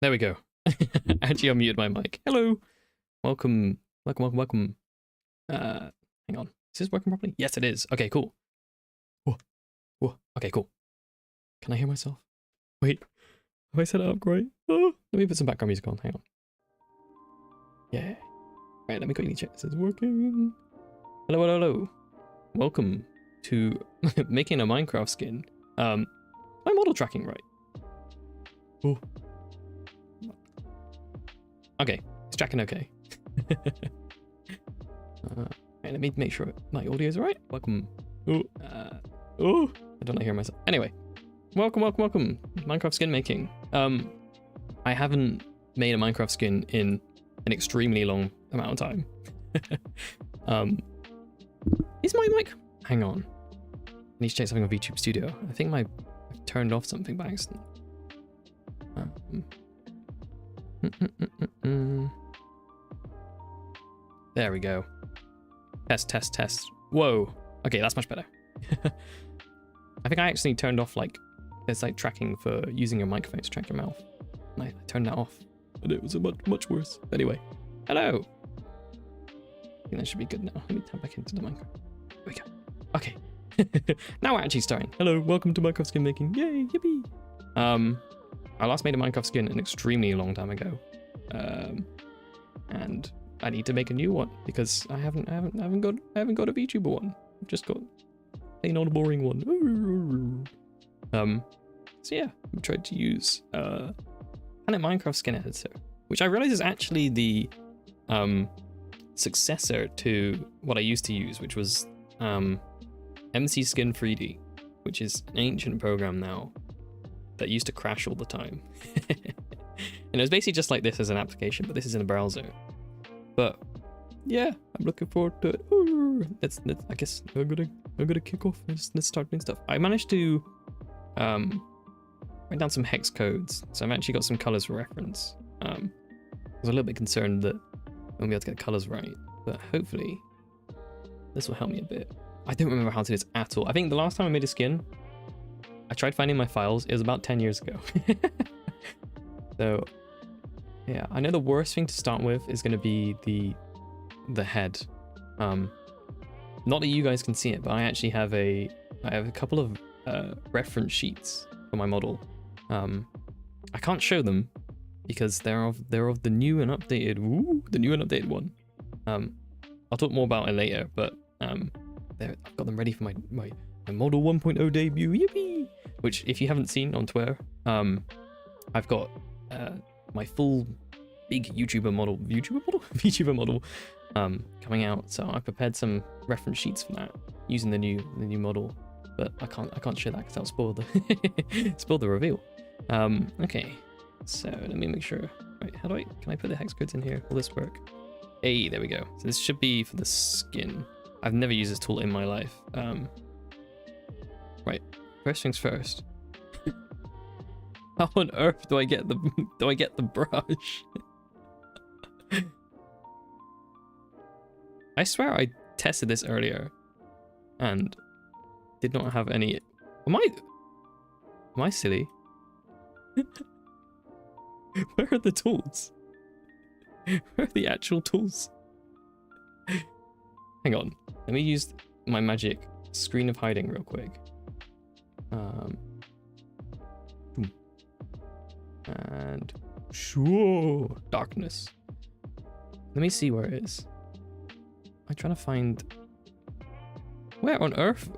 There we go. Actually, I muted my mic. Hello. Welcome. Hang on. Is this working properly? Yes, it is. Okay, cool. Whoa. Whoa. Okay, cool. Can I hear myself? Wait. Have I set it up right? Oh, let me put some background music on. Hang on. Yeah. Right, let me quickly check this is working. Hello, hello, hello. Welcome to making a Minecraft skin. My model tracking right. Oh. Okay, it's tracking okay. Right, let me make sure my audio is right. Welcome. I don't hear myself. Anyway, welcome. Minecraft skin making. I haven't made a Minecraft skin in an extremely long amount of time. Is my mic? Hang on. I need to check something on VTuber Studio. I think I've turned off something by accident. There we go. Test. Whoa. Okay, that's much better. I think I actually turned off there's tracking for using your microphone to track your mouth. And I turned that off, but it was much worse. Anyway, hello. I think that should be good now. Let me tap back into the Minecraft. There we go. Okay. Now we're actually starting. Hello, welcome to Minecraft skin making. Yay, yippee. I last made a Minecraft skin an extremely long time ago, and I need to make a new one because I haven't got a VTuber one. I've just got plain old boring one. So yeah, I tried to use Planet Minecraft Skin Editor, which I realize is actually the successor to what I used to use, which was MC Skin 3D, which is an ancient program now that used to crash all the time. And it was basically just like this as an application, but this is in a browser. But yeah, I'm looking forward to it. Let's I guess I'm gonna kick off. Let's start doing stuff. I managed to write down some hex codes, so I've actually got some colors for reference. I was a little bit concerned that I won't be able to get the colors right, but hopefully this will help me a bit. I don't remember how to do this at all. I think the last time I made a skin, I tried finding my files. It was about 10 years ago. So yeah, I know the worst thing to start with is going to be the head. Not that you guys can see it, but I actually have I have a couple of reference sheets for my model. I can't show them because they're of the new and updated. The new and updated one. I'll talk more about it later, but I've got them ready for my model 1.0 debut. Yippee! Which, if you haven't seen on Twitter, I've got my full big VTuber model coming out. So I prepared some reference sheets for that using the new model, but I can't share that because that'll spoil the reveal. Okay, so let me make sure. Right, can I put the hex codes in here? Will this work? Hey, there we go. So this should be for the skin. I've never used this tool in my life. Right, first things first. How on earth do I get the brush? I swear I tested this earlier and did not have any. Am I silly? Where are the tools? Where are the actual tools? Hang on. Let me use my magic screen of hiding real quick. And sure, darkness. Let me see where it is. I'm trying to find. Where on earth?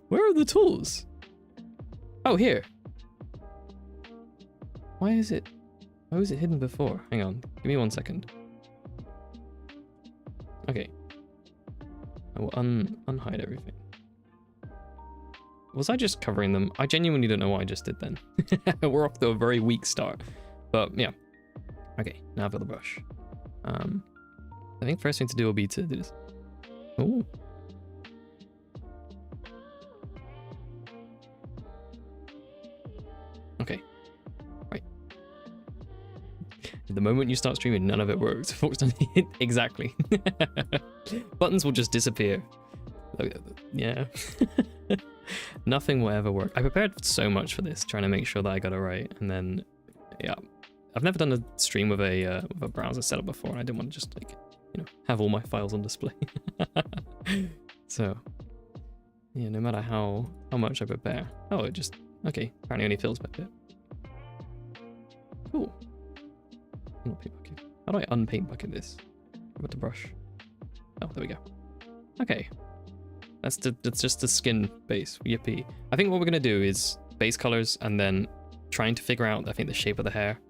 Where are the tools? Oh, here. Why was it hidden before? Hang on, give me 1 second. Okay. I will unhide everything. Was I just covering them? I genuinely don't know what I just did then. We're off to a very weak start. But yeah. Okay, now I've got the brush. I think first thing to do will be to do this. Oh. Okay. Right. The moment you start streaming, none of it works. Fortunately, exactly. Buttons will just disappear. Yeah. Nothing will ever work. I prepared so much for this, trying to make sure that I got it right, and then, yeah. I've never done a stream with a browser setup before, and I didn't want to just, like, you know, have all my files on display. So, yeah, no matter how much I prepare. Oh, it just, okay, apparently only fills by bit. Cool. Not paint bucket. How do I unpaint bucket this? With the brush. Oh, there we go. Okay. That's just the skin base. Yippee. I think what we're gonna do is base colors and then trying to figure out, I think, the shape of the hair.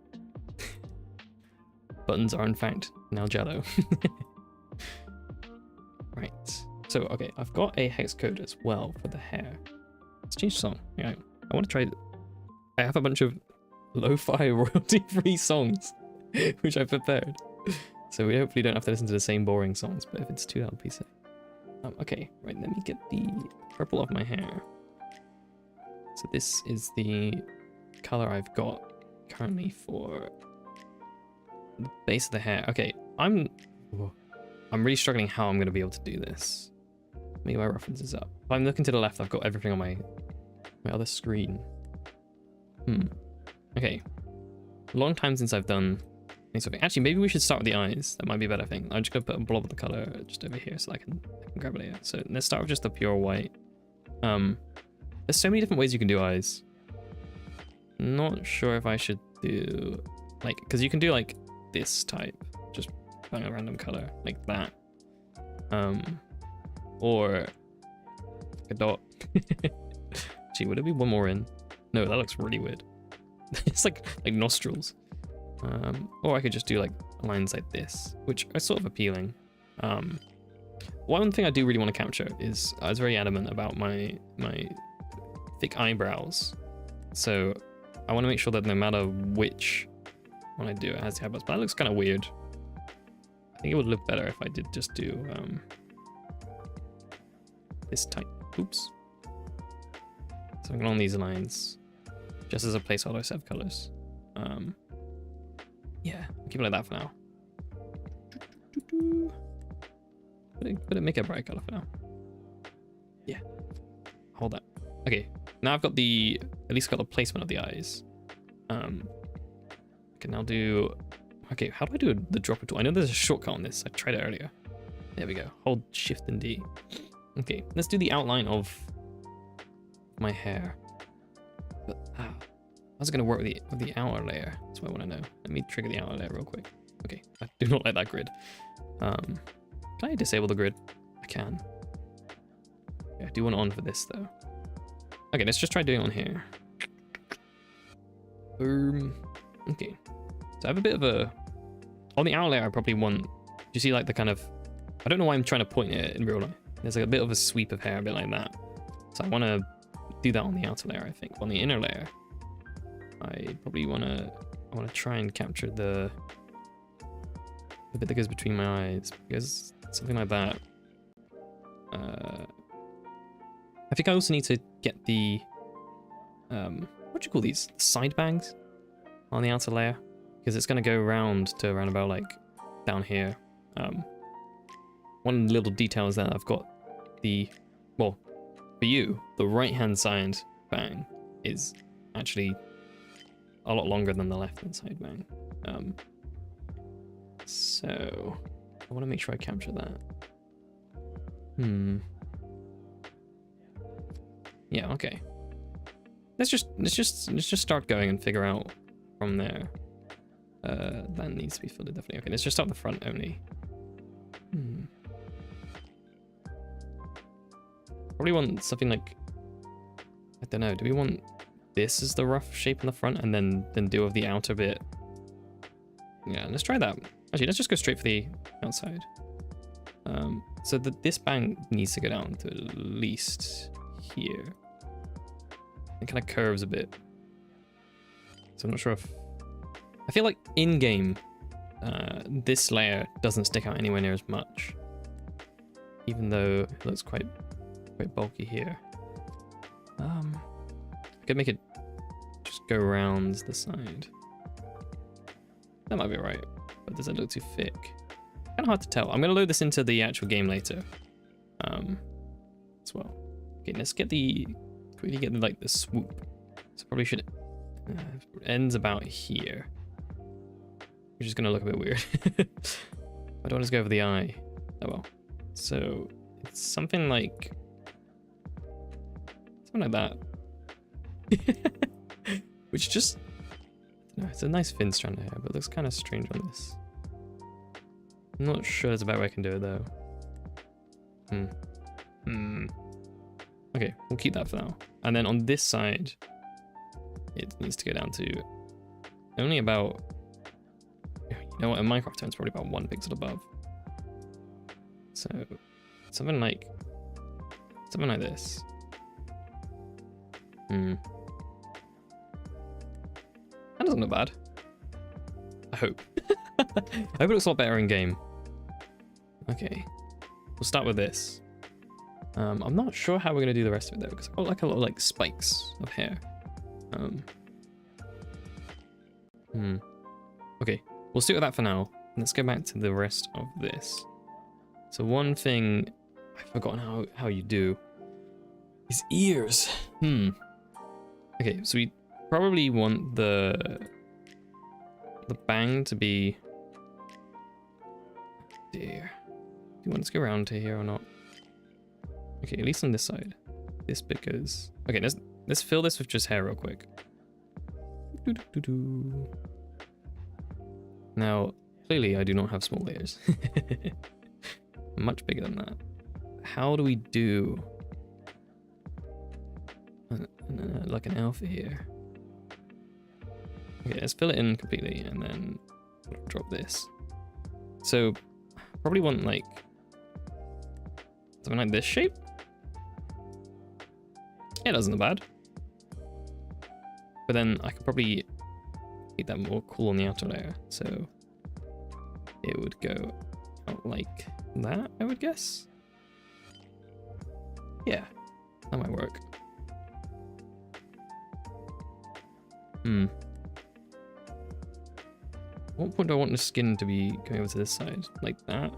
Buttons are in fact now jello. Right. So, okay, I've got a hex code as well for the hair. Let's change the song. Yeah, I want to try. I have a bunch of lo-fi royalty-free songs, which I prepared. So we hopefully don't have to listen to the same boring songs, but if it's too loud, please say. Okay, right, let me get the purple off my hair. So this is the color I've got currently for the base of the hair. Okay, I'm really struggling how I'm going to be able to do this. Let me get my references up. If I'm looking to the left, I've got everything on my other screen. Okay. Long time since I've done something. Actually, maybe we should start with the eyes. That might be a better thing. I'm just going to put a blob of the color just over here so I can grab it later. So let's start with just the pure white. There's so many different ways you can do eyes. Not sure if I should do, like, because you can do like this type. Just bang a random color like that. Or a dot. Gee, would it be one more in? No, that looks really weird. It's like nostrils. Or I could just do like lines like this, which are sort of appealing. One thing I do really want to capture is I was very adamant about my thick eyebrows. So I want to make sure that no matter which one I do, it has the eyebrows. But that looks kind of weird. I think it would look better if I did just do this type. Oops. So I'm along these lines, just as a placeholder set of colors. Yeah, keep it like that for now. But it make it a bright color for now. Yeah, hold that. Okay, now I've got at least got the placement of the eyes. I can now do. Okay, how do I do the dropper tool? I know there's a shortcut on this. I tried it earlier. There we go. Hold Shift and D. Okay, let's do the outline of my hair. But how's it gonna work with the outer layer? That's what I want to know. Let me trigger the outer layer real quick. Okay, I do not like that grid. Can I disable the grid? I can. Yeah, I do want it on for this though. Okay, let's just try doing it on here. Okay. So I have a bit of a... On the outer layer, I probably want... Do you see like the kind of... I don't know why I'm trying to point it in real life. There's like a bit of a sweep of hair, a bit like that. So I want to do that on the outer layer, I think. On the inner layer, I probably want to try and capture the bit that goes between my eyes, because something like that. I think I also need to get the what do you call these, side bangs on the outer layer, because it's going to go around to around about like down here. One little detail is that I've got well, for you, the right hand side bang is actually a lot longer than the left hand side bang. So I want to make sure I capture that. Yeah, okay. Let's just start going and figure out from there. That needs to be filled in, definitely. Okay, let's just start the front only. Probably want something like, I don't know, do we want this as the rough shape in the front and then deal with the outer bit? Yeah, let's try that. Actually, let's just go straight for the outside. So this bang needs to go down to at least here. It kind of curves a bit. So I'm not sure if... I feel like in-game, this layer doesn't stick out anywhere near as much. Even though it looks quite bulky here. I could make it just go around the side. That might be right, but does it look too thick? Kind of hard to tell. I'm going to load this into the actual game later as well. Okay, let's get quickly get like the swoop. So probably should ends about here, which is gonna look a bit weird. I don't want to go over the eye. Oh well. So it's something like that. Which just, no, it's a nice thin strand of hair, but it looks kind of strange on this. I'm not sure there's a better way I can do it though. Okay, we'll keep that for now. And then on this side, it needs to go down to only about, you know what, in Minecraft terms, probably about 1 pixel above. So something like this. That doesn't look bad. I hope. I hope it looks a lot better in game. Okay, we'll start with this. I'm not sure how we're gonna do the rest of it though, because I've got like a lot of like spikes of hair. Okay, we'll stick with that for now. Let's go back to the rest of this. So one thing I've forgotten how you do is ears. Okay, so we probably want the bang to be. Dear, do you want to go around to here or not? Okay, at least on this side. This bit goes. Okay, let's fill this with just hair real quick. Now, clearly I do not have small ears. Much bigger than that. How do we do like an alpha here? Okay, let's fill it in completely and then drop this. So probably want like something like this shape. It doesn't look bad. But then I could probably make that more cool on the outer layer. So it would go out like that, I would guess. Yeah, that might work. What point do I want the skin to be going over to this side? Like that?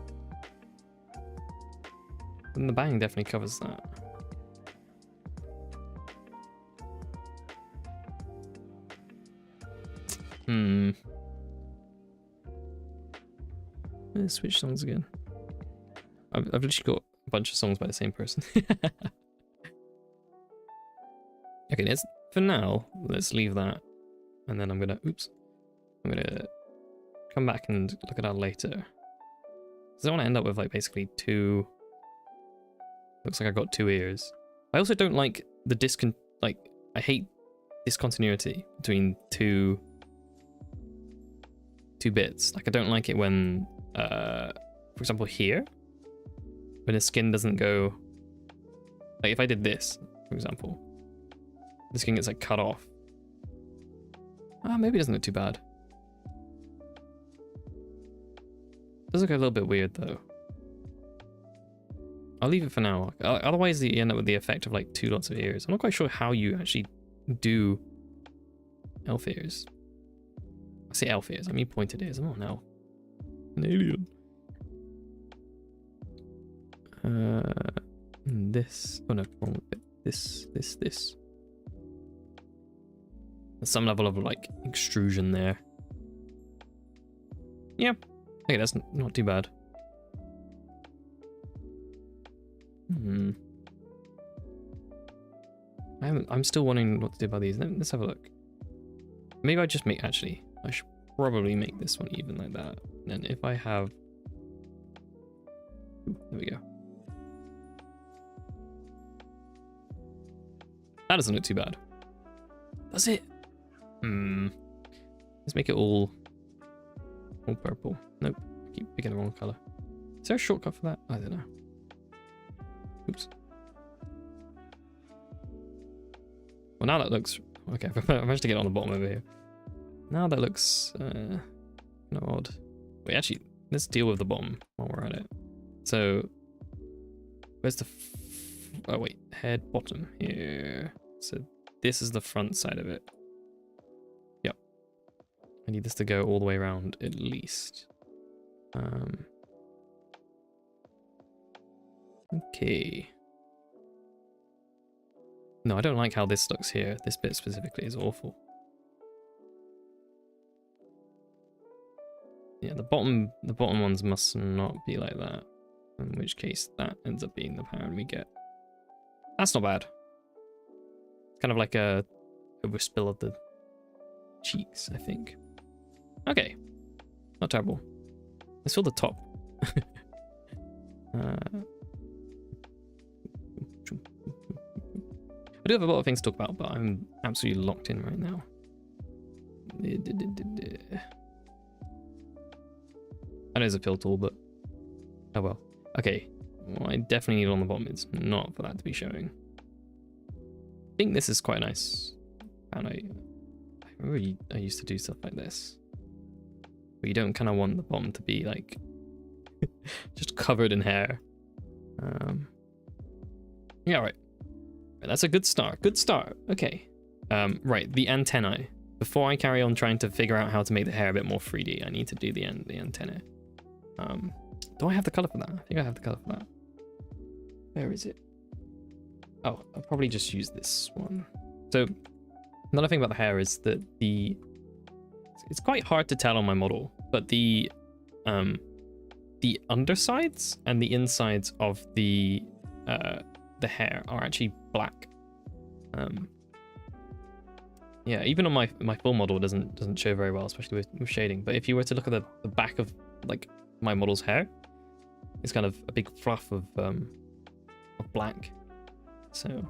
And the bang definitely covers that. Let's switch songs again. I've literally got a bunch of songs by the same person. Okay, for now, let's leave that. And then I'm gonna come back and look at that later. Because I want to end up with like basically two. Looks like I've got 2 ears. I also don't like the I hate discontinuity between two bits. Like I don't like it when for example here, when the skin doesn't go, like if I did this, for example, the skin gets like cut off. Maybe it doesn't look too bad. It does look a little bit weird though. I'll leave it for now. Otherwise you end up with the effect of like 2 lots of ears. I'm not quite sure how you actually do elf ears. I say elf ears, I mean pointed ears. I'm not an elf. An alien. This. Oh no, wrong bit. This. There's some level of like extrusion there. Yep. Okay, that's not too bad. I'm still wondering what to do about these. Let's have a look. Maybe I just make, actually, I should probably make this one even like that. And then if I have, ooh, there we go. That doesn't look too bad. Does it? Let's make it all purple. Nope, keep picking the wrong color. Is there a shortcut for that? I don't know. Oops. Well, now that looks okay. I managed to get on the bottom over here. Now that looks kind of odd. Wait, actually, let's deal with the bottom while we're at it. So, where's the? Oh wait, head bottom here. So this is the front side of it. Yep. I need this to go all the way around at least. Okay. No, I don't like how this looks here. This bit specifically is awful. Yeah, the bottom ones must not be like that. In which case, that ends up being the pattern we get. That's not bad. It's kind of like a overspill of the cheeks, I think. Okay, not terrible. Let's fill the top. I do have a lot of things to talk about, but I'm absolutely locked in right now. I know it's a fill tool, but oh well. Okay, what I definitely need on the bottom is not for that to be showing. I think this is quite nice. And I remember I used to do stuff like this, but you don't kind of want the bottom to be like just covered in hair. Yeah, right. That's a good start. Good start. Okay. Right, the antennae. Before I carry on trying to figure out how to make the hair a bit more 3D, I need to do the antennae. Do I have the color for that? I think I have the color for that. Where is it? Oh, I'll probably just use this one. So another thing about the hair is that it's quite hard to tell on my model, but the undersides and the insides of the hair are actually black. Yeah, even on my full model it doesn't show very well, especially with shading. But if you were to look at the back of like my model's hair, it's kind of a big fluff of black. So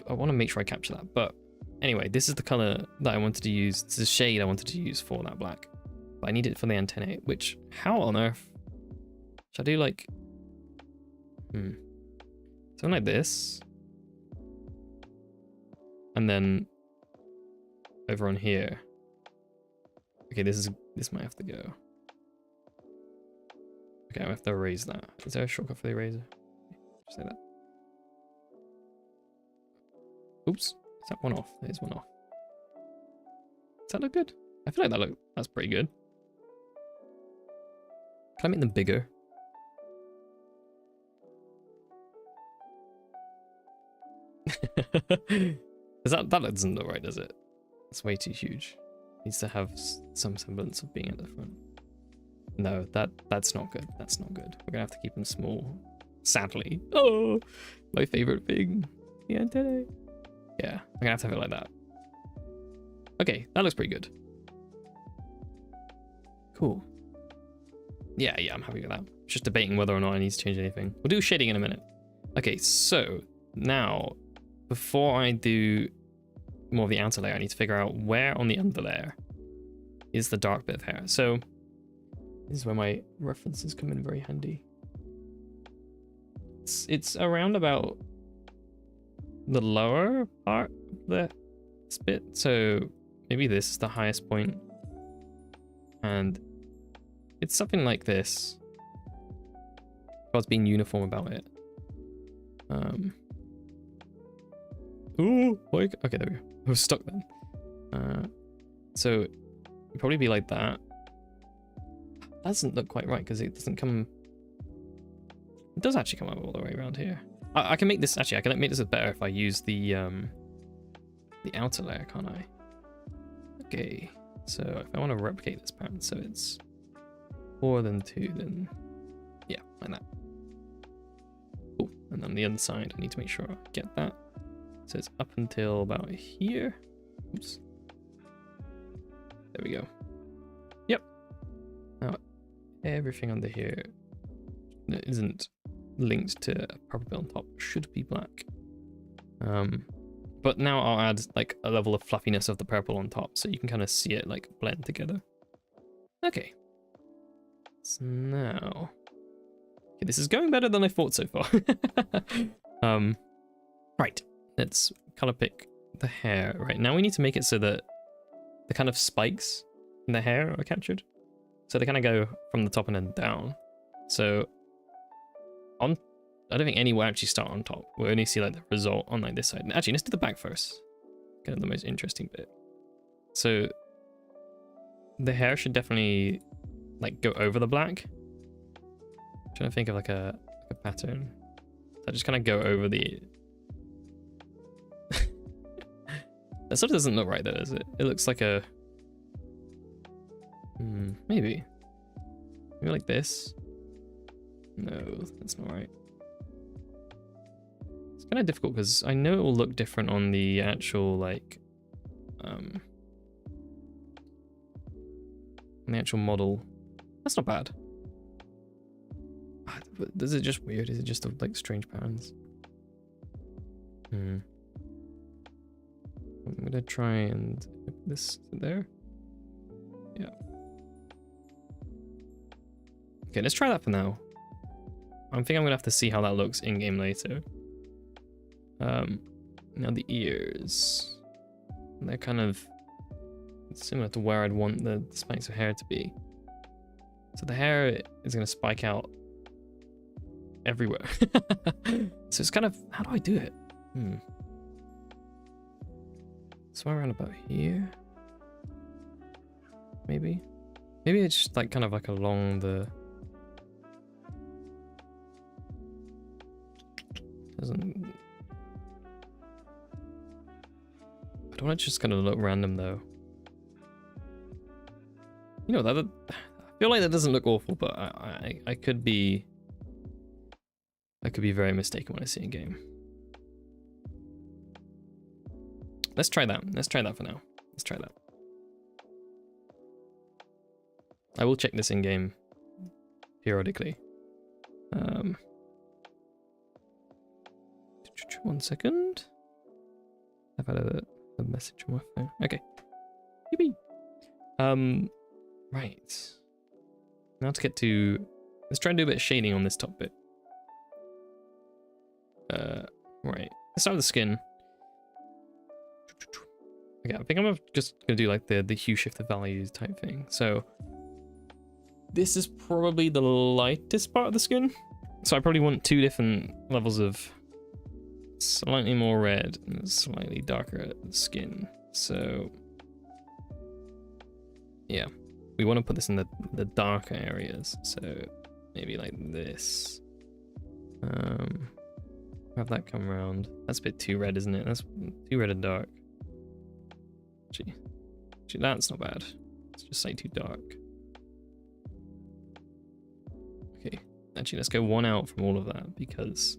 I want to make sure I capture that. But anyway, this is the color that I wanted to use. This is the shade I wanted to use for that black. But I need it for the antennae, which, how on earth should I do? Like something like this, and then over on here. Okay, this might have to go. Okay, I have to erase that. Is there a shortcut for the eraser? Just say that. Oops, is that one off? There's one off. Does that look good? I feel like that's pretty good. Can I make them bigger? that doesn't look right, does it? It's way too huge. Needs to have some semblance of being at the front. No, that's not good. That's not good. We're gonna have to keep them small. Sadly. Oh, my favorite thing. The antennae. Yeah, I'm gonna have to have it like that. Okay, that looks pretty good. Cool. Yeah, I'm happy with that. Just debating whether or not I need to change anything. We'll do shading in a minute. Okay, so now, before I do more of the outer layer, I need to figure out where on the under layer is the dark bit of hair. So this is where my references come in very handy. It's around about the lower part of the bit. So maybe this is the highest point. And it's something like this. God's being uniform about it. Ooh, like, okay, there we go. I was stuck then. So it'd probably be like that. That doesn't look quite right because it doesn't come. It does actually come up all the way around here. I can make this actually. I can make this better if I use the outer layer, can't I? Okay. So if I want to replicate this pattern, so it's 4 then 2, then yeah, like that. Cool. And on the other side, I need to make sure I get that. So it's up until about here. Oops. There we go. Yep. Now everything under here that isn't linked to a proper bit on top should be black. But now I'll add like a level of fluffiness of the purple on top so you can kind of see it like blend together. Okay. So now, okay, this is going better than I thought so far. Right, let's color pick the hair. Right, now we need to make it so that the kind of spikes in the hair are captured. So they kind of go from the top and then down. So I don't think any will actually start on top. We'll only see like the result on like this side. Actually, let's do the back first. Kind of the most interesting bit. So the hair should definitely like go over the black. I'm trying to think of like a pattern. So I just kind of go over the That sort of doesn't look right though, does it? It looks like a... maybe. Maybe like this? No, that's not right. It's kind of difficult because I know it will look different on the actual, like... on the actual model. That's not bad. Is it just weird? Is it just like strange patterns? I'm gonna try and put this there. Yeah. Okay, let's try that for now. I think I'm gonna have to see how that looks in game later. Now the ears. They're kind of similar to where I'd want the spikes of hair to be. So the hair is gonna spike out everywhere. So it's kind of, how do I do it? Somewhere around about here. Maybe it's just like kind of like along the... Doesn't... I don't want to just kind of look random though. You know, that I feel like that doesn't look awful, but I could be... I could be very mistaken when I see a game. Let's try that. Let's try that for now. Let's try that. I will check this in game periodically. 1 second. I've had a message on my phone. Okay. Chibi. Right. Now to get to... Let's try and do a bit of shading on this top bit. Right. Let's start with the skin. Okay, I think I'm just gonna do like the hue shift the values type thing. So this is probably the lightest part of the skin. So I probably want 2 different levels of slightly more red and slightly darker skin. So yeah, we want to put this in the darker areas. So maybe like this. Have that come around. That's a bit too red, isn't it? That's too red and dark. Actually, that's not bad. It's just like too dark. Okay, actually, let's go 1 out from all of that, because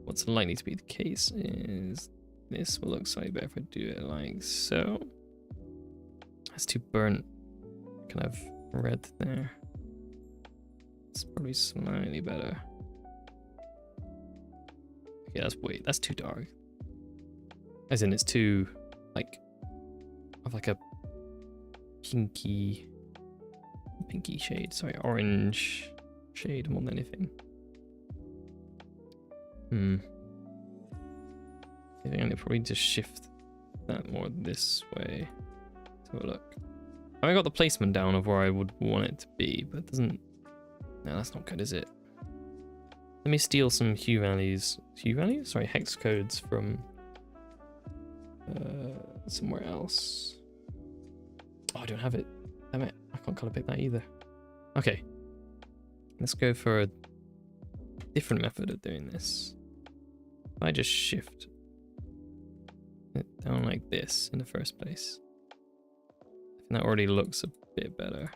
what's likely to be the case is this will look slightly better if I do it like so. That's too burnt, kind of red there. It's probably slightly better. Okay, that's too dark. As in, it's too like of like a pinky shade. Sorry, orange shade more than anything. I think I probably just shift that more this way. Let's have a look. I got the placement down of where I would want it to be, but it doesn't. No, that's not good, is it? Let me steal some hue values. Sorry, hex codes from somewhere else. Oh, I don't have it. Damn it. I can't color pick that either. Okay. Let's go for a different method of doing this. If I just shift it down like this in the first place. I think that already looks a bit better.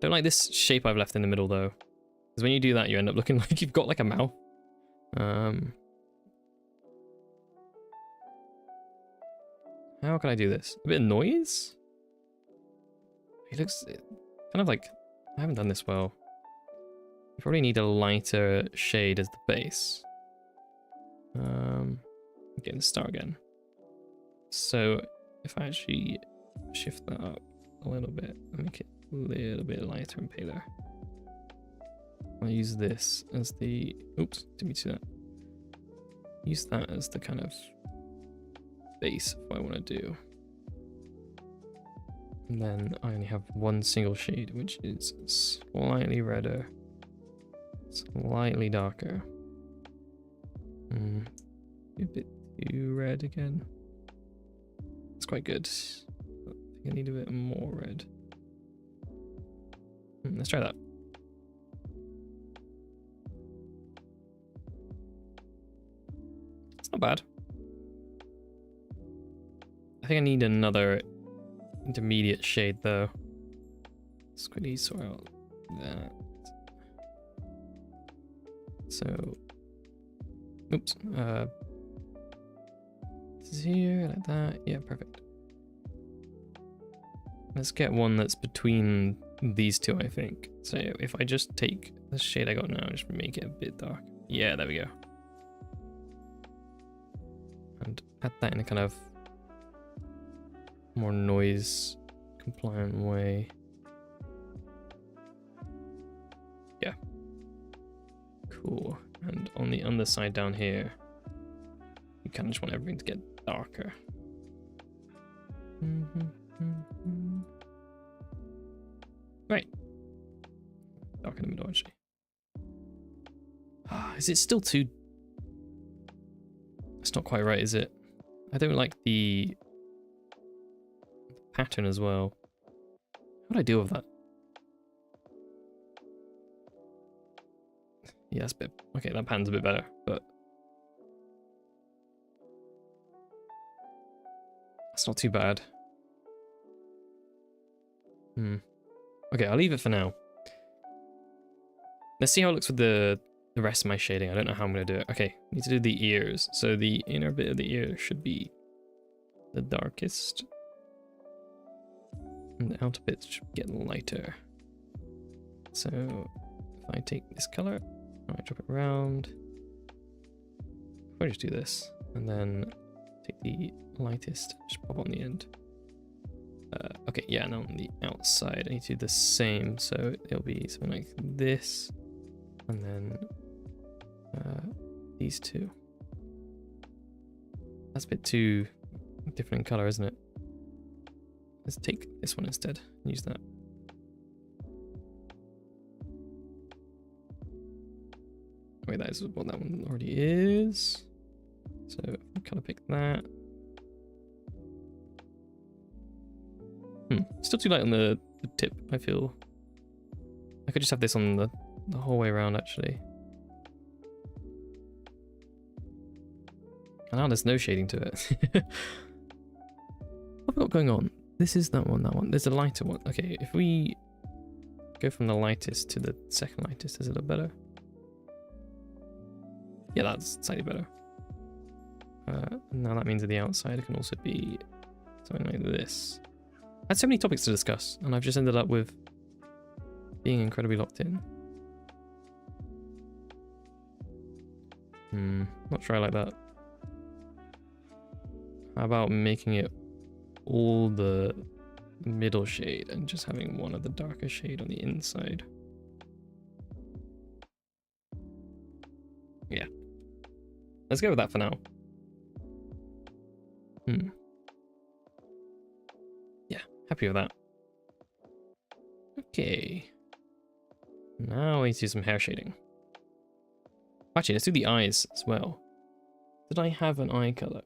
Don't like this shape I've left in the middle though, because when you do that you end up looking like you've got like a mouth. How can I do this? A bit of noise? He looks kind of like, I haven't done this well. You probably need a lighter shade as the base. Okay, let's start again. So if I actually shift that up a little bit and make it a little bit lighter and paler. I'll use this as the, oops, didn't mean to do that. Use that as the kind of base of what I want to do. And then I only have 1 single shade, which is slightly redder, slightly darker. A bit too red again. It's quite good. I think I need a bit more red. Let's try that. not bad. I think I need another intermediate shade though. Let's quickly sort out that. So, oops. This is here, like that. Yeah, perfect. Let's get one that's between these two, I think. So if I just take the shade I got now and just make it a bit dark. Yeah, there we go. And add that in a kind of more noise compliant way. Yeah. Cool. And on the underside down here, you kind of just want everything to get darker. Right. Dark in the middle, actually. Is it still too... It's not quite right, is it? I don't like the pattern as well. What do I do with that? Yeah, that's a bit... Okay, that pattern's a bit better, but... That's not too bad. Okay, I'll leave it for now. Let's see how it looks with the rest of my shading. I don't know how I'm going to do it. Okay, need to do the ears. So the inner bit of the ear should be the darkest. And the outer bits should get lighter. So if I take this color, I drop it around. I'll just do this. And then take the lightest, just pop on the end. Okay, yeah, and on the outside I need to do the same, so it'll be something like this, and then these two. That's a bit too different in color, isn't it? Let's take this one instead and use that. Wait, that is what that one already is. So I kind of pick that. Still too light on the tip, I feel. I could just have this on the whole way around, actually. And now there's no shading to it. What have we got going on? This is that one, that one. There's a lighter one. Okay, if we go from the lightest to the second lightest, does it look better? Yeah, that's slightly better. Now that means that the outside can also be something like this. I had so many topics to discuss, and I've just ended up with being incredibly locked in. Not sure I like that. How about making it all the middle shade and just having one of the darker shade on the inside? Yeah. Let's go with that for now. Yeah, happy with that. Okay. Now we need to do some hair shading. Actually, let's do the eyes as well. Did I have an eye color?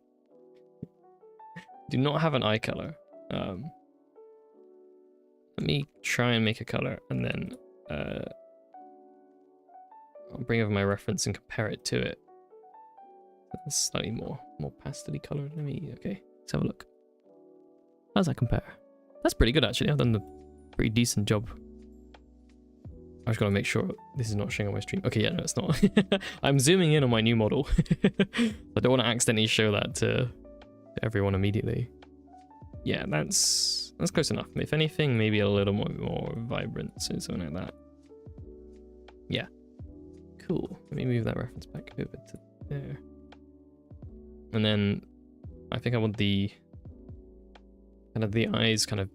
Do not have an eye color. Let me try and make a color, and then I'll bring over my reference and compare it to it. That's slightly more pastel-y colored. Okay, let's have a look. How does that compare? That's pretty good, actually. I've done a pretty decent job. I just gotta make sure this is not showing on my stream. Okay, yeah, no, it's not. I'm zooming in on my new model. I don't want to accidentally show that to everyone immediately. Yeah, that's close enough. If anything, maybe a little more vibrant, so something like that. Yeah, cool. Let me move that reference back over to there. And then I think I want the eyes kind of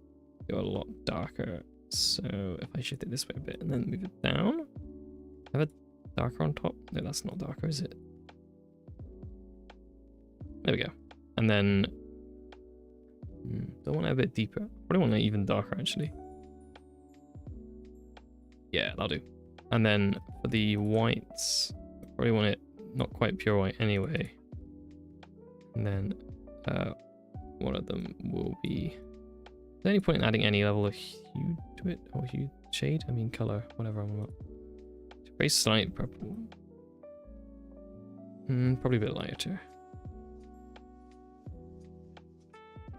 go a lot darker. So if I shift it this way a bit and then move it down, have it darker on top. No, that's not darker, is it? There we go. And then don't want it a bit deeper. Probably want it even darker, actually. Yeah, that'll do. And then for the whites, I probably want it not quite pure white anyway. And then one of them will be... Is there any point in adding any level of hue to it? Or hue, shade? I mean color, whatever I'm about. Very slight purple. Probably a bit lighter.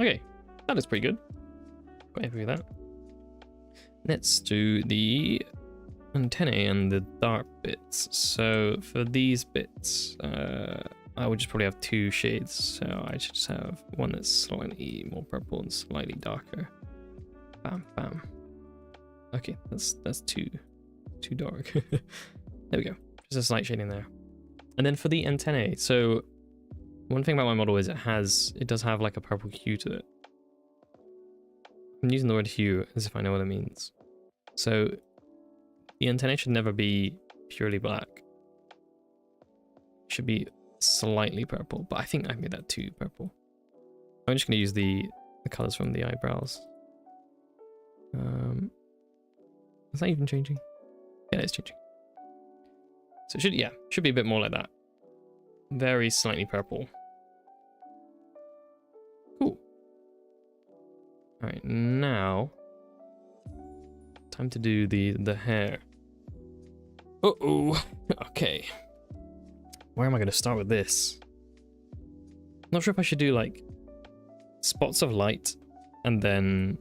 Okay, that is pretty good. Quite happy with that. Let's do the antennae and the dark bits. So for these bits, I would just probably have 2 shades. So I should just have one that's slightly more purple and slightly darker. Bam, bam. Okay, that's too dark. There we go. Just a slight shading there. And then for the antennae, so one thing about my model is it does have like a purple hue to it. I'm using the word hue as if I know what it means. So the antennae should never be purely black. It should be slightly purple, but I think I made that too purple. I'm just going to use the colors from the eyebrows. Is that even changing? Yeah, it's changing. So it should be a bit more like that. Very slightly purple. Cool. Alright, now time to do the hair. Uh-oh. Okay. Where am I going to start with this? Not sure if I should do like spots of light and then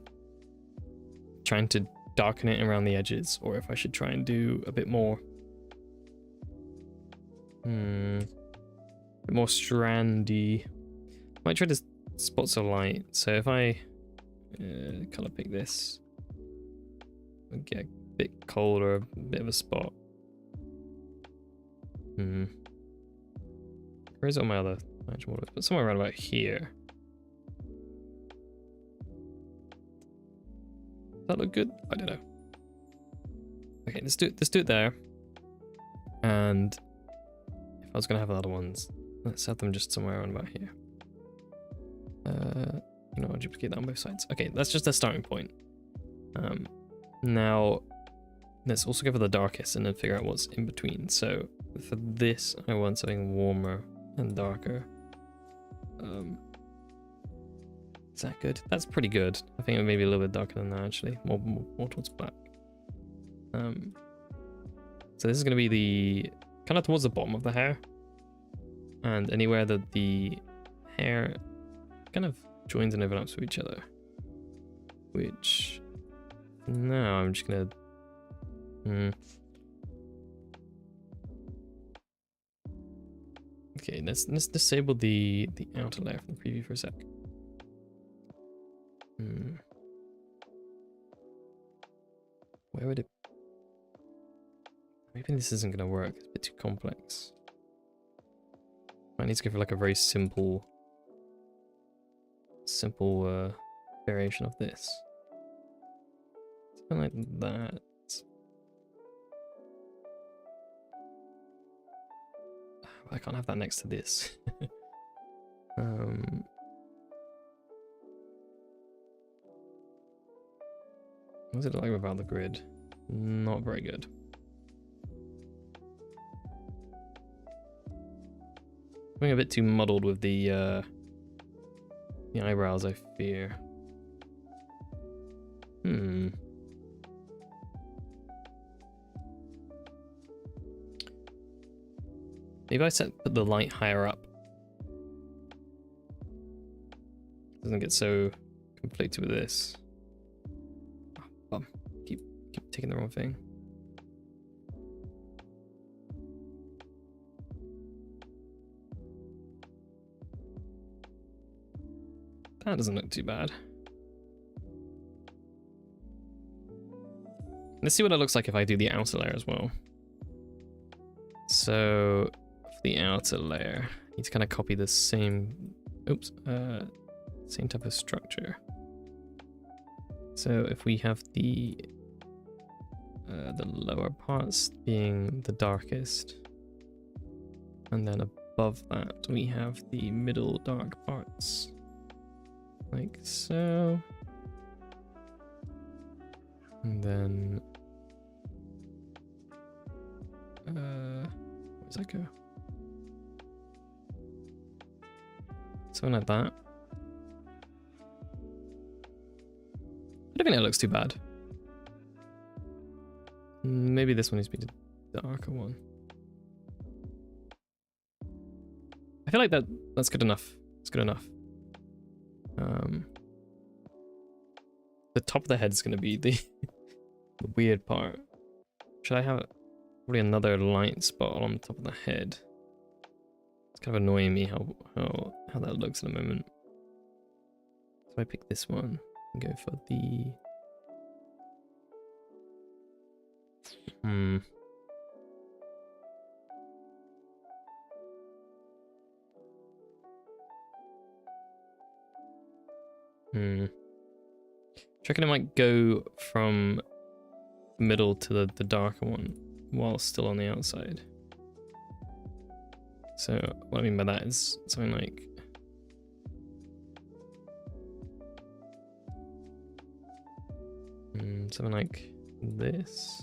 trying to darken it around the edges, or if I should try and do a bit more more strandy. Might try to spots of light. So if I color pick this, I'll get a bit colder, a bit of a spot. Where is it on my other actual models? But somewhere around about here. Does that look good? I don't know. Okay, let's do it there. And if I was gonna have other ones, let's have them just somewhere around about here. You know, I'll duplicate that on both sides. Okay, that's just a starting point. Now let's also go for the darkest and then figure out what's in between. So for this, I want something warmer and darker. Is that good? That's pretty good. I think it may be a little bit darker than that actually. More towards black. So this is going to be the kind of towards the bottom of the hair, and anywhere that the hair kind of joins and overlaps with each other. Which now I'm just gonna okay, let's disable the outer layer from the preview for a sec. Where would it? Maybe this isn't gonna work. It's a bit too complex. I need to go for like a very simple variation of this. Something like that. I can't have that next to this. What's it like without the grid? Not very good. Being a bit too muddled with the eyebrows, I fear. Maybe I put the light higher up. Doesn't get so conflicted with this. Oh, keep taking the wrong thing. That doesn't look too bad. Let's see what it looks like if I do the outer layer as well. So for the outer layer, I need to kind of copy the same, same type of structure. So if we have the lower parts being the darkest, and then above that we have the middle dark parts. Like so. And then where does that go? Something like that. I don't think that looks too bad. Maybe this one needs to be the darker one. I feel like that's good enough. It's good enough. The top of the head is going to be the, the weird part. Should I have probably another light spot on the top of the head? It's kind of annoying me how that looks at the moment. So I pick this one and go for the Do you reckon it might go from middle to the darker one while still on the outside? So what I mean by that is something like something like this.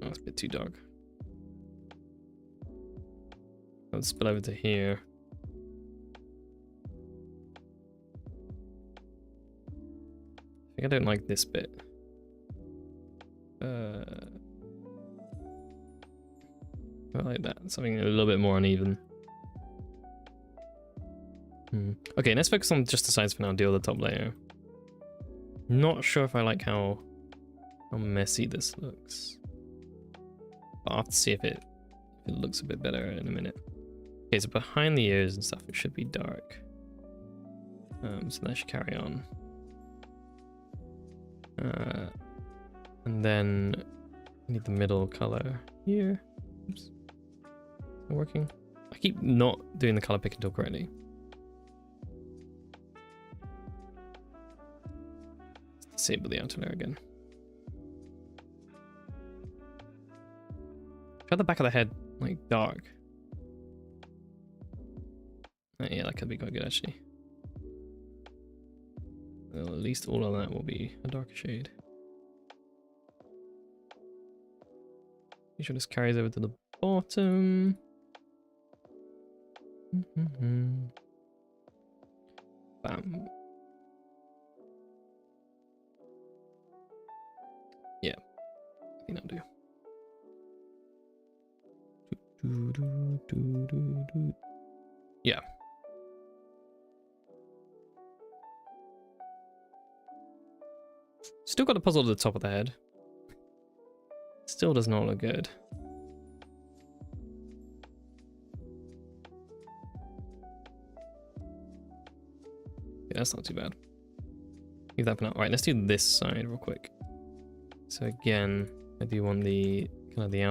Oh, it's a bit too dark. Let's spill over to here. I think I don't like this bit. I like that. Something a little bit more uneven. Okay, let's focus on just the sides for now. Deal with the top layer. Not sure if I like how messy this looks. But I'll have to see if it looks a bit better in a minute. Okay, so behind the ears and stuff, it should be dark. So that should carry on. And then I need the middle color here. Oops. Not working. I keep not doing the color pick until correctly. Let's disable the outer layer again. Try the back of the head like dark. Yeah, that could be quite good actually. Well, at least all of that will be a darker shade. Make sure this carries over to the bottom. Bam. Yeah, I think that'll do. Yeah. Still got the puzzle at the top of the head. Still does not look good. Yeah, that's not too bad. Leave that for now. Alright, let's do this side real quick. So again, I do want the kind of the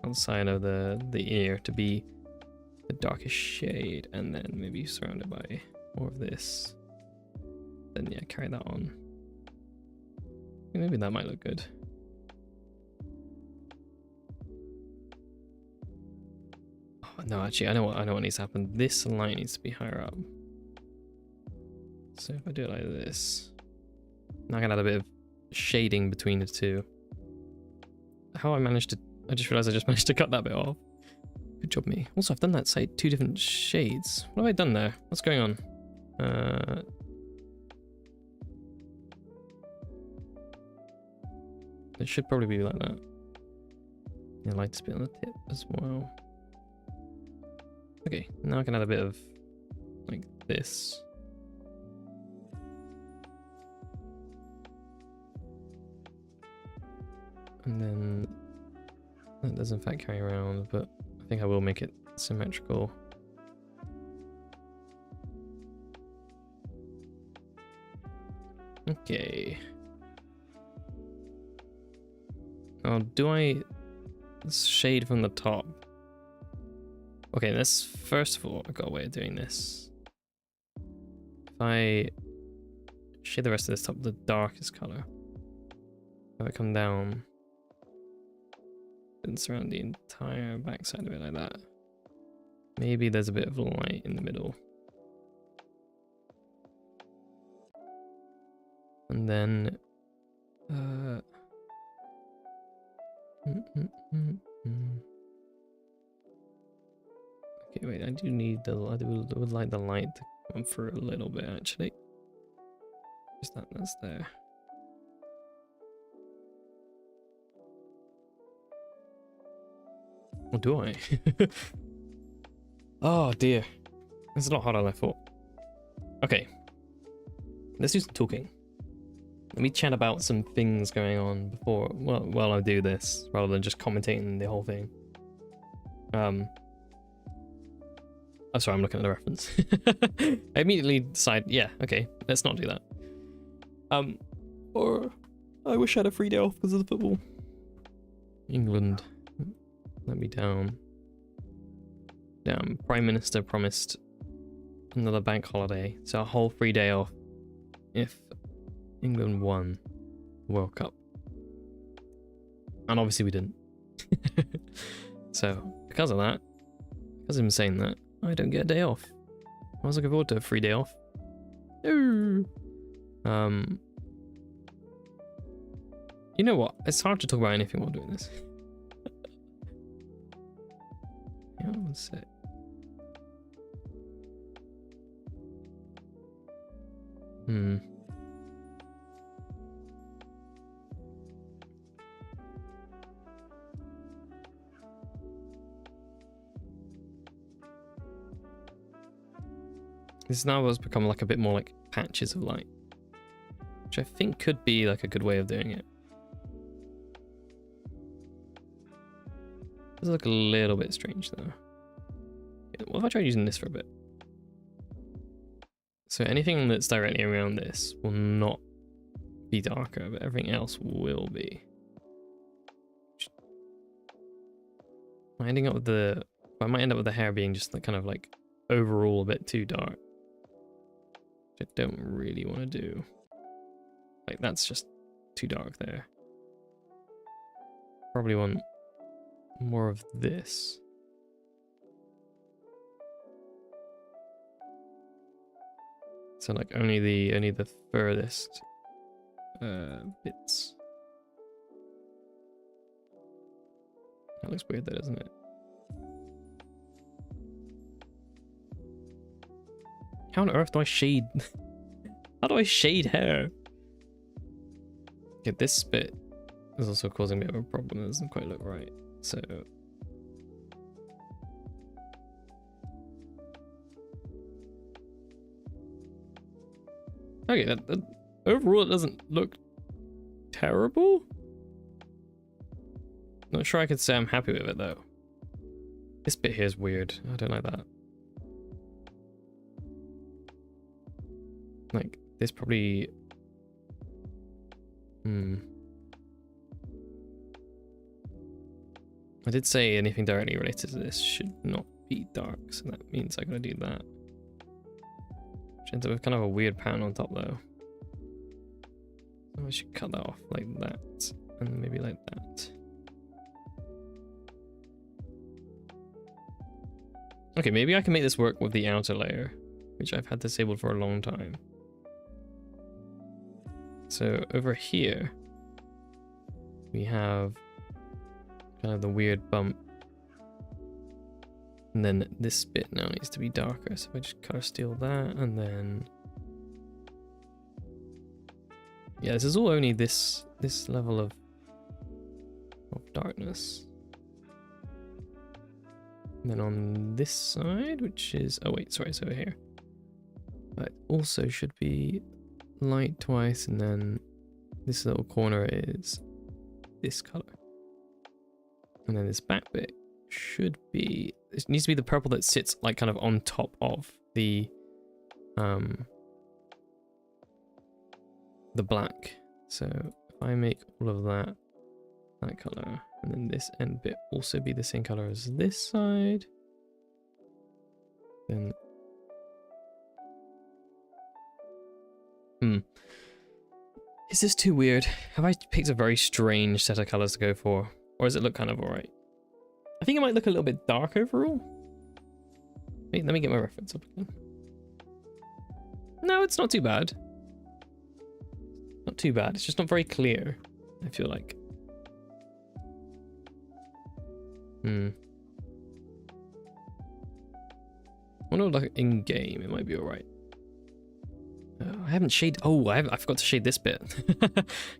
outside of the ear to be the darkest shade, and then maybe surrounded by more of this. Then yeah, carry that on. Maybe that might look good. Oh, no, actually, I know what needs to happen. This line needs to be higher up. So if I do it like this, now I can add a bit of shading between the two. How I just realized I just managed to cut that bit off. Good job, me. Also, I've done that side 2 different shades. What have I done there? What's going on? It should probably be like that. Yeah, lightest bit on the tip as well. Okay, now I can add a bit of like this. And then that does in fact carry around, but I think I will make it symmetrical. Okay. Now, do I shade from the top? Okay, let's first of all, I've got a way of doing this. If I shade the rest of this top the darkest color, if I come down and surround the entire backside of it like that, maybe there's a bit of light in the middle. And then okay, wait, I would like the light to come through a little bit actually. Just that's there. Or do I? Oh dear. It's a lot harder than I thought. Okay. Let's do some talking. Let me chat about some things going on before, well, while I do this, rather than just commentating the whole thing. Oh, sorry, I'm looking at the reference. I immediately decide, yeah, okay, let's not do that. Or I wish I had a free day off because of the football. England, let me down. Damn, Prime Minister promised another bank holiday, so a whole free day off if England won the World Cup. And obviously we didn't. So, because of that, because of him saying that, I don't get a day off. I was looking forward to a free day off. No. You know what? It's hard to talk about anything while doing this. Yeah, one sec. This now has become like a bit more like patches of light, which I think could be like a good way of doing it. Does look a little bit strange though. Yeah, what if I try using this for a bit? So anything that's directly around this will not be darker, but everything else will be. I'm ending up with the, I might end up with the hair being just like kind of like overall a bit too dark. Which I don't really want to do. Like that's just too dark there. Probably want more of this. So like only the furthest bits. That looks weird though, doesn't it? How on earth do I shade? How do I shade hair? Okay, this bit is also causing me a bit of a problem. It doesn't quite look right. So okay, that overall it doesn't look terrible. Not sure I could say I'm happy with it though. This bit here is weird. I don't like that. Like this probably. I did say anything directly related to this should not be dark, so that means I gotta do that. Which ends up with kind of a weird pattern on top though. So I should cut that off like that, and maybe like that. Okay, maybe I can make this work with the outer layer, which I've had disabled for a long time. So over here, we have kind of the weird bump. And then this bit now needs to be darker. So if I just color steal that, and then yeah, this is all only this level of darkness. And then on this side, which is, oh wait, sorry, it's over here. But also should be light twice, and then this little corner is this color. And then this back bit should be, it needs to be the purple that sits like kind of on top of the black. So if I make all of that color, and then this end bit also be the same color as this side, then is this too weird? Have I picked a very strange set of colors to go for, or does it look kind of alright? I think it might look a little bit dark overall. Wait, let me get my reference up again. No, it's not too bad. Not too bad. It's just not very clear, I feel like. I wonder, like in game, it might be alright. I I haven't shaded. Oh, I forgot to shade this bit.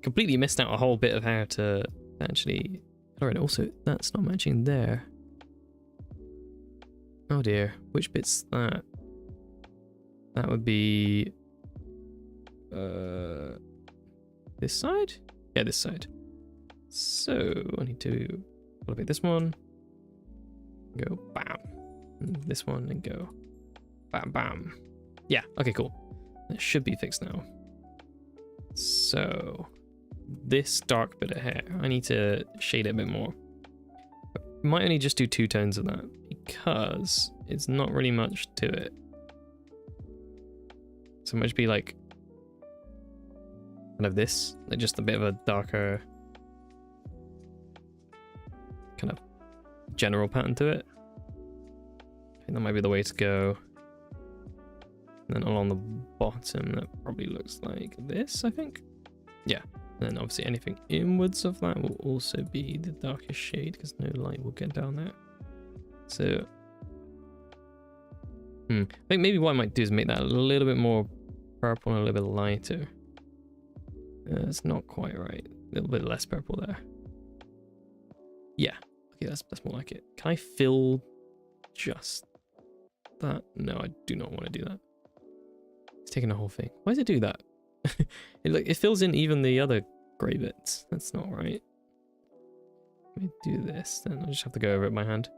Completely missed out a whole bit of hair to actually. Alright, also that's not matching there. Oh dear, which bit's that? That would be this side? Yeah, this side. So I need to elevate this one. Go bam. And this one and go bam bam. Yeah, okay, cool. It should be fixed now. So this dark bit of hair, I need to shade it a bit more. I might only just do 2 tones of that because it's not really much to it. So it might be like kind of this, like just a bit of a darker kind of general pattern to it. I think that might be the way to go. And then along the bottom, that probably looks like this, I think. Yeah. And then obviously anything inwards of that will also be the darkest shade because no light will get down there. So, I think maybe what I might do is make that a little bit more purple and a little bit lighter. It's not quite right. A little bit less purple there. Yeah. Okay, that's more like it. Can I fill just that? No, I do not want to do that. It's taking the whole thing. Why does it do that? it fills in even the other grey bits. That's not right. Let me do this, then I'll just have to go over it by hand.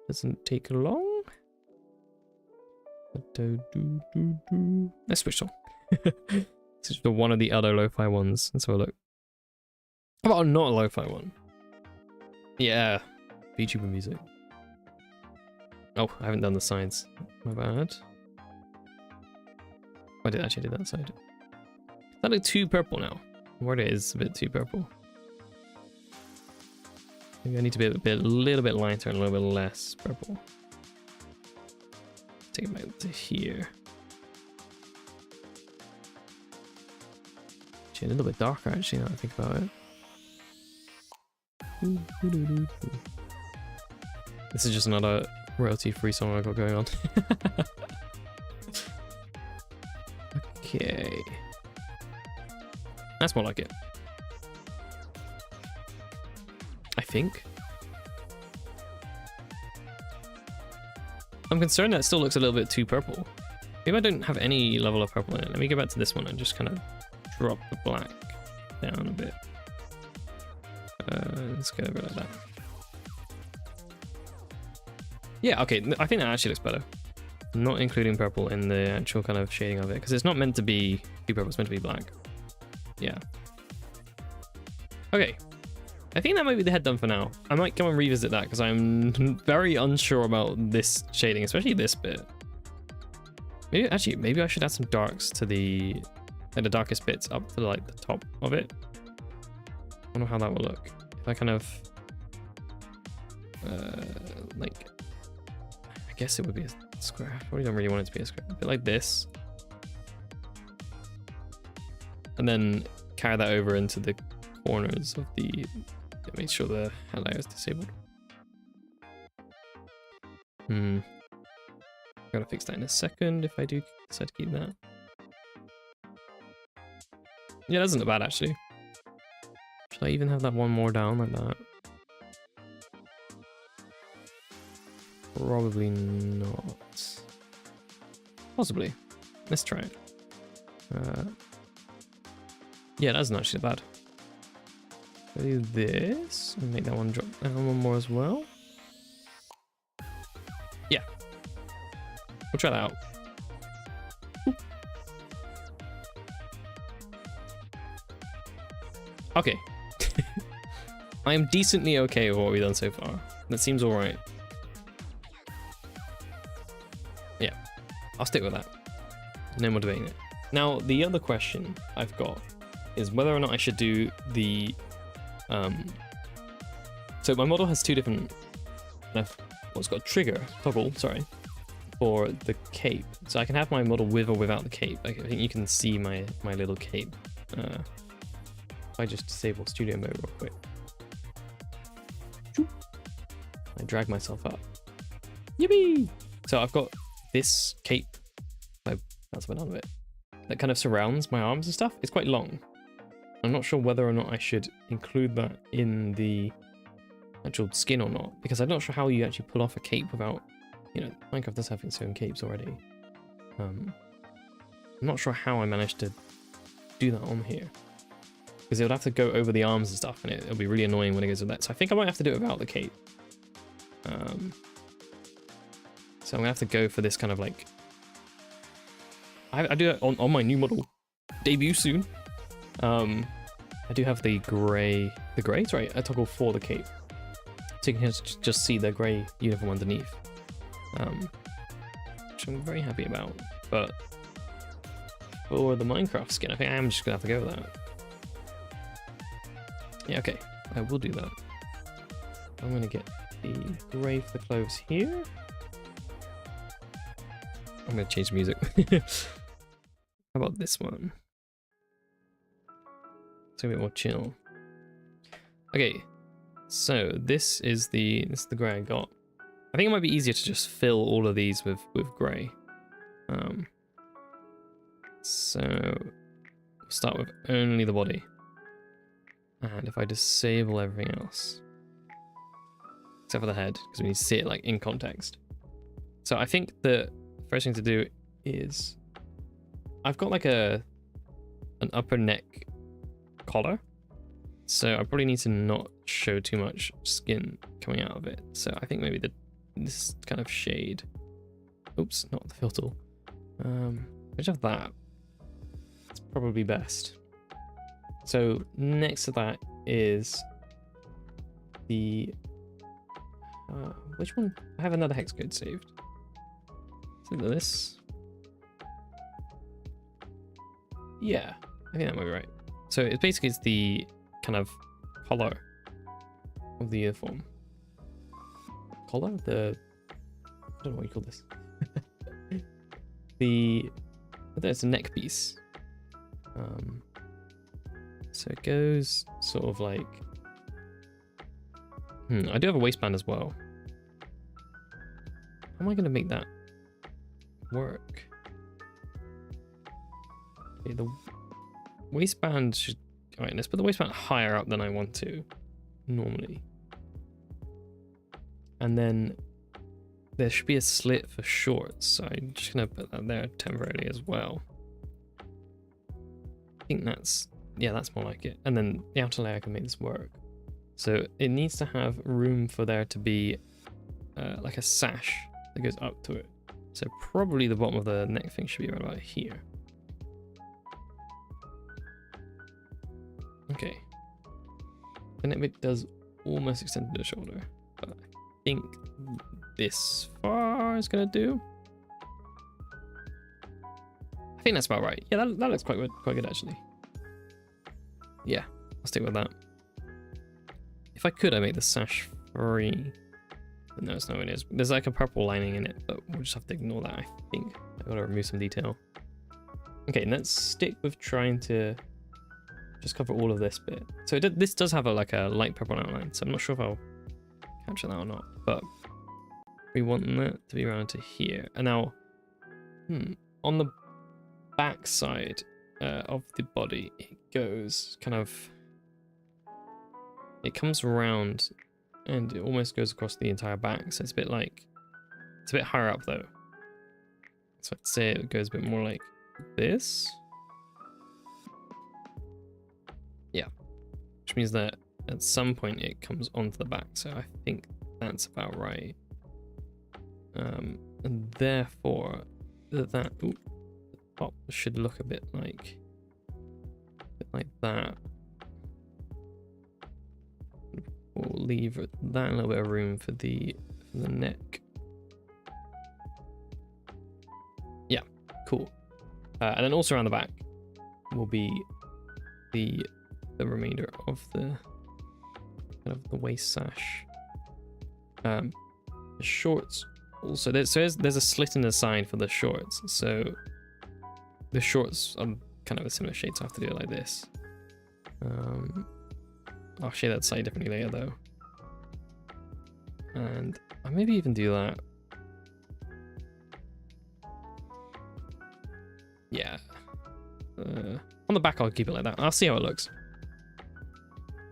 Doesn't take long. Let's switch on. Switch to one of the other lo-fi ones. Let's have a look. How about not a lo-fi one? Yeah, VTuber music. Oh, I haven't done the sides. My bad. I did actually do that side. That look too purple now. What it is a bit too purple. Maybe I need to be a little bit lighter and a little bit less purple. Take it back to here. Actually, a little bit darker actually now that I think about it. This is just another royalty-free song I got going on. Okay. That's more like it. I think. I'm concerned that it still looks a little bit too purple. Maybe I don't have any level of purple in it. Let me go back to this one and just kind of drop the black down a bit. Let's go over like that. Yeah, okay, I think that actually looks better. Not including purple in the actual kind of shading of it, because it's not meant to be purple, it's meant to be black. Yeah. Okay. I think that might be the head done for now. I might come and revisit that because I'm very unsure about this shading, especially this bit. Maybe I should add some darks to the darkest bits up to like the top of it. I wonder how that will look. If I kind of like, I guess it would be a square. I probably don't really want it to be a square. A bit like this. And then carry that over into the corners of the... Make sure the highlighter is disabled. Gotta fix that in a second if I do decide to keep that. Yeah, that doesn't look bad actually. Should I even have that one more down like that? Probably not. Possibly. Let's try it. Yeah, that doesn't actually bad. I'll do this and make that one drop down one more as well. Yeah. We'll try that out. Okay. I am decently okay with what we've done so far. That seems alright. Yeah. I'll stick with that. No more debating it. Now, the other question I've got is whether or not I should do the... So my model has two different... well, it's got a trigger, toggle, sorry, for the cape. So I can have my model with or without the cape. I think you can see my little cape. If I just disable studio mode real quick. I drag myself up. Yippee! So I've got this cape. I bounce a bit out of it. that kind of surrounds my arms and stuff, it's quite long. I'm not sure whether or not I should include that in the actual skin or not, because I'm not sure how you actually pull off a cape without, you know, Minecraft does have its own capes already. I'm not sure how I managed to do that on here, because it would have to go over the arms and stuff, and it'll be really annoying when it goes with that. So I think I might have to do it without the cape. So I'm gonna have to go for this kind of like, I do it on my new model debut soon. I do have the grays, right? I toggle for the cape, so you can just see the grey uniform underneath, which I'm very happy about. But for the Minecraft skin, I think I am just gonna have to go with that. Yeah, okay, I will do that. I'm gonna get the grey for the clothes here. I'm gonna change the music. How about this one? It's a bit more chill. Okay, so this is the grey I got. I think it might be easier to just fill all of these with grey. So we'll start with only the body, and if I disable everything else, except for the head, because we need to see it like in context. So I think the first thing to do is, I've got like an upper neck collar, so I probably need to not show too much skin coming out of it. So I think maybe this kind of shade, oops, not the filter, I just have that. It's probably best. So next to that is the which one? I have another hex code saved. Is it this? Yeah, I think that might be right. So it's basically the kind of collar of the uniform. Collar? I don't know what you call this. It's a neck piece. So it goes sort of like, I do have a waistband as well. How am I going to make that work? Okay, the waistband should, all right, let's put the waistband higher up than I want to normally. And then there should be a slit for shorts, so I'm just gonna put that there temporarily as well. I think that's, yeah, that's more like it. And then the outer layer can make this work. So it needs to have room for there to be like a sash that goes up to it. So probably the bottom of the neck thing should be right about here. Okay. The neck bit does almost extend to the shoulder, but I think this far is gonna do. I think that's about right. Yeah, that looks quite good actually. Yeah, I'll stick with that. If I could, I make the sash free. But no, it's not what it is. There's like a purple lining in it, but we'll just have to ignore that, I think. I've got to remove some detail. Okay, let's stick with trying to just cover all of this bit. So this does have like a light purple outline, so I'm not sure if I'll capture that or not, but we want that to be around to here. And now, on the back side of the body, it goes kind of, it comes around and it almost goes across the entire back. So it's a bit like, it's a bit higher up though. So I'd say it goes a bit more like this. Yeah, which means that at some point it comes onto the back. So I think that's about right. And therefore that top should look a bit like that. We'll leave that a little bit of room for the neck. Yeah, cool. And then also around the back will be the remainder of the kind of the waist sash. The shorts also, there's a slit in the side for the shorts, so the shorts are kind of a similar shade, so I have to do it like this. I'll shade that slightly differently later though, and I'll maybe even do that. On the back, I'll keep it like that. I'll see how it looks.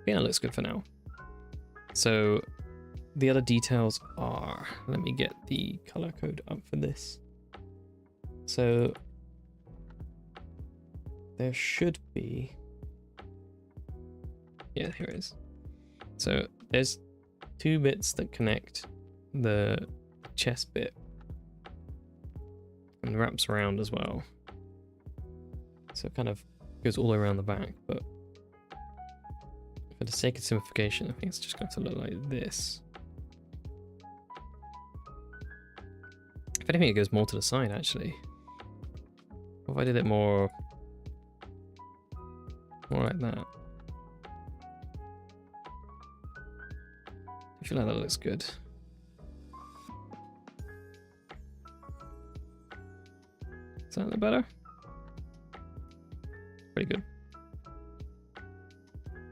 Yeah, it looks good for now. So the other details are, let me get the color code up for this. So there should be, yeah, here it is. So there's 2 bits that connect the chest bit and wraps around as well. So it kind of goes all the way around the back, but for the sake of simplification, I think it's just going to look like this. If anything, it goes more to the side, actually. What if I did it more like that? I feel like that looks good. Is that a little better? Pretty good.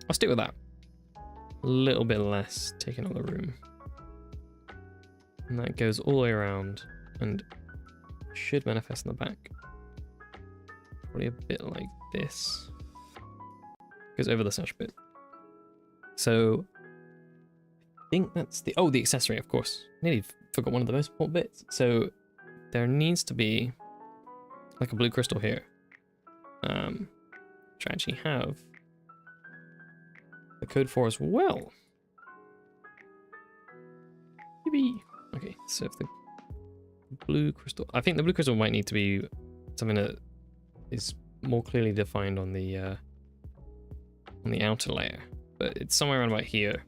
I'll stick with that. A little bit less, taking up the room. And that goes all the way around and should manifest in the back. Probably a bit like this. Goes over the sash bit. So I think that's the, oh, the accessory, of course. Nearly forgot one of the most important bits. So there needs to be like a blue crystal here. Which I actually have the code for as well. Chibi. Okay, so if the blue crystal, I think the blue crystal might need to be something that is more clearly defined on the outer layer, but it's somewhere around about here,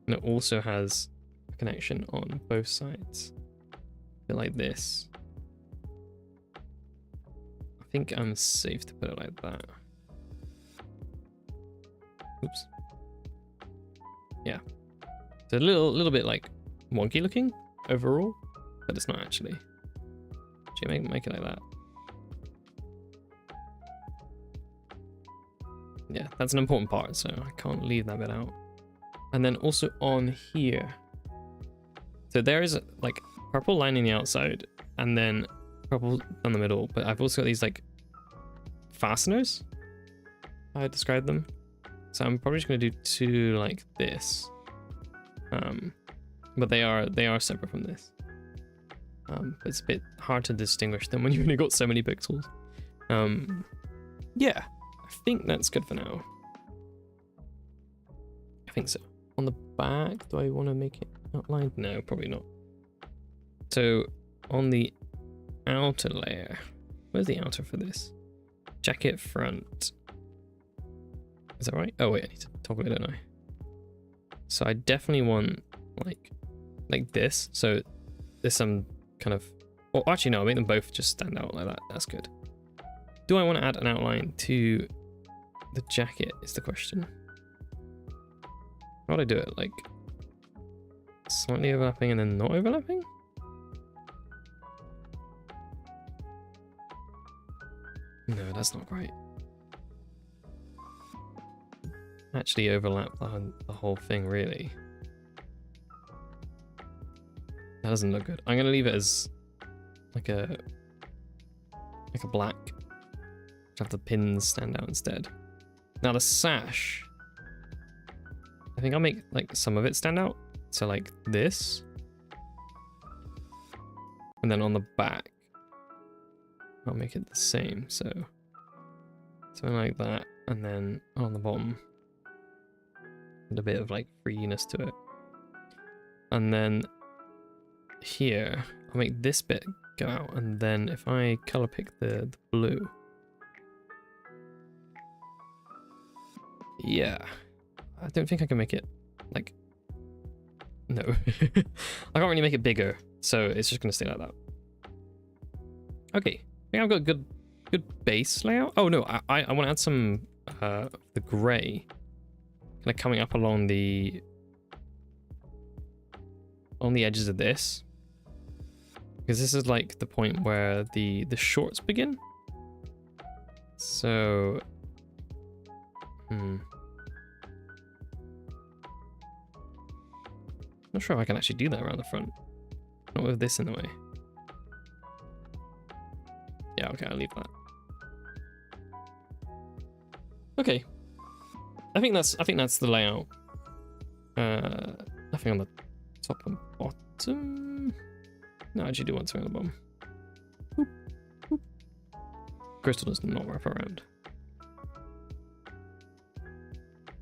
and it also has a connection on both sides, a bit like this. I think I'm safe to put it like that. Oops. Yeah. It's a little bit like wonky looking overall, but it's not actually. Actually, make it like that. Yeah, that's an important part, so I can't leave that bit out. And then also on here, so there is like purple lining the outside and then purple down the middle, but I've also got these like fasteners, I described them. So I'm probably just going to do 2 like this, but they are separate from this. It's a bit hard to distinguish them when you've only got so many pixels. Yeah, I think that's good for now. I think so. On the back, do I want to make it outlined? No, probably not. So on the outer layer, where's the outer for this? Jacket front. Is that right? Oh wait, I need to toggle it, don't I? So I definitely want like this. So there's some kind of, well, actually no, I'll make them both just stand out like that. That's good. Do I want to add an outline to the jacket is the question. How do I do it? Like slightly overlapping and then not overlapping? No, that's not right. Actually overlap the whole thing, really. That doesn't look good. I'm gonna leave it as like a black. Have the pins stand out instead. Now the sash, I think I'll make like some of it stand out. So like this, and then on the back, I'll make it the same. So something like that, and then on the bottom, and a bit of like freeness to it. And then here, I'll make this bit go out, and then if I color pick the blue, yeah, I don't think I can make it like, no, I can't really make it bigger, so it's just gonna stay like that. Okay, I think I've got a good base layout. Oh no, I want to add some the gray kind of coming up along the edges of this, because this is like the point where the shorts begin. So not sure if I can actually do that around the front, not with this in the way. Yeah, okay, I'll leave that. Okay. I think that's the layout. Nothing on the top and bottom. No, I actually do want something on the bottom. Boop, boop. Crystal does not wrap around.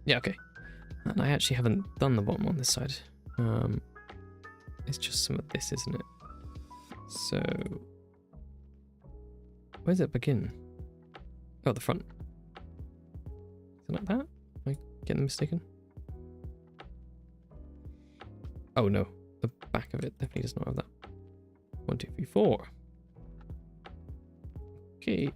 Yeah, okay. And I actually haven't done the bottom on this side. It's just some of this, isn't it? So, where does it begin? Oh, the front. Is it like that? Am I getting mistaken? Oh no, the back of it definitely does not have that. 1, 2, 3, 4. Okay.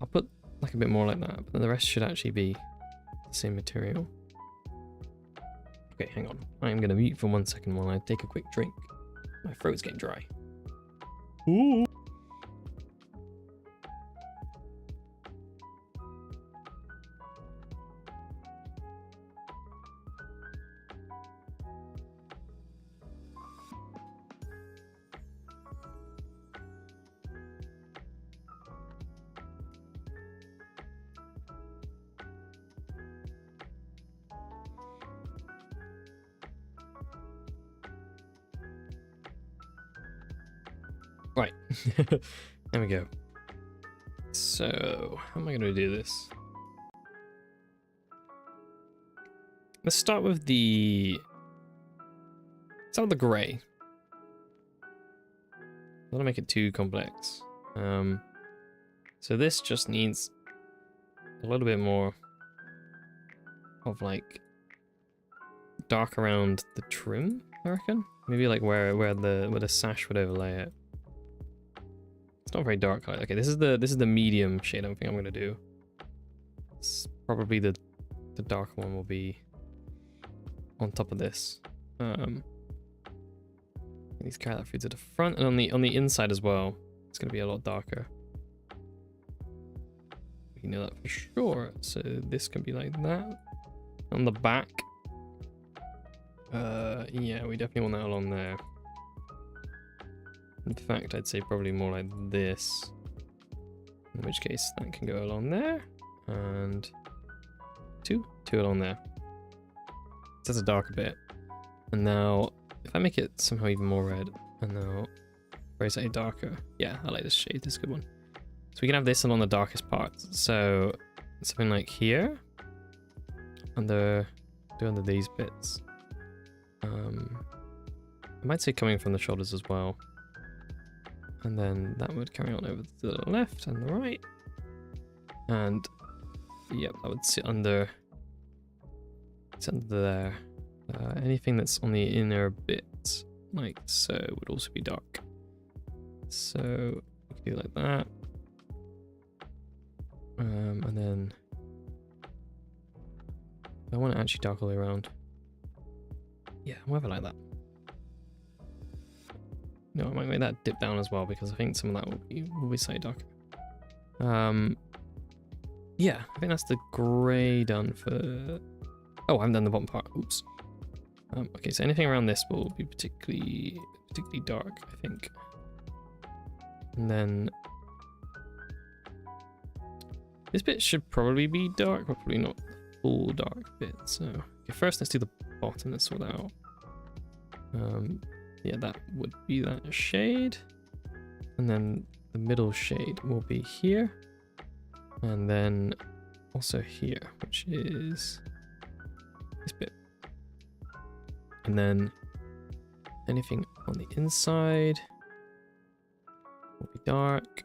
I'll put like a bit more like that, but then the rest should actually be the same material. Okay, hang on. I am going to mute for 1 second while I take a quick drink. My throat's getting dry. Ooh. Right, there we go. So, how am I going to do this? Let's start with the gray. I don't want to make it too complex. So this just needs a little bit more of like dark around the trim, I reckon. Maybe like where the sash would overlay it. It's not very dark. Okay, this is the medium shade I think I'm gonna do. It's probably the darker one will be on top of this. These carry that through to the front, and on the inside as well. It's gonna be a lot darker. We know that for sure. So this can be like that. On the back, yeah, we definitely want that along there. In fact, I'd say probably more like this. In which case, that can go along there, and two along there. So that's a darker bit. And now, if I make it somehow even more red, and now, where is it darker? Yeah, I like this shade. This is a good one. So we can have this along the darkest parts. So something like here, under these bits. I might say coming from the shoulders as well. And then that would carry on over to the left and the right. And yep, that would sit under there. Anything that's on the inner bit, like so, would also be dark. So we can do like that. And then I want it actually dark all the way around. Yeah, we'll have it like that. No, I might make that dip down as well because I think some of that will be slightly darker. Yeah, I think that's the grey done for. Oh, I haven't done the bottom part. Oops. Okay, so anything around this will be particularly dark, I think. And then this bit should probably be dark, but probably not the full dark bit. So okay, first let's do the bottom. Let's sort that out. Yeah, that would be that shade, and then the middle shade will be here, and then also here, which is this bit. And then anything on the inside will be dark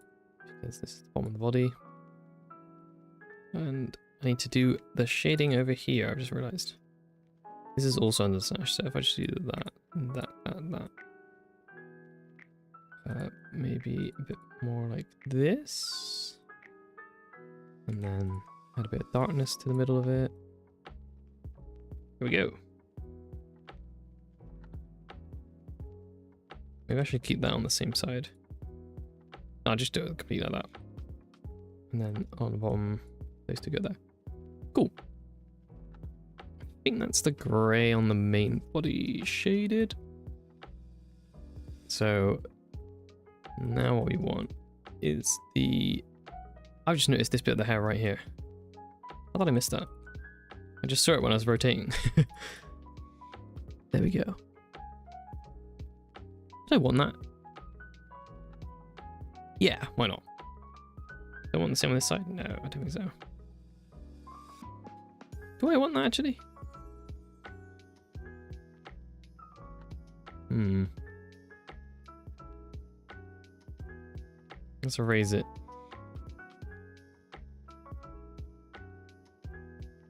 because this is the bottom of the body. And I need to do the shading over here. I've just realized this is also under the sash, so if I just do that, that. Maybe a bit more like this. And then add a bit of darkness to the middle of it. Here we go. Maybe I should keep that on the same side. I'll just do it completely like that. And then on the bottom, those two go there. Cool. I think that's the grey on the main body shaded. So now what we want is the I've just noticed this bit of the hair right here. I thought I missed that. I just saw it when I was rotating. There we go. Do I want that? Yeah, why not? Do I want the same on this side? No, I don't think so. Do I want that actually? Let's erase it.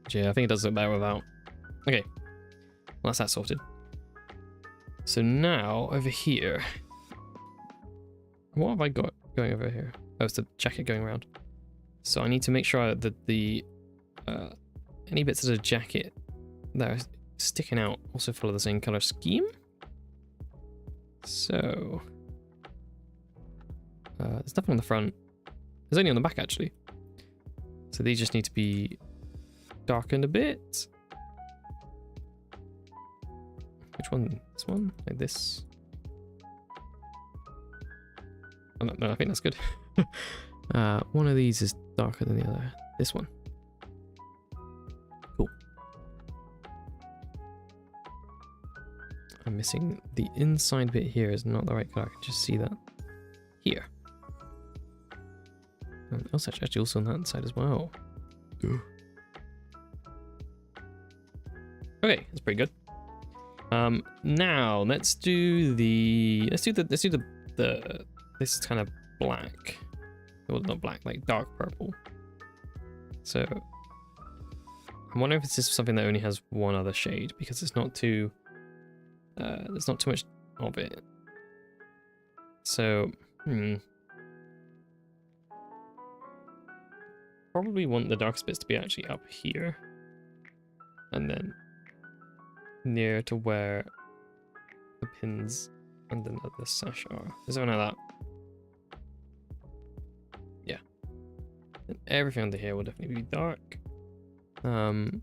Yeah, I think it does look better without. Okay, well, that's that sorted. So now over here, what have I got going over here? Oh, it's the jacket going around. So I need to make sure that the any bits of the jacket that are sticking out also follow the same color scheme. So there's nothing on the front. There's only on the back actually. So these just need to be darkened a bit. Which one? This one? Like this? Oh, no, I think that's good. One of these is darker than the other. This one. Cool. I'm missing the inside bit here is not the right color. I can just see that here. And also actually also on that side as well. Okay, that's pretty good. Now let's do this is kind of black. Well, not black, like dark purple. So I'm wondering if this is something that only has one other shade because it's not too there's not too much of it. So probably want the darkest bits to be actually up here and then near to where the pins and then the sash are. Is something like that. Yeah. And everything under here will definitely be dark. And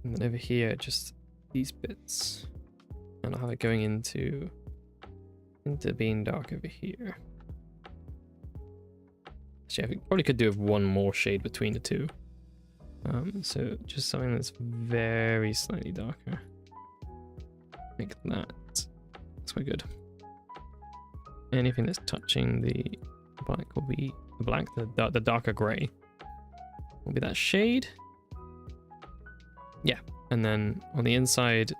then over here, just these bits. And I'll have it going into being dark over here. Actually, I think probably could do with one more shade between the two. So just something that's very slightly darker. Like that. That's quite good. Anything that's touching the black will be the black, the darker grey will be that shade. Yeah, and then on the inside,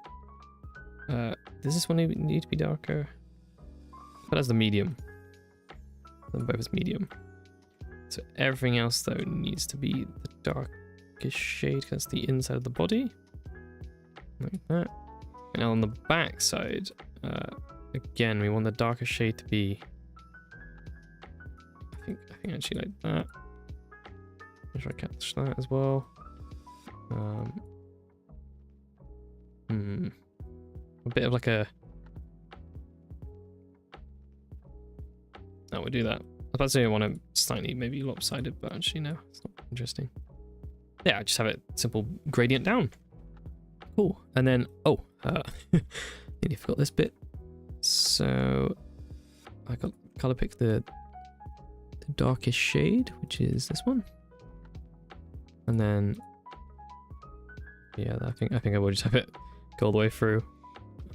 does this one need to be darker? But as the medium. Then both is medium. So everything else though needs to be the darkest shade because that's the inside of the body. Like that. And on the back side, again, we want the darker shade to be I think actually like that. Make sure I catch that as well. A bit of like a we'll do that. I was about to say I want it slightly maybe lopsided, but actually no, it's not interesting. Yeah, I just have it simple gradient down. Cool. And then nearly forgot this bit. So I got color pick the darkest shade, which is this one. And then yeah, I think I will just have it go all the way through.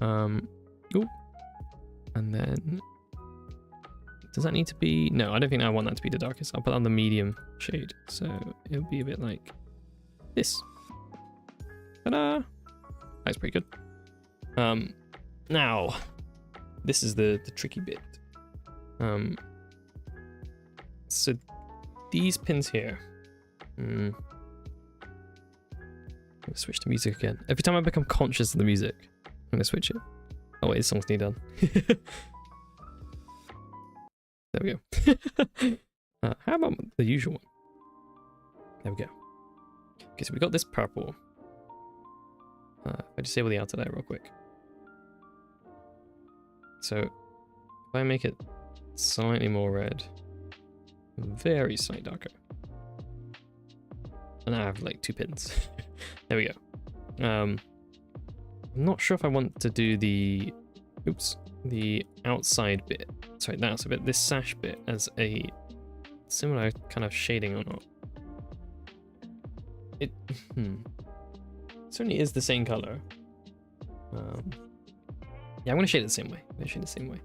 Ooh. And then does that need to be? No, I don't think I want that to be the darkest. I'll put on the medium shade, so it'll be a bit like this. Ta-da! That's pretty good. Now this is the tricky bit. So these pins here. I'm gonna switch to music again. Every time I become conscious of the music, I'm gonna switch it. Oh wait, this song's nearly done. There we go. How about the usual one? There we go. Okay, so we got this purple. I disable the outer layer real quick. So if I make it slightly more red, very slightly darker, and I have like 2 pins. There we go. I'm not sure if I want to do the outside bit. Sorry, that's a bit. This sash bit as a similar kind of shading or not. It certainly is the same color. Yeah, I'm gonna shade it the same way.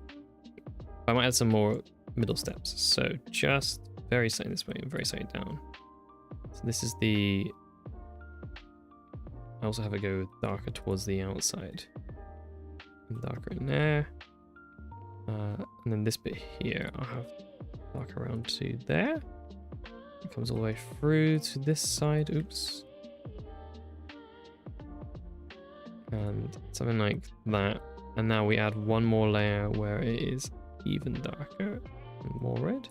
I might add some more middle steps. So just very slightly this way and very slightly down. So this is the. I also have it go darker towards the outside. And darker in there. And then this bit here, I'll have dark around to there. It comes all the way through to this side. Oops. And something like that. And now we add one more layer where it is even darker and more red.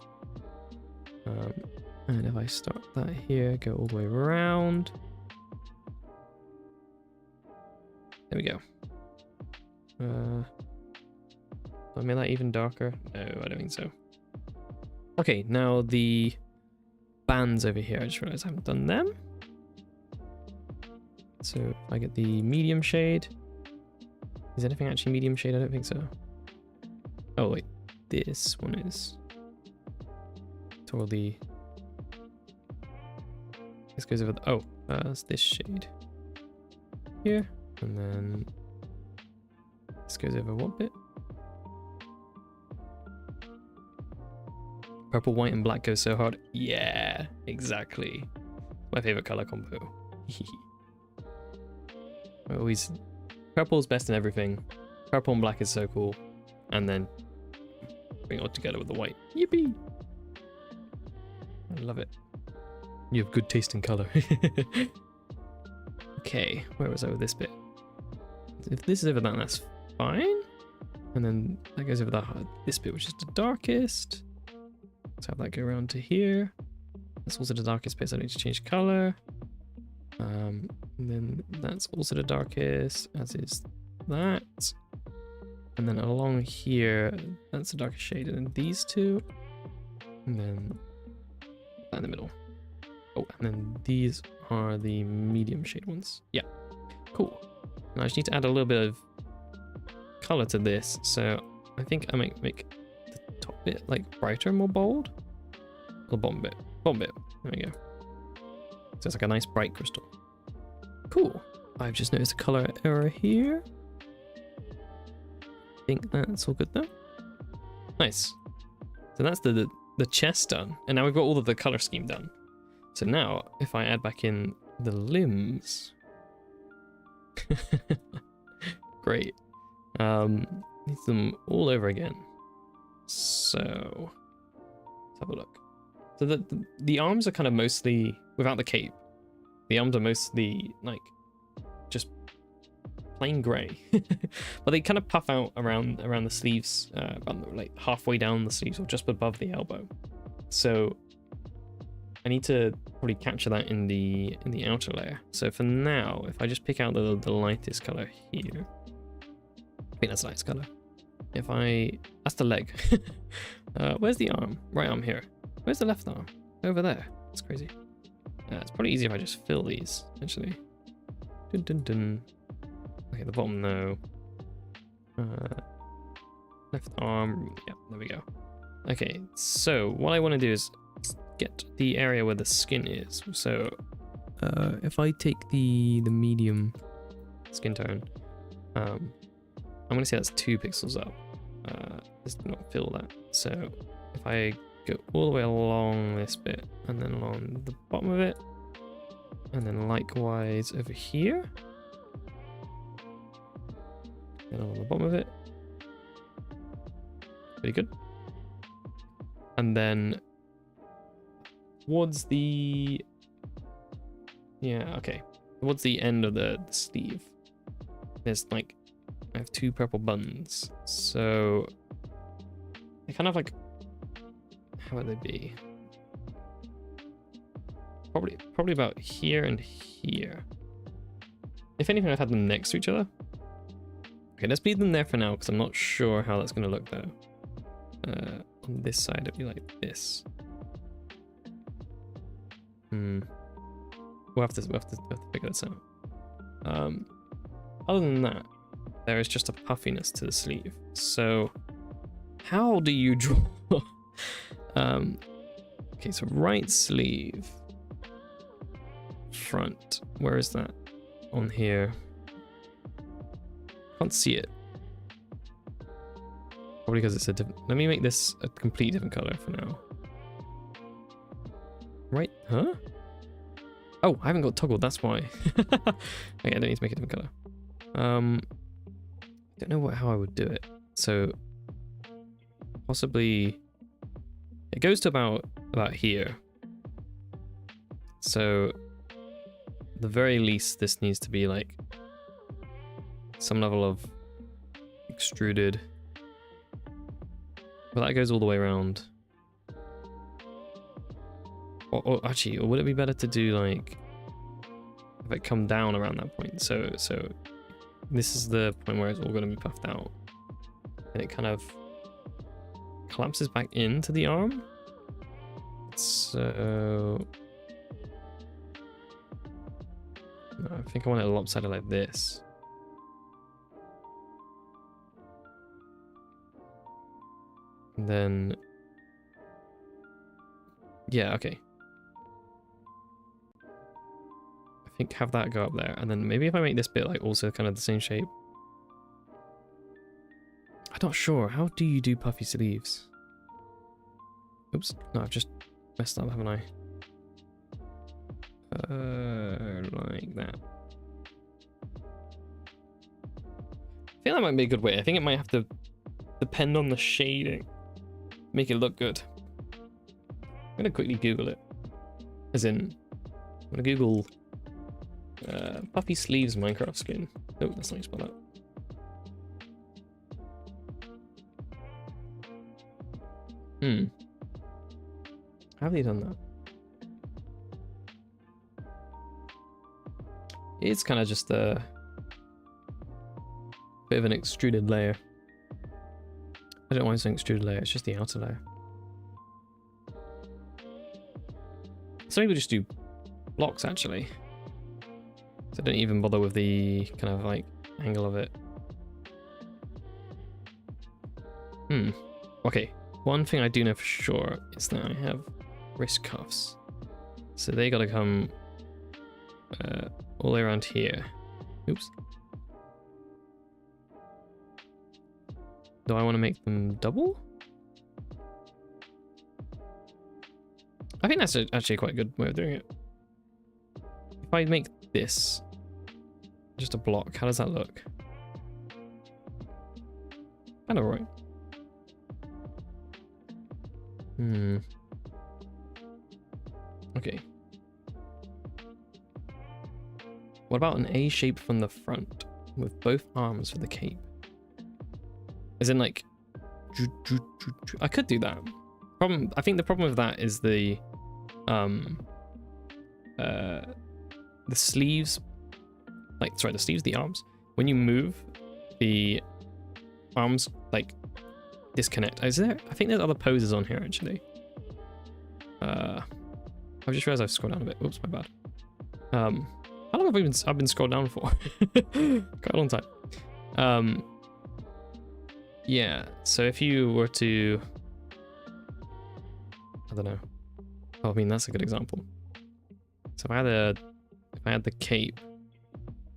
And if I start that here, go all the way around. There we go. Do I make that even darker? No, I don't think so. Okay, now the bands over here. I just realized I haven't done them. So if I get the medium shade. Is anything actually medium shade? I don't think so. Oh wait, this one is totally. This goes over the, oh, it's this shade here, and then this goes over what bit? Purple, white, and black goes so hard. Yeah, exactly. My favorite color combo. Always, purple's best in everything. Purple and black is so cool, and then bring it all together with the white. Yippee! I love it. You have good taste in color. Okay, where was I with this bit? If this is over that, that's fine. And then that goes over that this bit, which is the darkest. Let's have that go around to here. That's also the darkest bit, so I need to change color. And then that's also the darkest, as is that. And then along here, that's the darkest shade, and then these two. And then that in the middle. Oh, and then these are the medium shade ones. Yeah, cool. Now I just need to add a little bit of color to this. So I think I might make the top bit like brighter, more bold. Or bottom bit. Bottom bit. There we go. So it's like a nice bright crystal. Cool. I've just noticed a color error here. I think that's all good though. Nice. So that's the chest done. And now we've got all of the color scheme done. So now, if I add back in the limbs, great. Need them all over again. So let's have a look. So the arms are kind of mostly without the cape. The arms are mostly like just plain grey, but they kind of puff out around the sleeves, about like halfway down the sleeves or just above the elbow. So I need to probably capture that in the outer layer. So for now, if I just pick out the lightest color here, I think that's the lightest color. If that's the leg. Where's the arm? Right arm here. Where's the left arm? Over there. That's crazy. It's probably easier if I just fill these, actually. Dun, dun, dun. Okay, the bottom no. Left arm. Yeah, there we go. Okay, so what I want to do is get the area where the skin is. So if I take the medium skin tone, I'm gonna say that's 2 pixels up. Just do not fill that. So if I go all the way along this bit and then along the bottom of it, and then likewise over here, and along the bottom of it, pretty good. And then towards the towards the end of the sleeve, there's like, I have 2 purple buttons, so they kind of like, how would they be? Probably about here and here. If anything, I've had them next to each other. Okay, let's leave them there for now because I'm not sure how that's going to look though. On this side, it'd be like this. We'll have to figure this out. Other than that, there is just a puffiness to the sleeve. So how do you draw Okay, so right sleeve. Front. Where is that? On here. Can't see it. Probably because it's a different... Let me make this a completely different color for now. Right? Huh? Oh, I haven't got toggled, that's why. Okay, I don't need to make a different color. Don't know how I would do it. So possibly it goes to about here. So at the very least this needs to be like some level of extruded. But that goes all the way around. Or actually, or would it be better to do like if it come down around that point? So this is the point where it's all going to be puffed out, and it kind of collapses back into the arm. So no, I think I want it lopsided like this. And then yeah, okay. I think have that go up there, and then maybe if I make this bit like also kind of the same shape. I'm not sure. How do you do puffy sleeves? Oops, no, I've just messed up, haven't I? Like that. I think that might be a good way. I think it might have to depend on the shading. Make it look good. I'm gonna quickly Google it. As in, I'm gonna Google puffy sleeves Minecraft skin. Oh, that's not how you spell that. How have they done that? It's kind of just a bit of an extruded layer. I don't know why it's an extruded layer, it's just the outer layer. Some people just do blocks actually. So I don't even bother with the kind of like angle of it. Okay, one thing I do know for sure is that I have wrist cuffs. So they gotta come all the way around here. Oops. Do I want to make them double? I think that's actually quite a good way of doing it. If I make this just a block, how does that look? Kind of right. Okay. What about an A shape from the front with both arms for the cape? As in like, I could do that. I think the problem with that is the sleeves, the sleeves, the arms. When you move, the arms like disconnect. Is there? I think there's other poses on here actually. I've just realized I've scrolled down a bit. Oops, my bad. How long have I've been scrolled down for? Quite a long time. Yeah. So if you were to, I don't know. Oh, I mean that's a good example. So if I had the cape,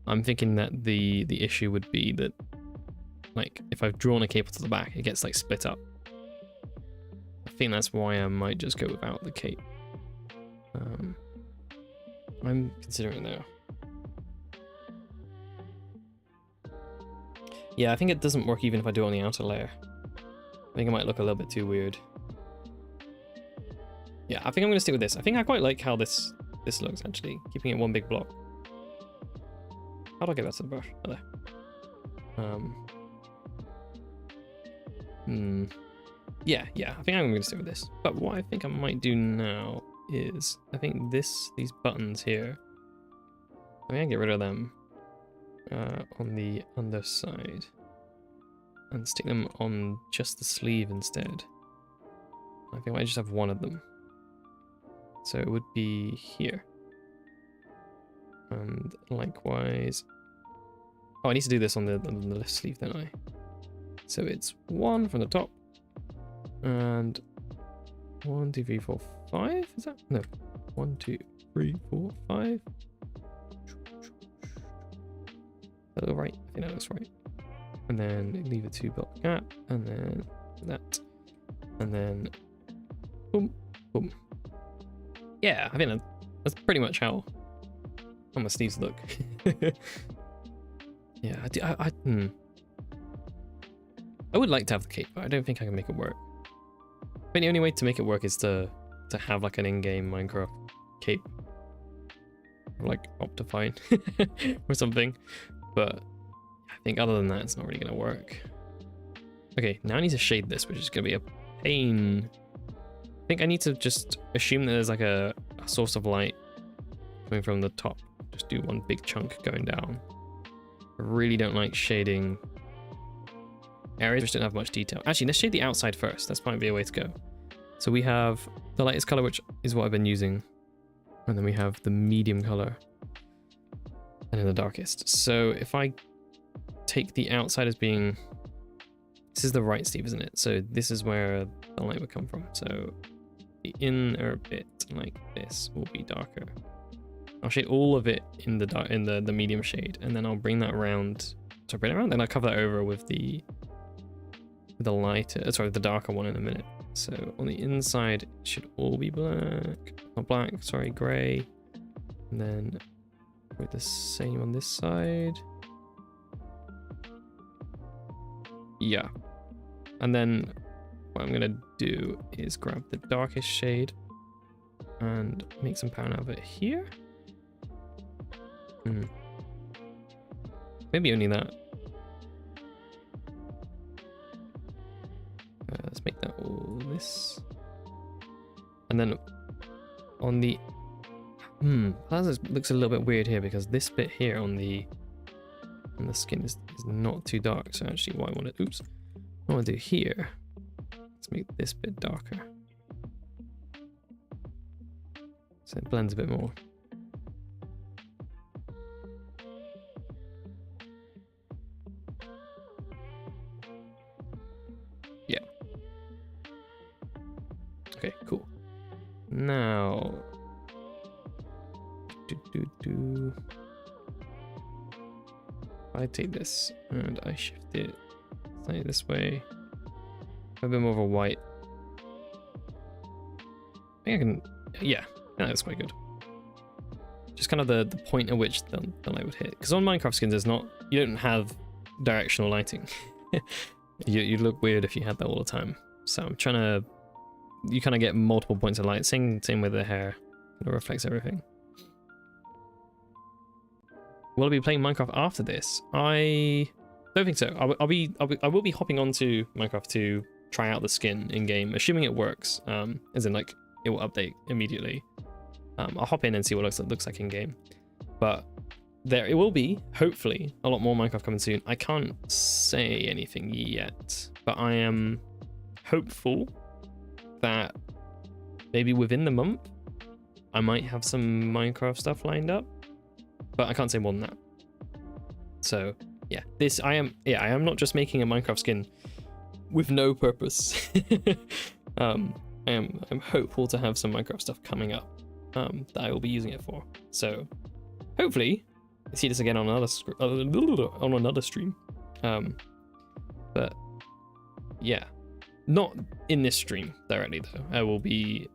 I'm thinking that the issue would be that, like, if I've drawn a cape to the back, it gets like split up. I think that's why I might just go without the cape. I'm considering though. Yeah, I think it doesn't work even if I do it on the outer layer. I think it might look a little bit too weird. Yeah, I think I'm gonna stick with this. I think I quite like how this looks actually, keeping it one big block. How do I get that to the brush? Oh, there. Yeah, I think I'm gonna stick with this. But what I think I might do now is, I think these buttons here, I think I get rid of them on the underside and stick them on just the sleeve instead. I think I might just have one of them. So it would be here. And likewise, oh, I need to do this on the left sleeve, don't I? So it's one from the top, and 1, 2, 3, 4, 5? Is that? No. 1, 2, 3, 4, 5. That look right? I think that looks right. And then leave a 2-block gap, and then that, and then boom, boom. Yeah, I think that's pretty much how my sleeves look. Yeah, I would like to have the cape, but I don't think I can make it work. I think the only way to make it work is to have like an in-game Minecraft cape, like Optifine or something. But I think other than that, it's not really gonna work. Okay, now I need to shade this, which is gonna be a pain. I think I need to just assume that there's like a source of light coming from the top. Just do one big chunk going down. I really don't like shading areas which don't have much detail. Actually, let's shade the outside first. That might be a way to go. So we have the lightest color, which is what I've been using. And then we have the medium color. And then the darkest. So if I take the outside as being... This is the right sleeve, isn't it? So this is where the light would come from. So the inner bit, like this, will be darker. I'll shade all of it in the medium shade, and then I'll bring that around. So bring it around, then I'll cover that over with the lighter, sorry, the darker one in a minute. So on the inside, it should all be black, not black, sorry, grey, and then with the same on this side. Yeah, and then what I'm gonna do is grab the darkest shade and make some pattern out of it here. Maybe only that. Let's make that all this. And then on the... that looks a little bit weird here because this bit here on the skin is not too dark. So actually what I want to... Oops. What I want to do here... Let's make this bit darker. So it blends a bit more. Yeah. Okay, cool. Now... I take this and I shift it slightly this way. A bit more of a white. I think I can... Yeah, that's quite good. Just kind of the point at which the light would hit. Because on Minecraft skins, there's not... You don't have directional lighting. You'd look weird if you had that all the time. So I'm trying to... You kind of get multiple points of light. Same with the hair. It reflects everything. Will I be playing Minecraft after this? I don't think so. I will be hopping onto Minecraft to try out the skin in game, assuming it works. As in, like, it will update immediately. I'll hop in and see what it looks like in game. But it will be, hopefully, a lot more Minecraft coming soon. I can't say anything yet, but I am hopeful that maybe within the month I might have some Minecraft stuff lined up. But I can't say more than that. So yeah, I am not just making a Minecraft skin with no purpose. I'm hopeful to have some Minecraft stuff coming up that I will be using it for. So hopefully I see this again on another stream. But yeah, not in this stream directly though. I will be.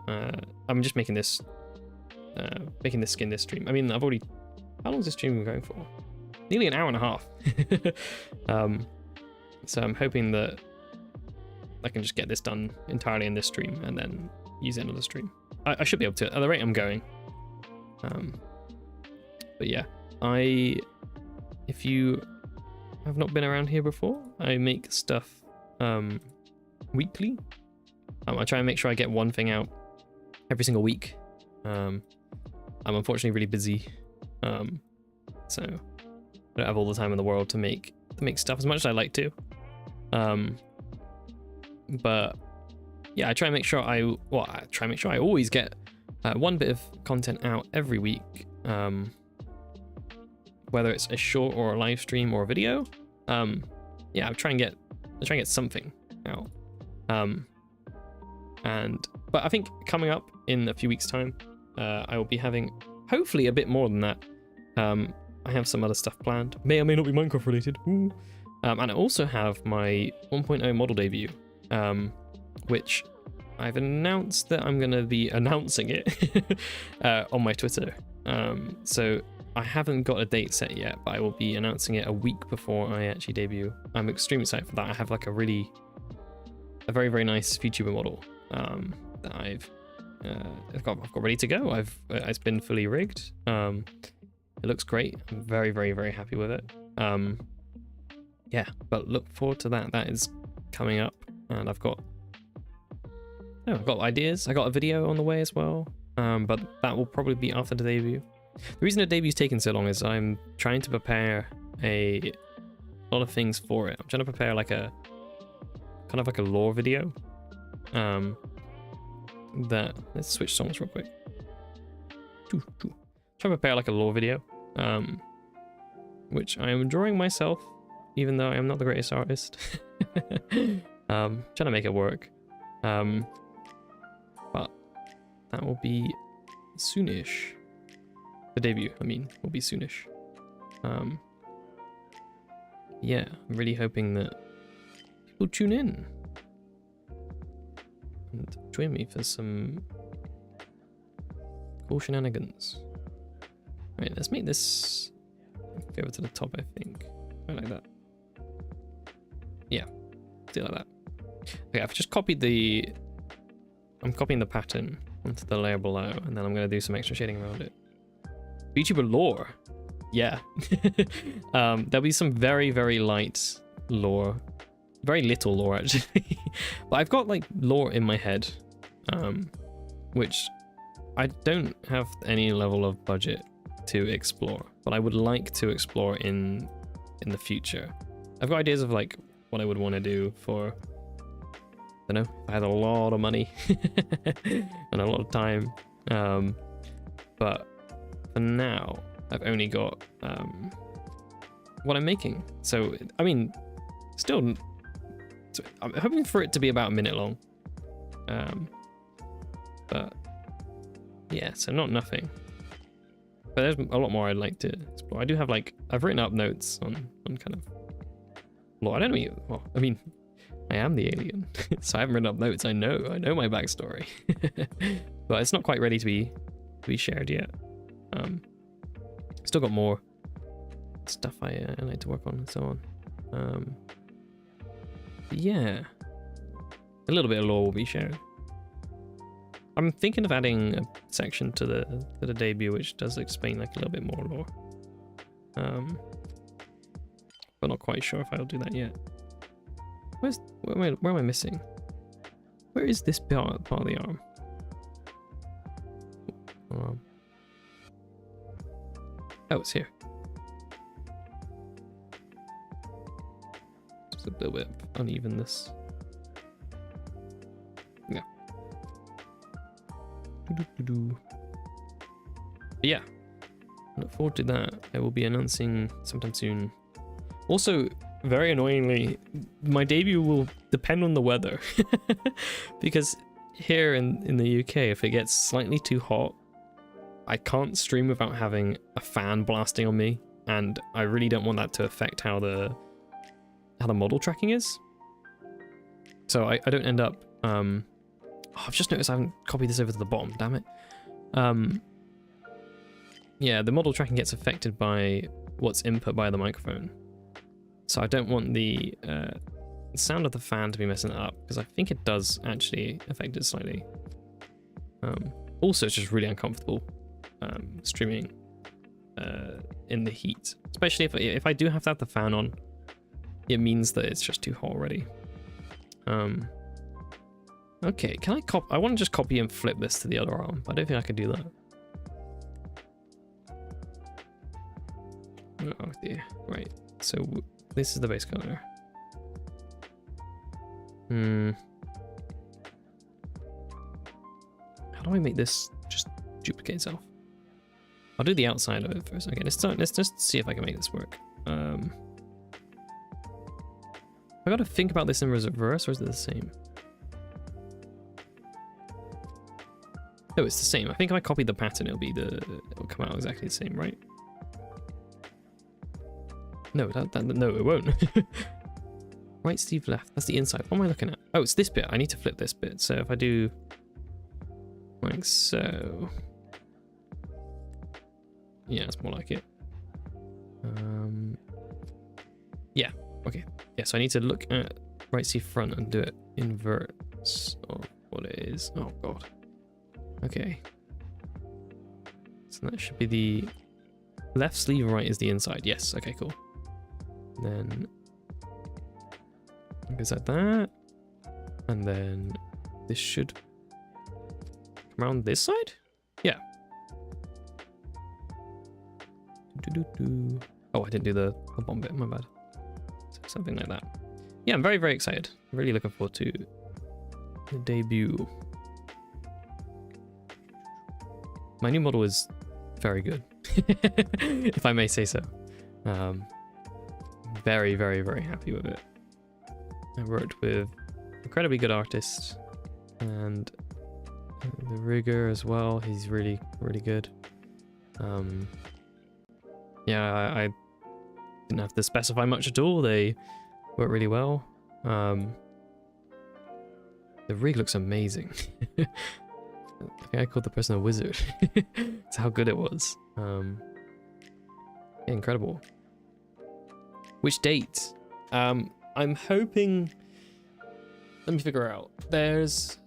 I'm just making this skin this stream. I mean, I've already. How long is this stream been going for? Nearly an hour and a half. So I'm hoping that I can just get this done entirely in this stream and then use it in another stream. I should be able to, at the rate I'm going. But yeah, if you have not been around here before, I make stuff weekly. I try and make sure I get one thing out every single week. I'm unfortunately really busy. So I don't have all the time in the world to make stuff as much as I like to. But yeah, I try and make sure I always get one bit of content out every week. Whether it's a short or a live stream or a video. Yeah, I try and get something out. But I think coming up in a few weeks' time, I will be having hopefully a bit more than that. I have some other stuff planned. May or may not be Minecraft related. Ooh. And I also have my 1.0 model debut, which I've announced that I'm going to be announcing it on my Twitter. So I haven't got a date set yet, but I will be announcing it a week before I actually debut. I'm extremely excited for that. I have like a very, very nice VTuber model that I've got ready to go. It's been fully rigged. It looks great. I'm very, very, very happy with it. Yeah, but look forward to that. That is coming up, and I've got ideas. I got a video on the way as well, but that will probably be after the debut. The reason the debu's taken so long is I'm trying to prepare a lot of things for it. I'm trying to prepare like a kind of like a lore video. Let's switch songs real quick. Try to prepare like a lore video, which I am drawing myself, even though I am not the greatest artist. Trying to make it work. But that will be soonish. The debut, I mean, will be soonish. Yeah, I'm really hoping that people tune in and join me for some cool shenanigans. Right, let's make this go over to the top, I think. I like that. Yeah, do like that. Okay, I've just copied I'm copying the pattern onto the layer below, and then I'm going to do some extra shading around it. VTuber lore. Yeah. There'll be some very, very light lore. Very little lore, actually. But I've got, like, lore in my head, which I don't have any level of budget to explore, but I would like to explore in the future. I've got ideas of, like, what I would want to do for, I don't know, if I had a lot of money and a lot of time. But for now, I've only got what I'm making. So, I mean, still, I'm hoping for it to be about a minute long. But yeah, so not nothing. But there's a lot more I'd like to explore. I do have, like, I've written up notes on kind of lore. I don't know. Well, I mean, I am the alien, so I haven't written up notes. I know my backstory, but it's not quite ready to be shared yet. Still got more stuff I like to work on and so on. Yeah, a little bit of lore will be shared. I'm thinking of adding a section to the debut which does explain like a little bit more lore. But not quite sure if I'll do that yet. Where am I missing? Where is this part of the arm? Oh, it's here. Just a little bit of unevenness. Yeah. But yeah, I look forward to that. I will be announcing sometime soon. Also, very annoyingly, my debut will depend on the weather. Because here in the UK, if it gets slightly too hot, I can't stream without having a fan blasting on me, and I really don't want that to affect how the model tracking is. So I don't end up I've just noticed I haven't copied this over to the bottom, damn it. Yeah, the model tracking gets affected by what's input by the microphone. So I don't want the sound of the fan to be messing it up, because I think it does actually affect it slightly. Also, it's just really uncomfortable streaming in the heat, especially if I do have to have the fan on. It means that it's just too hot already. Okay, can I copy? I want to just copy and flip this to the other arm. I don't think I can do that. Oh dear. Right. So this is the base color. How do I make this just duplicate itself? I'll do the outside of it first. Okay, let's just see if I can make this work. I gotta think about this in reverse, or is it the same? No, it's the same. I think if I copy the pattern, it'll come out exactly the same, right? No, no, it won't. Right sleeve left. That's the inside. What am I looking at? Oh, it's this bit. I need to flip this bit. So if I do like so, yeah, it's more like it. Yeah. Okay. Yeah. So I need to look at right sleeve front and do it inverse of what it is. Oh god. Okay. So that should be the left sleeve, right is the inside. Yes. Okay. Cool. Then it goes like that, and then this should come around this side. Yeah. Oh, I didn't do the bottom bit. My bad. So something like that. Yeah, I'm very, very excited. I'm really looking forward to the debut. My new model is very good, if I may say so. Very, very, very happy with it. I worked with incredibly good artists, and the rigger as well. He's really, really good. Yeah, I didn't have to specify much at all. They work really well. The rig looks amazing. I think I called the person a wizard. That's how good it was. Yeah, incredible. Which date? I'm hoping. Let me figure out. There's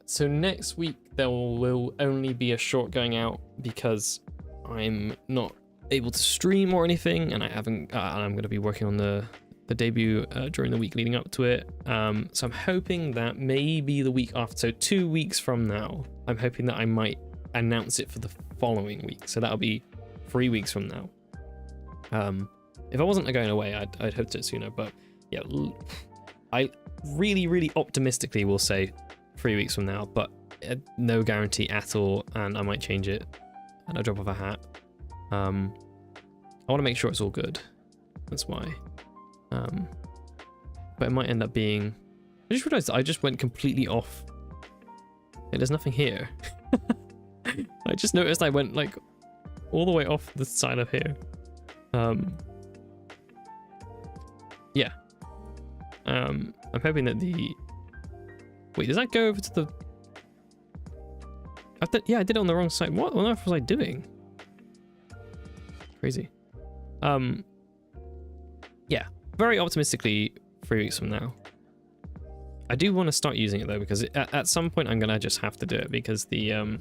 so next week there will only be a short going out because I'm not able to stream or anything, and I haven't. And I'm going to be working on the debut during the week leading up to it. So I'm hoping that maybe the week after, so 2 weeks from now, I'm hoping that I might announce it for the following week. So that'll be 3 weeks from now. If I wasn't going away, I'd hoped it sooner, but yeah, I really, really optimistically will say 3 weeks from now, but no guarantee at all, and I might change it at a drop of a hat. I want to make sure it's all good. That's why. But it might end up being. I just realized I just went completely off. Hey, there's nothing here. I just noticed I went like all the way off the side of here. Yeah. I'm hoping that the. Wait, does that go over to the? Yeah, I did it on the wrong side. What on earth was I doing? Crazy. Yeah, very optimistically 3 weeks from now. I do want to start using it though, because at some point I'm gonna just have to do it, because the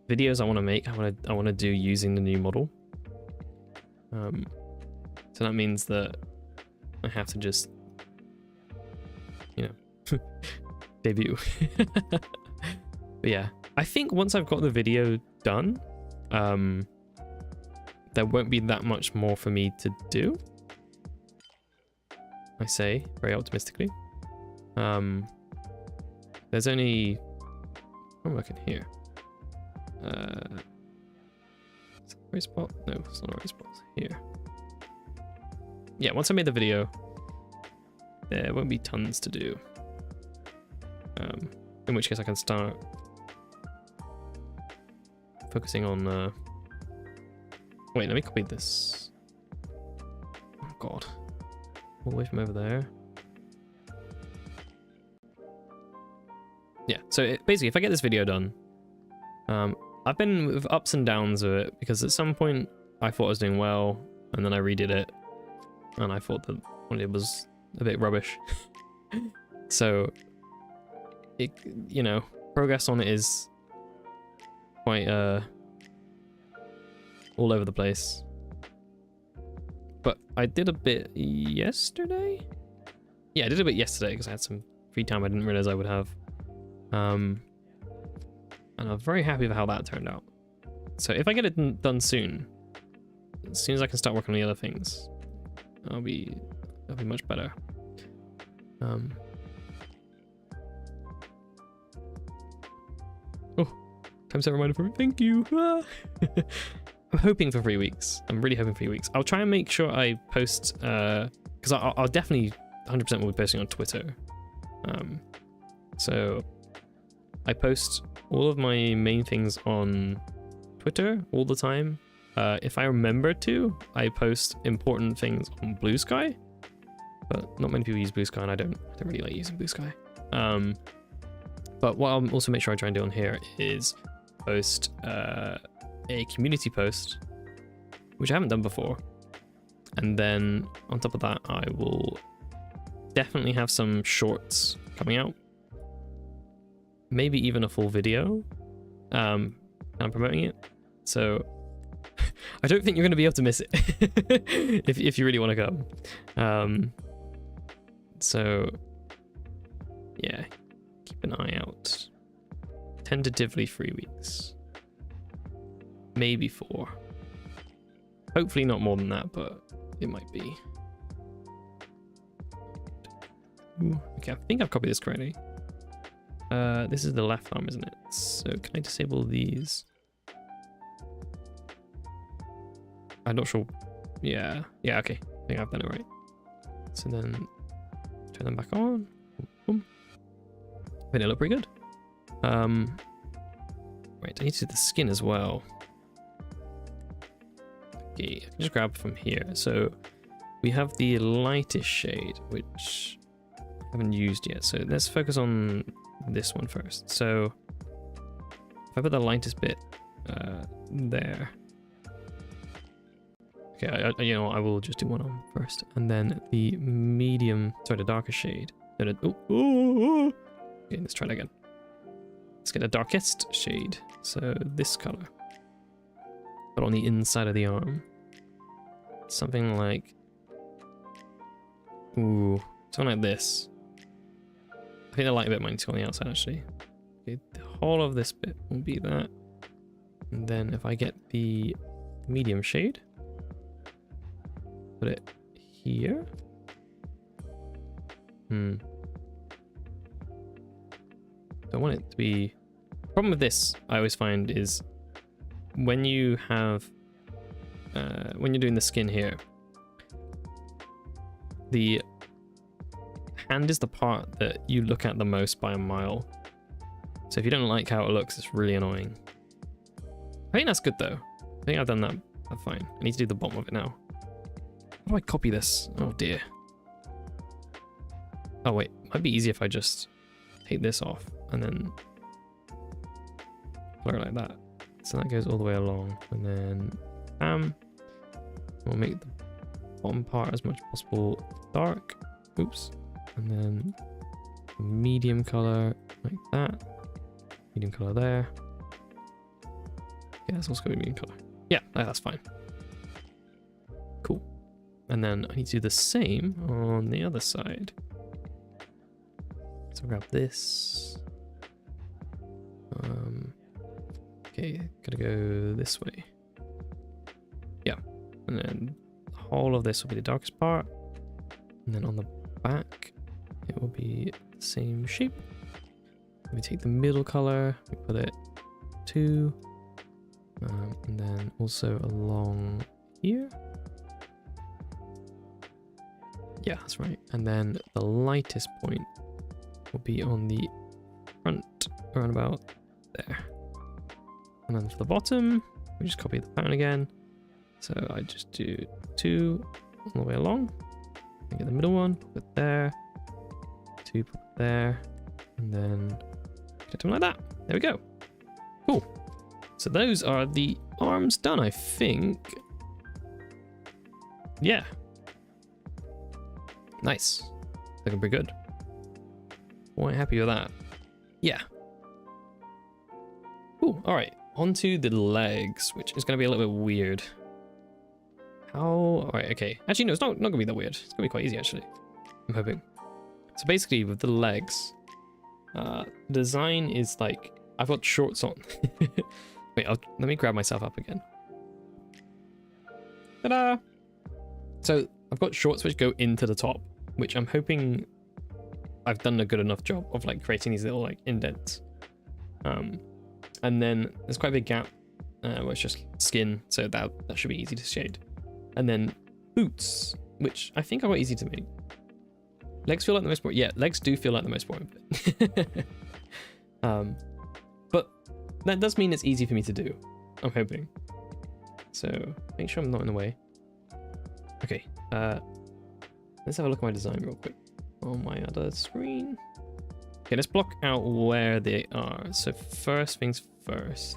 videos I want to make, I want to do using the new model. So that means that I have to just, you know, debut. But yeah, I think once I've got the video done, there won't be that much more for me to do. I say very optimistically. There's only. I'm looking here. Is that the right spot? No, it's not the right spot. Here. Yeah, once I made the video, there won't be tons to do. In which case I can start focusing on. Wait, let me copy this. Oh god. All the way from over there. Yeah, so basically if I get this video done, I've been with ups and downs of it, because at some point I thought I was doing well, and then I redid it, and I thought that it was a bit rubbish. So, it, you know, progress on it is quite all over the place. But I did a bit yesterday? Yeah, I did a bit yesterday because I had some free time I didn't realize I would have. And I'm very happy with how that turned out. So if I get it done soon, as soon as I can start working on the other things, that'll be much better. Oh, time set reminder for me. Thank you. I'm hoping for 3 weeks. I'm really hoping 3 weeks. I'll try and make sure I post, because I'll definitely 100% will be posting on Twitter. So I post all of my main things on Twitter all the time. If I remember to, I post important things on Bluesky, but not many people use Bluesky, and I don't really like using Bluesky. But what I'll also make sure I try and do on here is post a community post, which I haven't done before. And then on top of that, I will definitely have some shorts coming out. Maybe even a full video. I'm promoting it. So I don't think you're going to be able to miss it if you really want to come. So yeah, keep an eye out. Tentatively 3 weeks. Maybe 4. Hopefully not more than that, but it might be. Ooh, okay, I think I've copied this correctly. This is the left arm, isn't it? So can I disable these? I'm not sure. Yeah, okay. I think I've done it right. So then turn them back on. Boom. I think they look pretty good. Right, I need to do the skin as well. Okay, I can just grab from here. So we have the lightest shade, which I haven't used yet. So let's focus on this one first. So if I put the lightest bit there. Okay, you know what, I will just do one on first. And then the medium, sorry, the darker shade. Okay, let's try that again. Let's get the darkest shade. So this color. But on the inside of the arm. Something like... Ooh, something like this. I think the light bit might need to go on the outside, actually. Okay, the whole of this bit will be that. And then if I get the medium shade, put it here. Don't want it to be... Problem with this, I always find, is when you have... when you're doing the skin here, the hand is the part that you look at the most by a mile. So if you don't like how it looks, it's really annoying. I think that's good though. I think I've done that fine. I need to do the bottom of it now. How do I copy this? Oh dear. Oh wait, might be easier if I just take this off and then color it like that. So that goes all the way along, and then we'll make the bottom part as much as possible dark. Oops. And then medium color like that. Medium color there. Yeah, that's also going to be medium color. Yeah, that's fine. Cool. And then I need to do the same on the other side. So grab this. Okay, gotta go this way. Yeah, and then the whole of this will be the darkest part. And then on the back, it will be the same shape. We take the middle color, we put it 2, and then also along here. Yeah, that's right. And then the lightest point will be on the front, around about there. And then for the bottom, we just copy the pattern again. So I just do 2 all the way along. I get the middle one, put it there, 2 put it there, and then get them like that. There we go. Cool. So those are the arms done, I think. Yeah. Nice. Looking pretty good. Quite happy with that. Yeah. Cool. All right. Onto the legs, which is going to be a little bit weird. How? All right. Okay. Actually, no, it's not going to be that weird. It's going to be quite easy, actually. I'm hoping. So basically, with the legs, design is like I've got shorts on. Wait, let me grab myself up again. Ta-da! So I've got shorts which go into the top, which I'm hoping I've done a good enough job of like creating these little like indents. And then there's quite a big gap where it's just skin, so that should be easy to shade. And then boots, which I think are quite easy to make. Legs feel like the most important. Yeah, legs do feel like the most important bit. But that does mean it's easy for me to do. I'm hoping. So make sure I'm not in the way. Okay, let's have a look at my design real quick on my other screen. Okay, let's block out where they are. So first things first,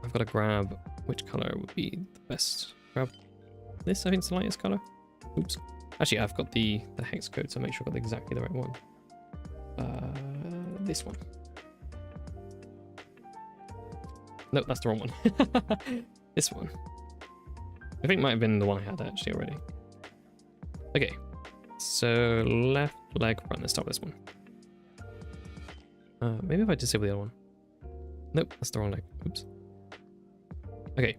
I've got to grab which color would be the best. Grab this, I think it's the lightest color. Oops. Actually, I've got the hex code, so make sure I've got exactly the right one. This one. Nope, that's the wrong one. This one. I think it might have been the one I had actually already. Okay, so left leg front. Let's start with this one. Maybe if I disable the other one. Nope, that's the wrong leg. Oops. Okay,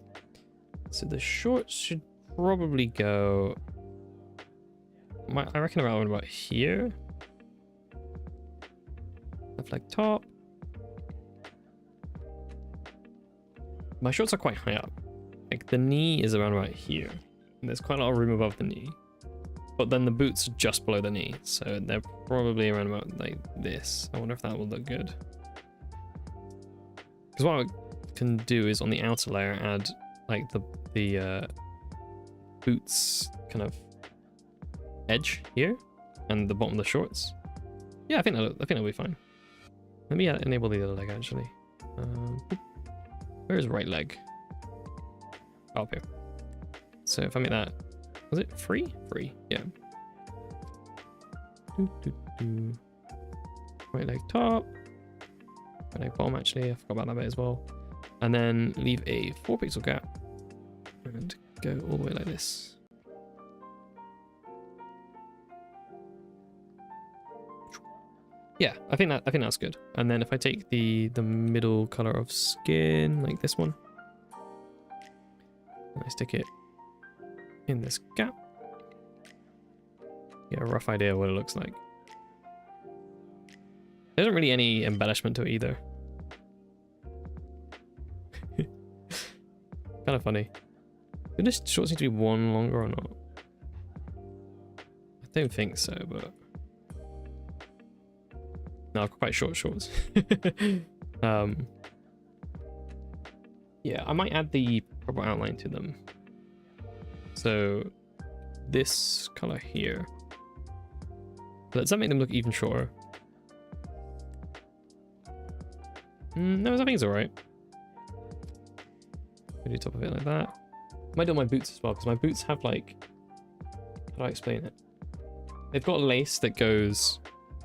so the shorts should probably go. I reckon around about here. Left leg top. My shorts are quite high up. Like the knee is around about here. And there's quite a lot of room above the knee. But then the boots are just below the knee. So they're probably around about like this. I wonder if that will look good. Because what I can do is on the outer layer add like the boots kind of edge here and the bottom of the shorts. Yeah, I think that'll be fine. Let me enable the other leg actually. Where is right leg? Oh, up here. So if I make that, was it free? Free, yeah. Right leg top. Right leg bottom actually, I forgot about that bit as well. And then leave a 4 pixel gap and go all the way like this. Yeah, I think that's good. And then if I take the middle color of skin, like this one, and I stick it in this gap, get a rough idea of what it looks like. There isn't really any embellishment to it either. Kind of funny. Do this shorts need to be one longer or not? I don't think so, but no, quite short shorts. Yeah, I might add the proper outline to them. So this color here. Does that make them look even shorter? No, I think it's alright. Do top of it like that. Might do my boots as well, because my boots have like, how do I explain it? They've got a lace that goes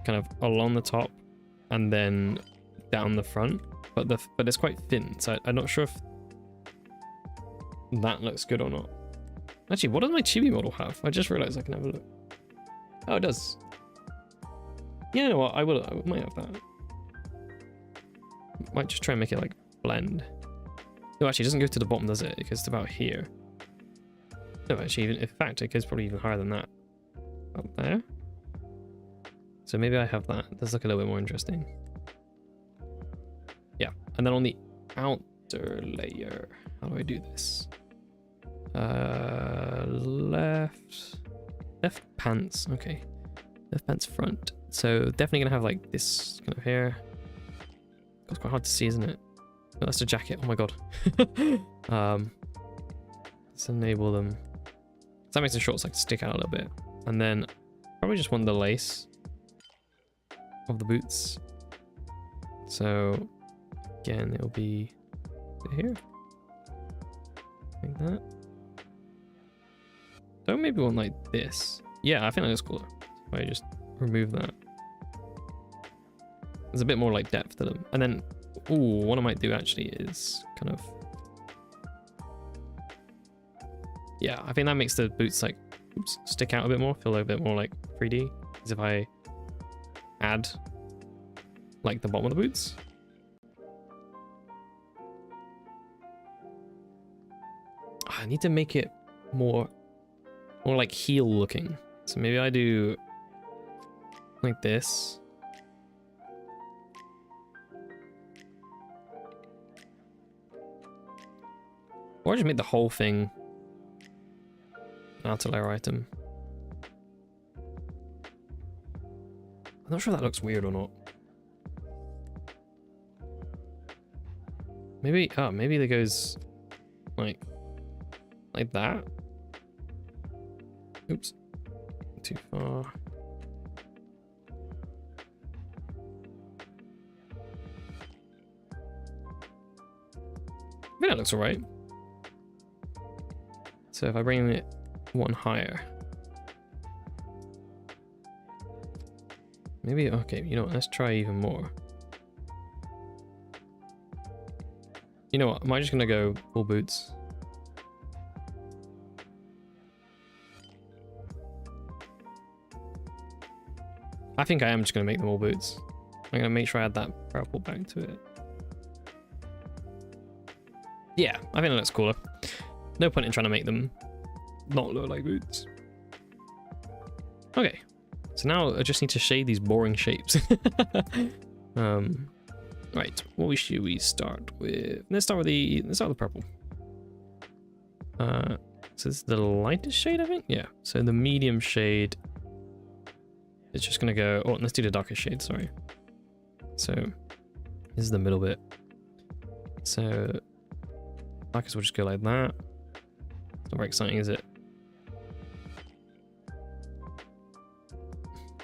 kind of along the top and then down the front, but it's quite thin, so I'm not sure if that looks good or not. Actually, what does my Chibi model have? I just realized I can have a look. Oh, it does. Yeah, you know what? I might have that. Might just try and make it like blend. No, actually, it doesn't go to the bottom, does it? It goes to about here. No, actually, even in fact, it goes probably even higher than that. Up there. So maybe I have that. It does look a little bit more interesting. Yeah, and then on the outer layer, how do I do this? Left pants. Okay, left pants front. So definitely gonna have like this kind of hair. It's quite hard to see, isn't it? Oh, that's the jacket. Oh my god. Let's enable them. So that makes the shorts like stick out a little bit, and then probably just want the lace of the boots. So again, it'll be here, like that. Don't maybe want like this. Yeah, I think that looks cooler. If I just remove that, there's a bit more like depth to them. And then, ooh, what I might do actually is kind of, yeah, I think that makes the boots like, oops, stick out a bit more, feel a bit more like 3D. As if I add like the bottom of the boots. I need to make it more like heel looking. So maybe I do like this. Or just make the whole thing an outer layer item. I'm not sure if that looks weird or not. Maybe, oh, maybe that goes like that. Oops, too far. I think that looks alright. So if I bring it one higher. Maybe, okay, you know what, let's try even more. You know what, am I just gonna go full boots? I think I am just gonna make them all boots. I'm gonna make sure I add that purple back to it. Yeah, I think that looks cooler. No point in trying to make them not look like boots. Okay, so now I just need to shade these boring shapes. Right, what should we start with? Let's start with the purple. So this is the lightest shade, I think. Yeah. So the medium shade. It's just gonna go. Oh, let's do the darkest shade. Sorry. So this is the middle bit. So darkest will just go like that. It's not very exciting, is it?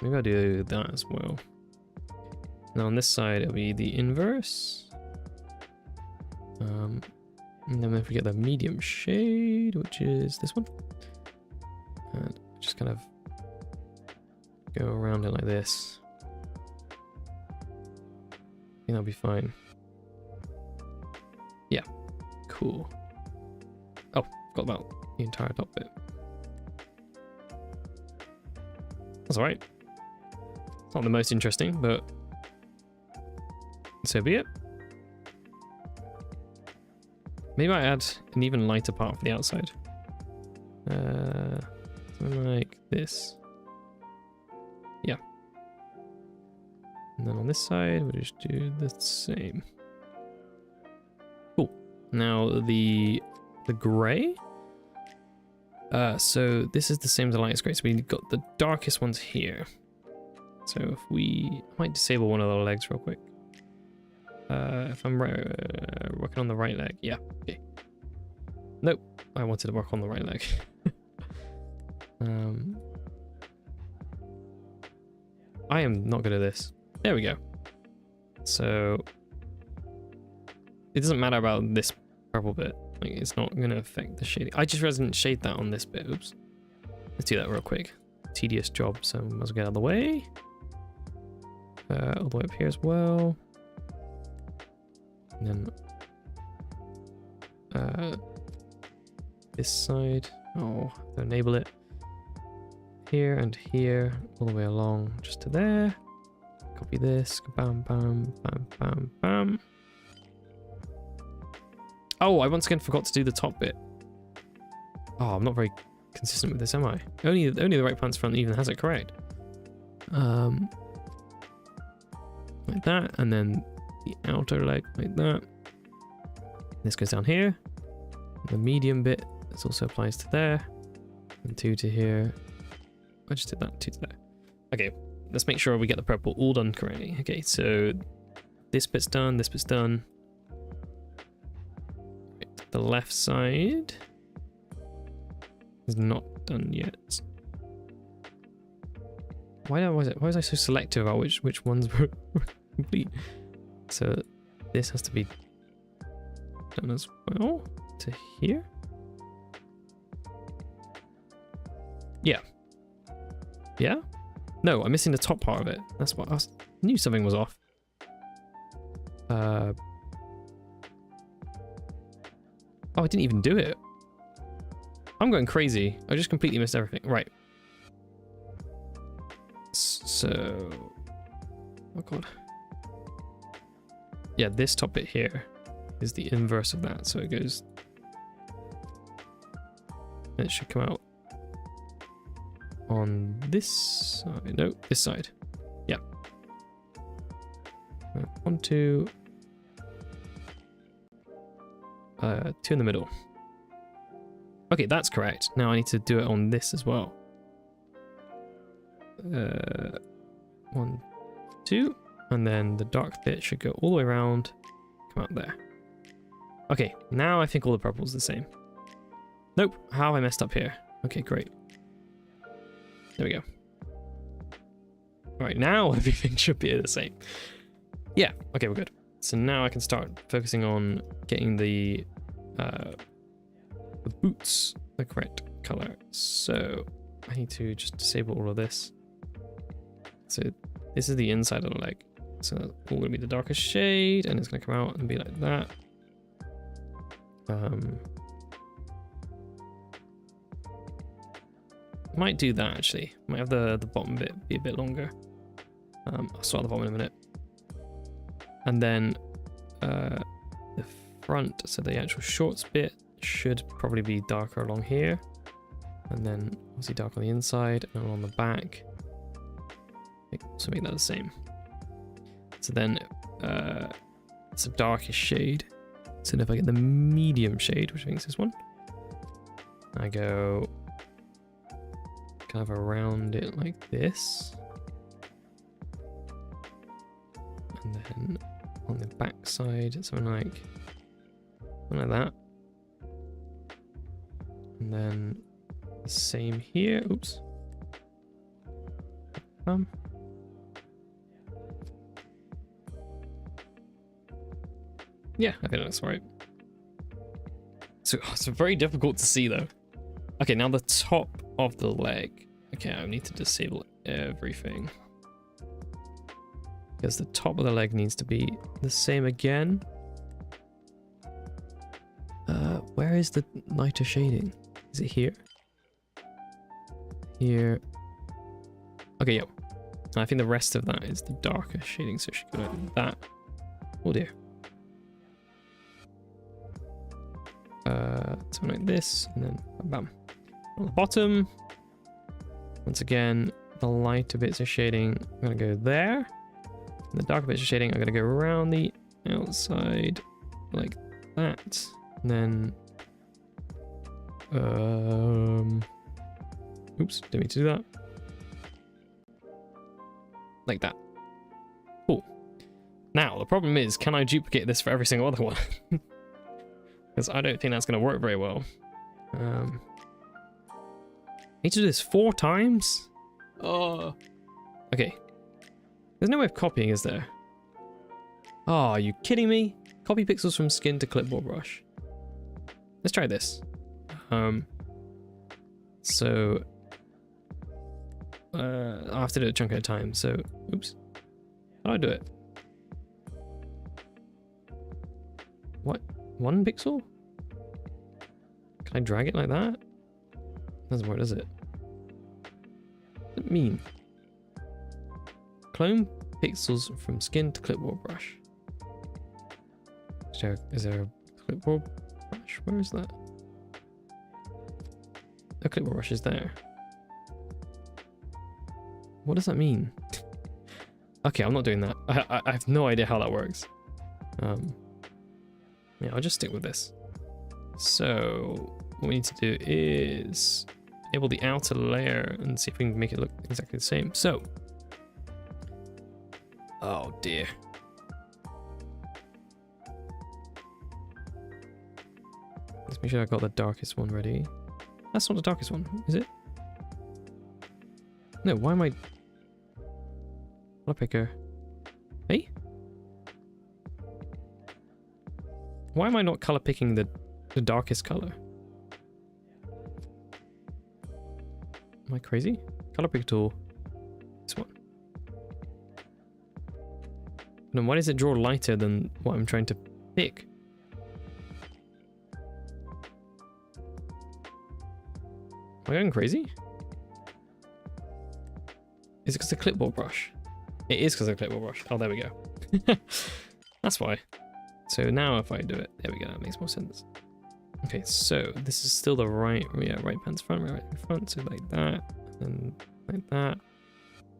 Maybe I'll do that as well. Now on this side it'll be the inverse. And then if we get the medium shade, which is this one, and just kind of go around it like this. I think that'll be fine. Yeah, cool. Oh, forgot about the entire top bit. That's alright. It's not the most interesting, but so be it. Maybe I add an even lighter part for the outside. Something like this. Yeah. And then on this side, we'll just do the same. Cool. Now the gray. So this is the same as the lightest gray. So we've got the darkest ones here. So if I might disable one of the legs real quick. If I'm working on the right leg, yeah, okay. Nope, I wanted to work on the right leg. I am not good at this. There we go. So it doesn't matter about this purple bit. Like, it's not going to affect the shading. I just didn't shade that on this bit. Oops. Let's do that real quick. Tedious job, so I might as well get out of the way. All the way up here as well. And then this side, to enable it here and here, all the way along just to there. Copy this, bam, bam, bam, bam, bam. Oh, I once again forgot to do the top bit. Oh, I'm not very consistent with this, am I? Only the right pants front even has it correct. Like that, and then the outer leg like that. This goes down here. The medium bit, this also applies to there. And 2 to here. I just did that, 2 to there. Okay, let's make sure we get the purple all done correctly. Okay, so this bit's done, this bit's done. Right, the left side is not done yet. Why was I so selective about which ones were complete? So this has to be done as well to here. Yeah. Yeah? No, I'm missing the top part of it. That's what I knew something was off. Oh, I didn't even do it. I'm going crazy. I just completely missed everything. Right. So, oh god. Yeah, this top bit here is the inverse of that. So it goes, and it should come out on this side. No, this side. Yeah. 1, 2. 2 in the middle. Okay, that's correct. Now I need to do it on this as well. 1, 2, and then the dark bit should go all the way around, come out there. Okay, now I think all the purple's the same. Nope, how have I messed up here? Okay, great. There we go. All right, now everything should be the same. Yeah, okay, we're good. So now I can start focusing on getting the boots the correct color. So I need to just disable all of this. So this is the inside of the leg. So that's all gonna be the darkest shade, and it's gonna come out and be like that. Might do that actually. Might have the bottom bit be a bit longer. I'll start at the bottom in a minute. And then the front, so the actual shorts bit should probably be darker along here. And then obviously dark on the inside and on the back. So make that the same. So then it's a darkest shade. So if I get the medium shade, which I think is this one, I go kind of around it like this. And then on the back side, something like that. And then the same here. Oops. Yeah, I think that's right. So it's very difficult to see though. Okay, now the top of the leg. Okay, I need to disable everything. Because the top of the leg needs to be the same again. Where is the lighter shading? Is it here? Here. Okay, yep. I think the rest of that is the darker shading, so it should go like that. Oh dear. Something like this, and then bam. On the bottom, once again, the lighter bits of shading, I'm gonna go there. And the darker bits of shading, I'm gonna go around the outside like that. And then, oops, didn't mean to do that. Like that. Cool. Now, the problem is, can I duplicate this for every single other one? Because I don't think that's going to work very well. I need to do this 4 times? Oh. Okay. There's no way of copying, is there? Oh, are you kidding me? Copy pixels from skin to clipboard brush. Let's try this. So I'll have to do it a chunk at a time. So, oops. How do I do it? What? 1 pixel? Can I drag it like that? Doesn't work, does it? What does it mean? Clone pixels from skin to clipboard brush. Is there a clipboard brush? Where is that? A clipboard brush is there. What does that mean? Okay, I'm not doing that. I have no idea how that works. Yeah, I'll just stick with this. So what we need to do is enable the outer layer and see if we can make it look exactly the same. So, oh dear. Let's make sure I got the darkest one ready. That's not the darkest one, is it? No, why am I... Color picker. Hey? Why am I not color picking the darkest color? Am I crazy? Color picker tool. This one. No, why does it draw lighter than what I'm trying to pick? Am I going crazy? Is it because of the clipboard brush? It is because of the clipboard brush. Oh, there we go. That's why. So now if I do it, there we go, that makes more sense. Okay, so this is still the right pants front, right front, so like that, and like that.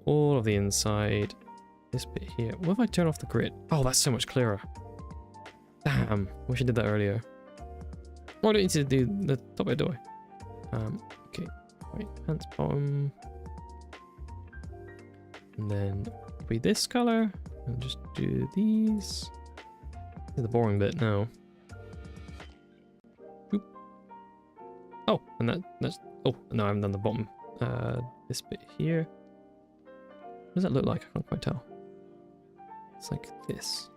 All of the inside, this bit here. What if I turn off the grid? Oh, that's so much clearer. Damn, wish I did that earlier. Oh, I don't need to do the top bit, do I? Okay, right pants bottom. And then be this color, and just do these. The boring bit now. And that's, oh, no, I haven't done the bottom. This bit here. What does that look like? I can't quite tell. It's like this.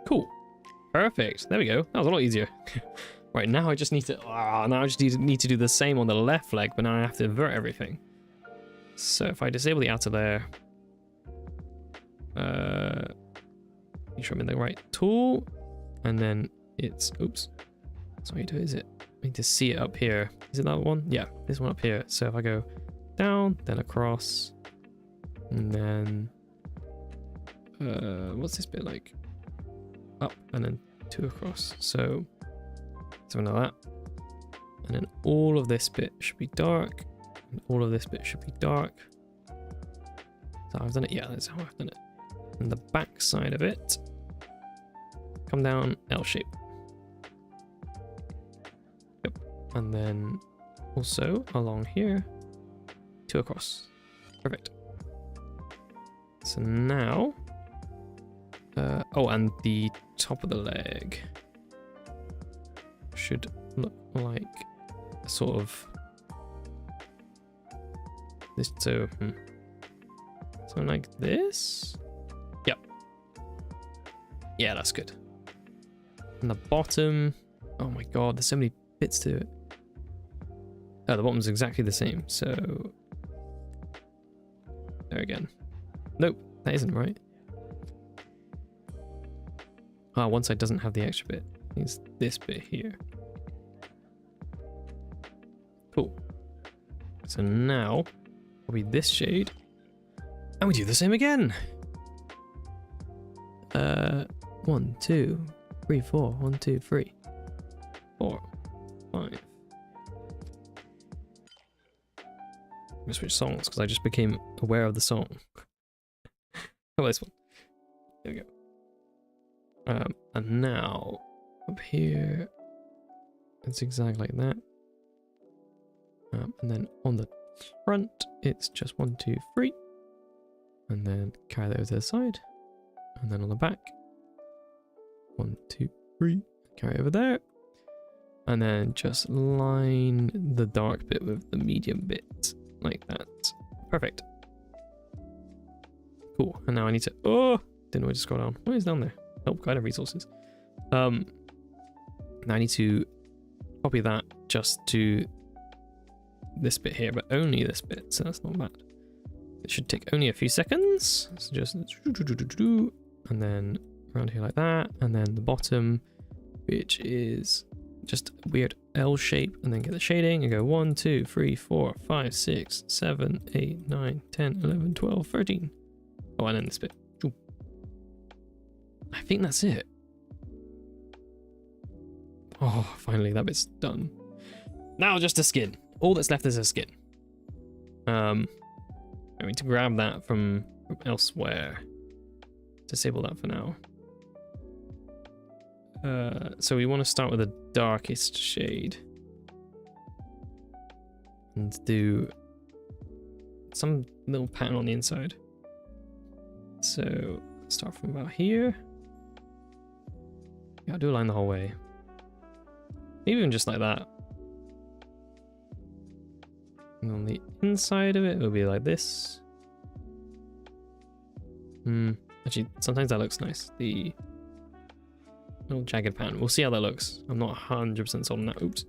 Cool. Perfect. There we go. That was a lot easier. Right, now I just need to... now I just need to do the same on the left leg, but now I have to invert everything. So if I disable the outer layer... make sure I'm in the right tool. And then it's... Oops. That's not how you do it, is it? I need to see it up here. Is it that one? Yeah, this one up here. So if I go down, then across, and then... what's this bit like? Up, and then 2 across. So... something like that. And then all of this bit should be dark. And all of this bit should be dark. So I've done it. Yeah, that's how I've done it. And the back side of it, come down L shape. Yep. And then also along here, 2 across. Perfect. So now, oh, and the top of the leg should look like a sort of this. So something like this. Yep. Yeah, that's good. And the bottom, oh my god, there's so many bits to it. Oh, the bottom's exactly the same. So there again. Nope, that isn't right. Ah, one side doesn't have the extra bit. It's this bit here. Cool. So now will be this shade, and we do the same again. 1, 2, 3, 4. 1, 2, 3, 4, 5. I'm gonna switch songs because I just became aware of the song. How about this one? There we go. And now up here, it's zigzag like that. And then on the front, it's just 1, 2, 3. And then carry that over to the side. And then on the back, 1, 2, 3. Carry it over there. And then just line the dark bit with the medium bit, like that. Perfect. Cool. And now I need to... Oh! Didn't know where to scroll down. What is down there? Oh, kind of resources. Now I need to copy that just to this bit here, but only this bit, so that's not bad. It should take only a few seconds. So just and then around here like that, and then the bottom, which is just a weird L shape, and then get the shading and go 1, 2, 3, 4, 5, 6, 7, 8, 9, 10, 11, 12, 13. Oh, and then this bit. I think that's it. Oh, finally that bit's done. Now just a skin. All that's left is a skin. I need to grab that from elsewhere. Disable that for now. So we want to start with the darkest shade. And do some little pattern on the inside. So start from about here. Yeah, I'll do a line the whole way. Maybe even just like that. And on the inside of it, it'll be like this. Actually, sometimes that looks nice. The little jagged pattern. We'll see how that looks. I'm not 100% sold on that. Oops.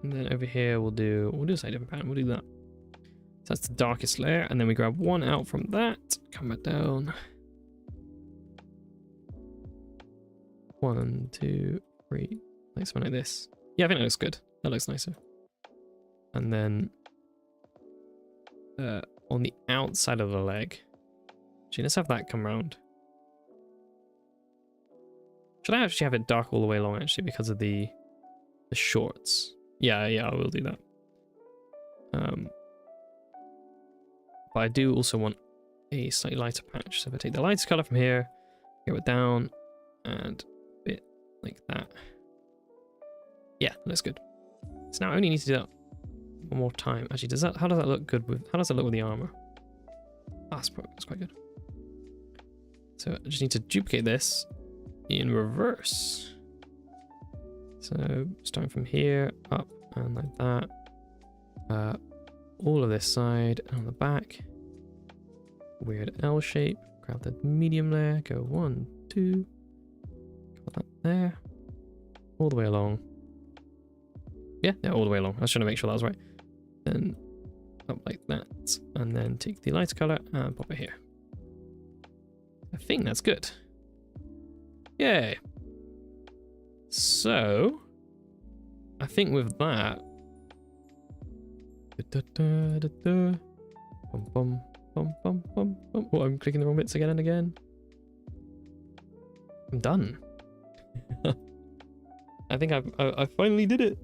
And then over here, we'll do a slightly different pattern. We'll do that. So that's the darkest layer. And then we grab one out from that. Come back down. 1, 2, 3. Like something like this. Yeah, I think that looks good. That looks nicer. And then on the outside of the leg. Actually, let's have that come round. Should I actually have it dark all the way along, actually, because of the shorts? Yeah, I will do that. But I do also want a slightly lighter patch. So if I take the lightest color from here, go it down, and a bit like that. Yeah, that's good. So now I only need to do that one more time. Actually, how does that look good with? How does it look with the armor? Ah, that's quite good. So I just need to duplicate this in reverse. So starting from here, up and like that. All of this side and on the back. Weird L shape. Grab the medium layer, go 1, 2. Got that there. All the way along. Yeah, all the way along. I was trying to make sure that was right. Then up like that. And then take the lighter color and pop it here. I think that's good. Yay. So, I think with that, oh, I'm clicking the wrong bits again and again. I'm done. I think I finally did it.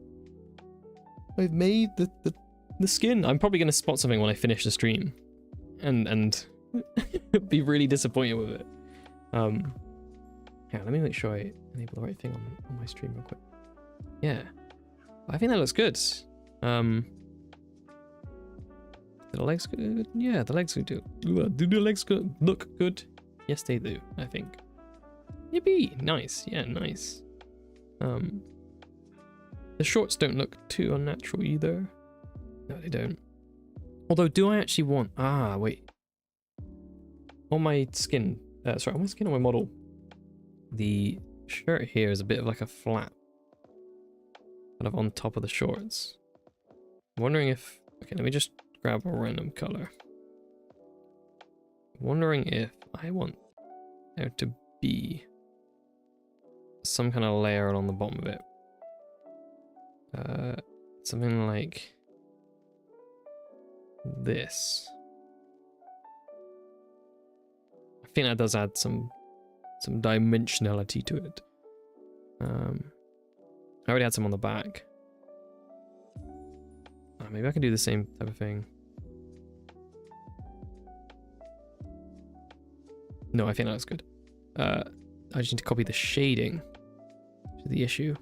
I've made the skin. I'm probably gonna spot something when I finish the stream, and be really disappointed with it. Yeah, let me make sure I enable the right thing on my stream real quick. Yeah, I think that looks good. Do the legs good? Yeah, the legs do. Do the legs good? Look good? Yes, they do. I think. Yippee! Nice. Yeah, nice. The shorts don't look too unnatural either. No, they don't. Although, do I actually want? Ah, wait. On my skin, sorry, on my skin or my model, the shirt here is a bit of like a flap, kind of on top of the shorts. I'm wondering if. Okay, let me just grab a random color. I'm wondering if I want there to be some kind of layer along the bottom of it. Something like this. I think that does add some dimensionality to it. I already had some on the back. Maybe I can do the same type of thing. No, I think that looks good. I just need to copy the shading, which is the issue.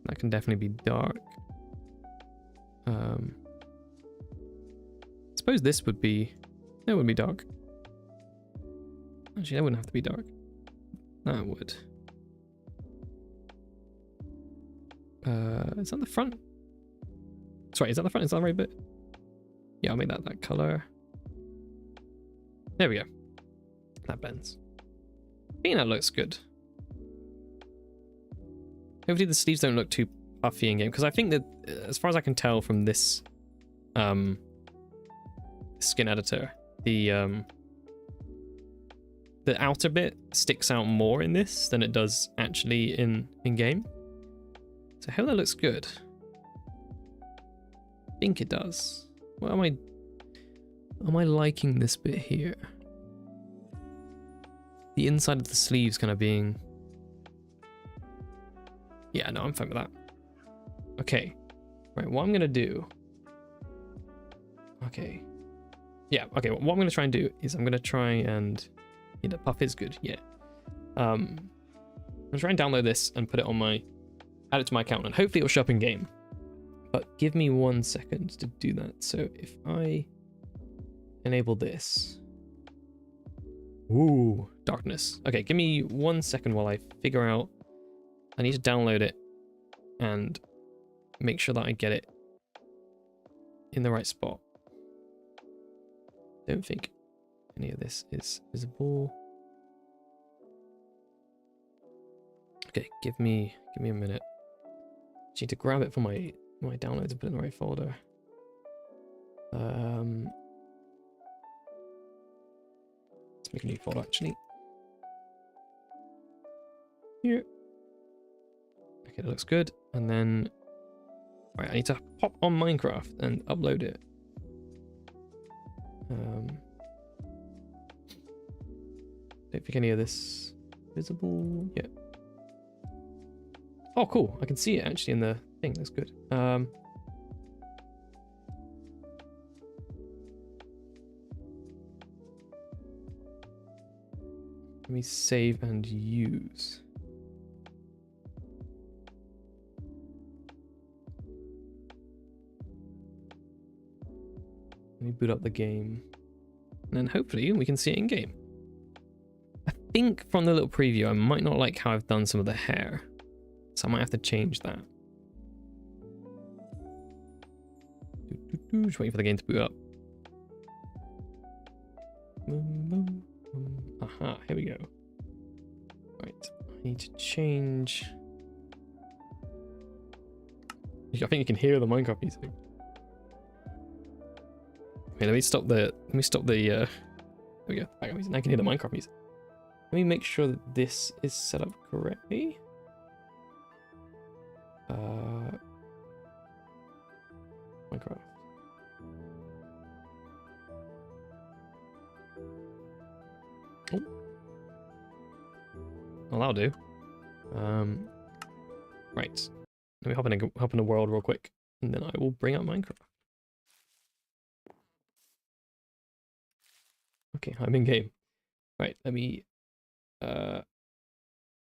That can definitely be dark. I suppose this would be... That would be dark. Actually, that wouldn't have to be dark. That would. Is that the front? Sorry, is that the front? Is that the right bit? Yeah, I'll make that color. There we go. That bends. I think that looks good. Hopefully the sleeves don't look too puffy in game, because I think that, as far as I can tell from this skin editor, the outer bit sticks out more in this than it does actually in game. So I hope that looks good. I think it does. What am I liking this bit here? The inside of the sleeves kind of being... Yeah, no, I'm fine with that. Okay. Right, what I'm going to do... Okay. Yeah, okay, what I'm going to try and do is I'm going to try and... Yeah, the puff is good, yeah. I'm going to try and download this and put it on my... Add it to my account, and hopefully it'll show up in game. But give me 1 second to do that. So if I enable this... Ooh, darkness. Okay, give me 1 second while I figure out... I need to download it and make sure that I get it in the right spot. Don't think any of this is visible. Okay, give me a minute. Just need to grab it from my downloads and put it in the right folder. Let's make a new folder actually. Here. Okay, that looks good. And then, right, I need to pop on Minecraft and upload it. Don't think any of this visible yet. Oh, cool! I can see it actually in the thing. That's good. Let me save and use. Let me boot up the game. And then hopefully we can see it in game. I think from the little preview, I might not like how I've done some of the hair. So I might have to change that. Just waiting for the game to boot up. Aha, here we go. Right, I need to change. I think you can hear the Minecraft music. Wait, let me stop the there we go, background music. Now I can hear the Minecraft music. Let me make sure that this is set up correctly. Minecraft. Oh. Well, that'll do. Right. Let me hop in a world real quick, and then I will bring up Minecraft. Okay, I'm in game. Right, let me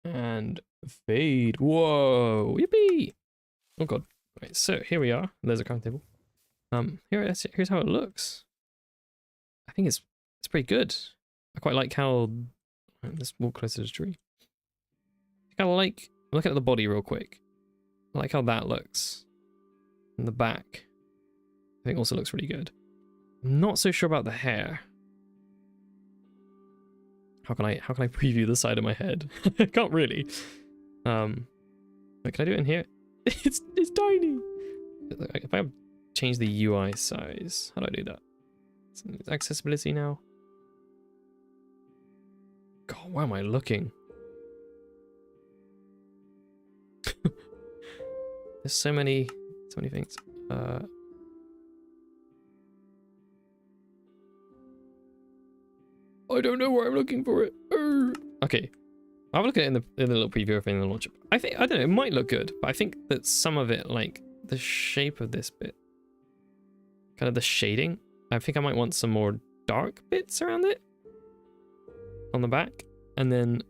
and fade. Whoa, yippee! Oh god. Right, so here we are. There's a crafting table. Here's how it looks. I think it's pretty good. I quite like how. Let's walk closer to the tree. I like looking at the body real quick. I like how that looks. And the back, I think also looks really good. I'm not so sure about the hair. How can I preview the side of my head? I can't really. Wait, can I do it in here? It's tiny. If I change the UI size, how do I do that? It's accessibility now. God, why am I looking? There's so many things. I don't know where I'm looking for it. Okay, I'll have a look at it in the little preview thing in the launcher. I don't know, it might look good, but I think that some of it, like the shape of this bit, kind of the shading, I think I might want some more dark bits around it on the back, and then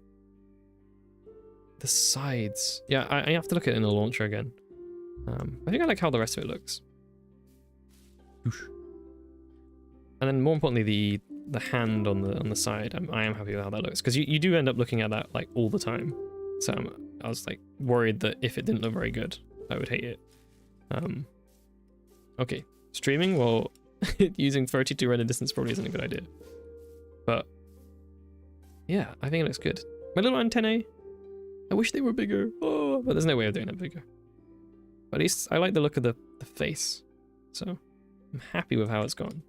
the sides. Yeah, I have to look at it in the launcher again. I think I like how the rest of it looks. And then more importantly, the hand on the side, I am happy with how that looks, because you do end up looking at that like all the time. So I was like worried that if it didn't look very good, I would hate it. Okay, streaming while using 32 render distance probably isn't a good idea, but yeah, I think it looks good. My little antennae, I wish they were bigger. Oh, but there's no way of doing it bigger. But at least I like the look of the face, so I'm happy with how it's gone.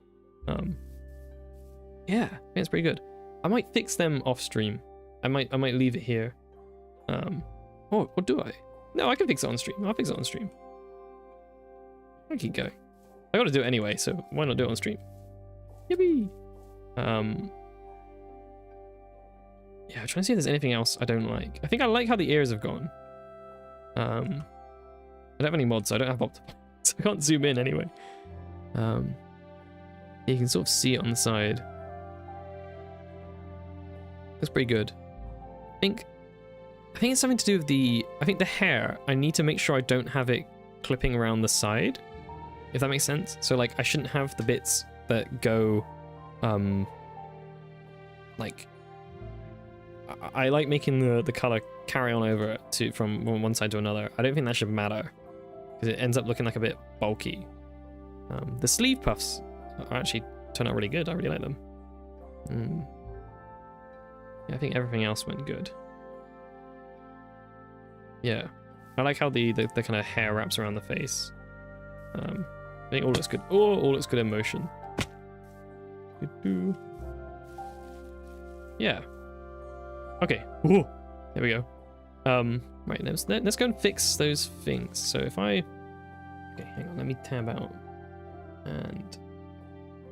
Yeah, I think it's pretty good. I might fix them off stream. I might leave it here. Or do I? No, I can fix it on stream. I'll fix it on stream. I'll keep going. I gotta do it anyway, so why not do it on stream? Yippee! Yeah, I'm trying to see if there's anything else I don't like. I think I like how the ears have gone. I don't have any mods, so I don't have optimal, so I can't zoom in anyway. You can sort of see it on the side. Looks pretty good. I think it's something to do with I think the hair, I need to make sure I don't have it clipping around the side, if that makes sense. So like I shouldn't have the bits that go like I like making the color carry on over from one side to another. I don't think that should matter, because it ends up looking like a bit bulky. The sleeve puffs actually turn out really good. I really like them. Yeah, I think everything else went good. Yeah, I like how the kind of hair wraps around the face. I think all looks good. Oh, all looks good in motion. Yeah. Okay. Ooh, there we go. Right, let's go and fix those things. So if I, okay, hang on, let me tab out and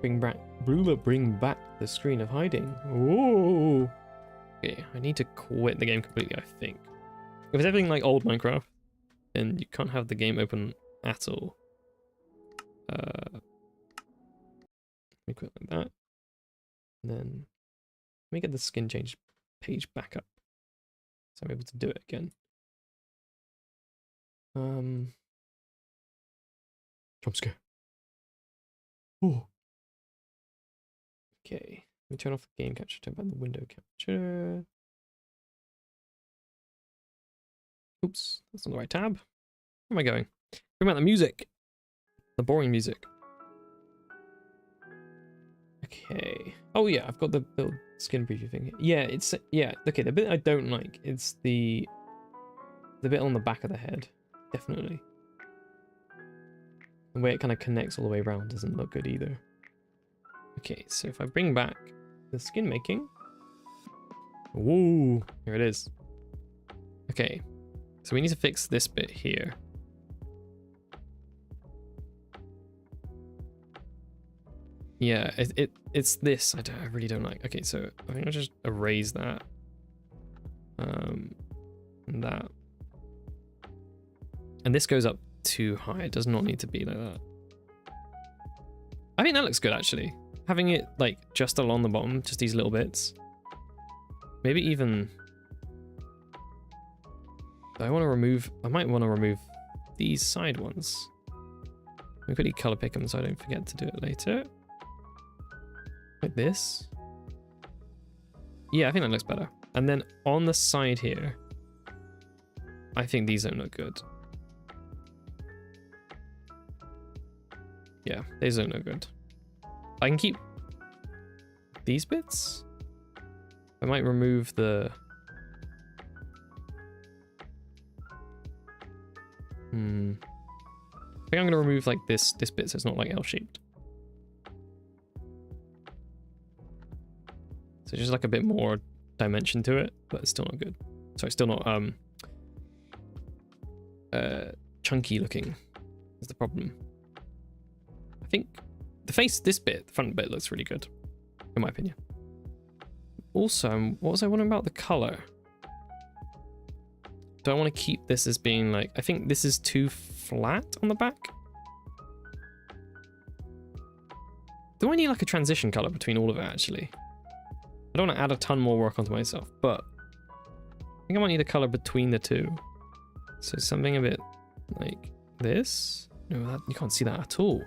bring back the screen of hiding. Whoa. Okay, I need to quit the game completely, I think. If it's everything like old Minecraft, then you can't have the game open at all. Let me quit like that. And then let me get the skin change page back up, so I'm able to do it again. Jump scare. Oh. Okay, let me turn off the game capture, turn back the window capture. Oops, that's not the right tab. Where am I going? Bring out the music. The boring music. Okay. Oh yeah, I've got the build skin preview thing here. Yeah, it's okay, the bit I don't like is the bit on the back of the head. Definitely. The way it kind of connects all the way around doesn't look good either. Okay, so if I bring back the skin making. Whoa, here it is. Okay, so we need to fix this bit here. Yeah, it's this I really don't like. Okay, so I think I'll just erase that. And that. And this goes up too high. It does not need to be like that. I think that looks good actually. Having it like just along the bottom, just these little bits. Maybe even I might want to remove these side ones. Let me quickly color pick them so I don't forget to do it later. Like this. Yeah, I think that looks better. And then on the side here, I think these don't look good. Yeah, these don't look good. I can keep these bits. I might remove the... I think I'm going to remove like this bit so it's not like L-shaped. So just like a bit more dimension to it, but it's still not good. Sorry, still not chunky looking is the problem. I think the face, this bit, the front bit looks really good, in my opinion. Also, what was I wondering about the color? Do I want to keep this as being like, I think this is too flat on the back. Do I need like a transition color between all of it actually? I don't want to add a ton more work onto myself, but I think I might need a color between the two. So something a bit like this. No, you can't see that at all.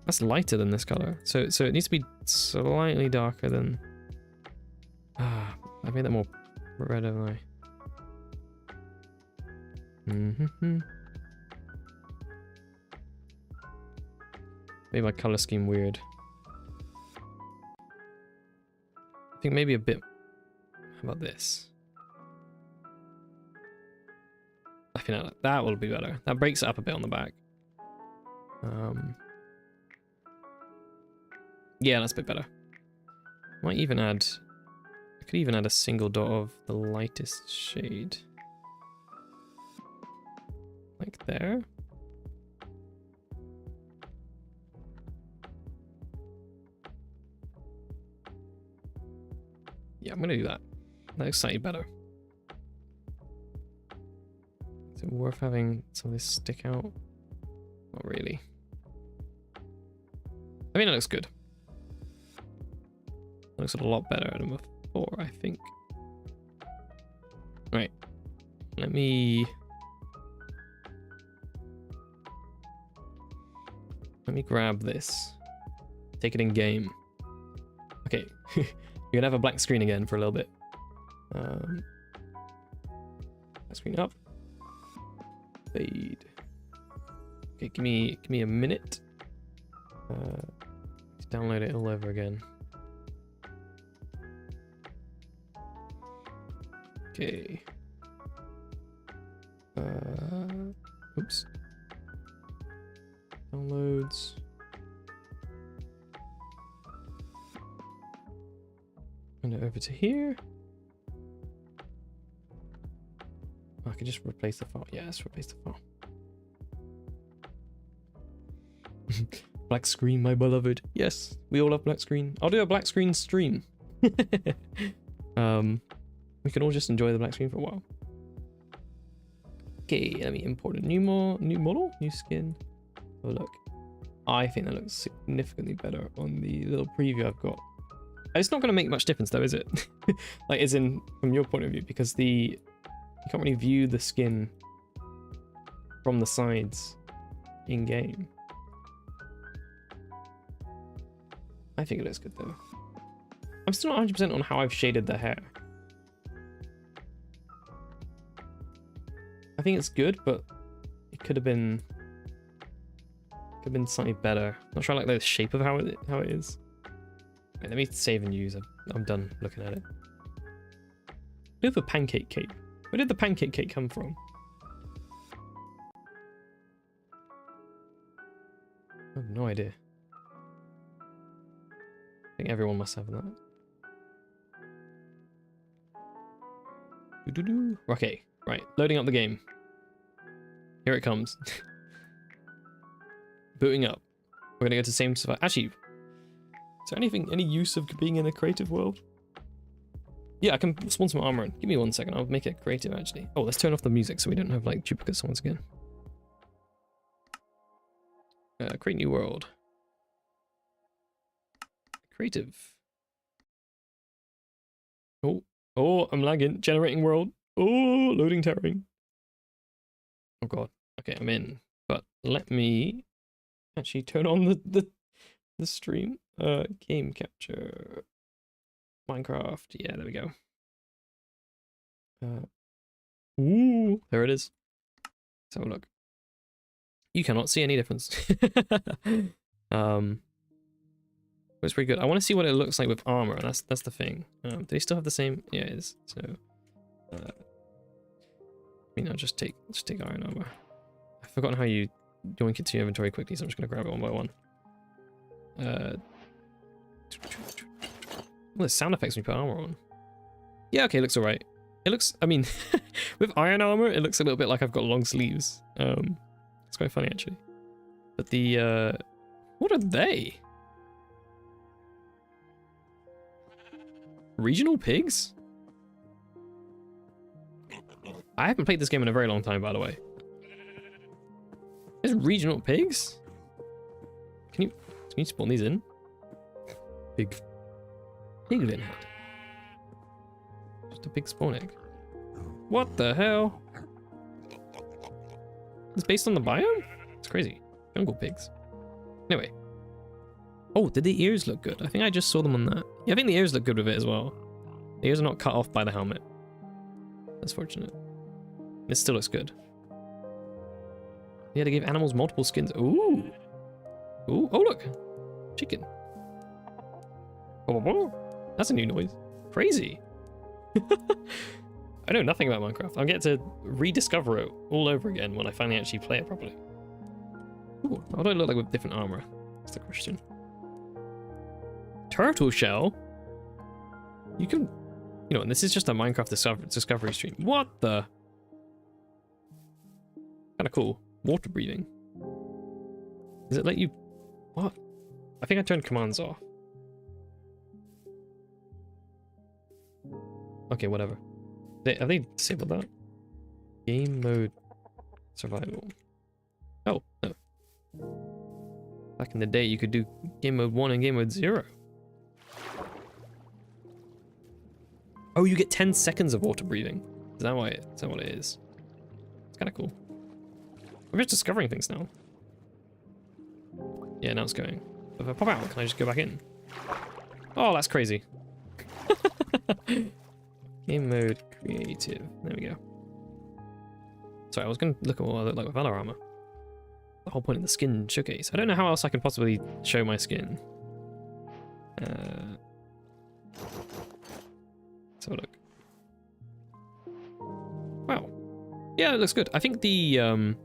That's lighter than this color. So it needs to be slightly darker than... I made that more red, haven't I? Made my color scheme weird. I think maybe a bit... How about this? I think that will be better. That breaks it up a bit on the back. Yeah, that's a bit better. Might even add... I could even add a single dot of the lightest shade. Like there. Yeah, I'm gonna do that. That looks slightly better. Is it worth having some of this stick out? Not really. I mean, it looks good. It looks a lot better than before, I think. Right. Let me grab this. Take it in game. Okay. You're gonna have a black screen again for a little bit. Black screen up. Fade. Okay, give me a minute. Let's download it all over again. Okay. Oops. Downloads. And over to here. I could just replace the file. Yeah, let's replace the file. Black screen, my beloved. Yes, we all love black screen. I'll do a black screen stream. We can all just enjoy the black screen for a while. Okay, let me import a new model, new skin. Oh look, I think that looks significantly better on the little preview I've got. It's not going to make much difference though, is it? Like, as in from your point of view, because you can't really view the skin from the sides in game. I think it looks good though. I'm still not 100% on how I've shaded the hair. I think it's good, but it could have been slightly better. Not sure I like the shape of how it is. Wait, let me save and use. I'm done looking at it. We have a pancake cake. Where did the pancake cake come from? I have no idea. I think everyone must have that. Okay, right. Loading up the game. Here it comes. Booting up. We're gonna go to the same survival. Actually, is there any use of being in a creative world? Yeah, I can spawn some armor in. Give me 1 second. I'll make it creative actually. Oh, let's turn off the music so we don't have like duplicates once again. Create new world. Creative. Oh, I'm lagging. Generating world. Oh, loading terrain. Oh god. Okay, I'm in. But let me actually turn on the stream. Game capture. Minecraft. Yeah, there we go. Ooh, there it is. Let's have a look. You cannot see any difference. It's pretty good. I want to see what it looks like with armor. That's the thing. Do they still have the same? Yeah, it is. So, I mean, I'll just take iron armor. I've forgotten how you yoink it to your inventory quickly, so I'm just gonna grab it one by one. Well, there's sound effects when you put armor on. Yeah, okay, it looks alright. It looks, I mean, with iron armor, it looks a little bit like I've got long sleeves. It's quite funny actually. But the what are they? Regional pigs? I haven't played this game in a very long time, by the way. There's regional pigs? Can you spawn these in? Piglin head. Just a big spawn egg. What the hell? It's based on the biome? It's crazy. Jungle pigs. Anyway. Oh, did the ears look good? I think I just saw them on that. Yeah, I think the ears look good with it as well. The ears are not cut off by the helmet. That's fortunate. It still looks good. Yeah, they gave animals multiple skins. Ooh. Ooh. Oh, look. Chicken. Oh, that's a new noise. Crazy. I know nothing about Minecraft. I'll get to rediscover it all over again when I finally actually play it properly. Ooh, what do I look like with different armor? That's the question. Turtle shell? You can... You know, and this is just a Minecraft discovery stream. What the... Kind of cool. Water breathing. Does it let you... What? I think I turned commands off. Okay, whatever. Have they disabled that? Game mode survival. Oh, no. Back in the day, you could do game mode 1 and game mode 0. Oh, you get 10 seconds of water breathing. Is that what it is? It's kind of cool. We're just discovering things now. Yeah, now it's going. If I pop out, can I just go back in? Oh, that's crazy. Game mode creative. There we go. Sorry, I was going to look at what I look like with Valor armor. The whole point of the skin showcase. I don't know how else I can possibly show my skin. Let's have a look. Wow. Yeah, it looks good. I think the you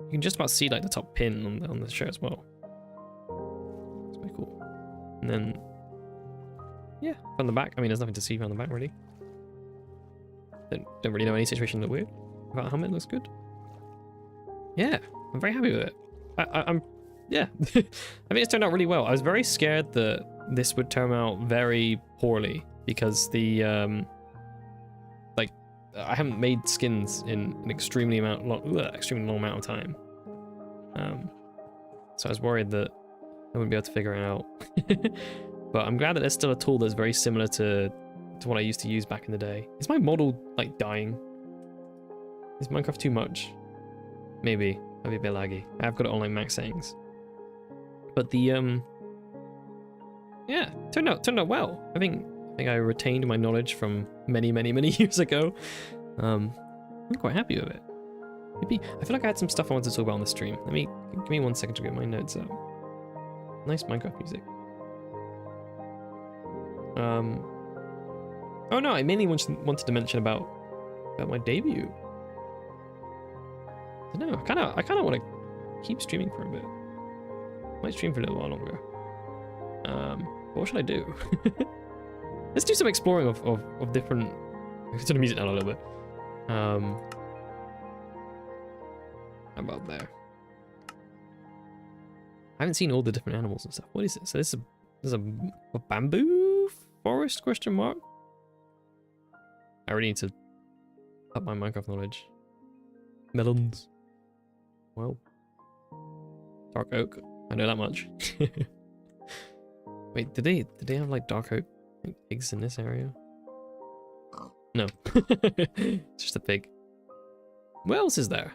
can just about see like the top pin on the shirt as well. It's pretty cool. And then yeah, from the back. I mean, there's nothing to see from the back really. Don't really know any situation that weird about the helmet. Looks good. Yeah, I'm very happy with it. I'm yeah. I think it's turned out really well. I was very scared that this would turn out very poorly because the like I haven't made skins in an extremely long amount of time. So I was worried that I wouldn't be able to figure it out. But I'm glad that there's still a tool that's very similar to what I used to use back in the day. Is my model like dying? Is Minecraft too much? Maybe a bit laggy. I've got it on like max settings. But the yeah, turned out well. I think I retained my knowledge from many years ago. I'm quite happy with it. Maybe I feel like I had some stuff I wanted to talk about on the stream. Give me 1 second to get my notes out. Nice Minecraft music. Oh no, I mainly wanted to mention about my debut. I don't know. I kind of want to keep streaming for a bit. Might stream for a little while longer. What should I do? Let's do some exploring of different. Let's turn the music down a little bit. How about there? I haven't seen all the different animals and stuff. What is it? So this is a bamboo forest ? I really need to up my Minecraft knowledge. Melons. Well. Dark oak. I know that much. Wait, did they have like dark oak pigs in this area? No. It's just a pig. What else is there?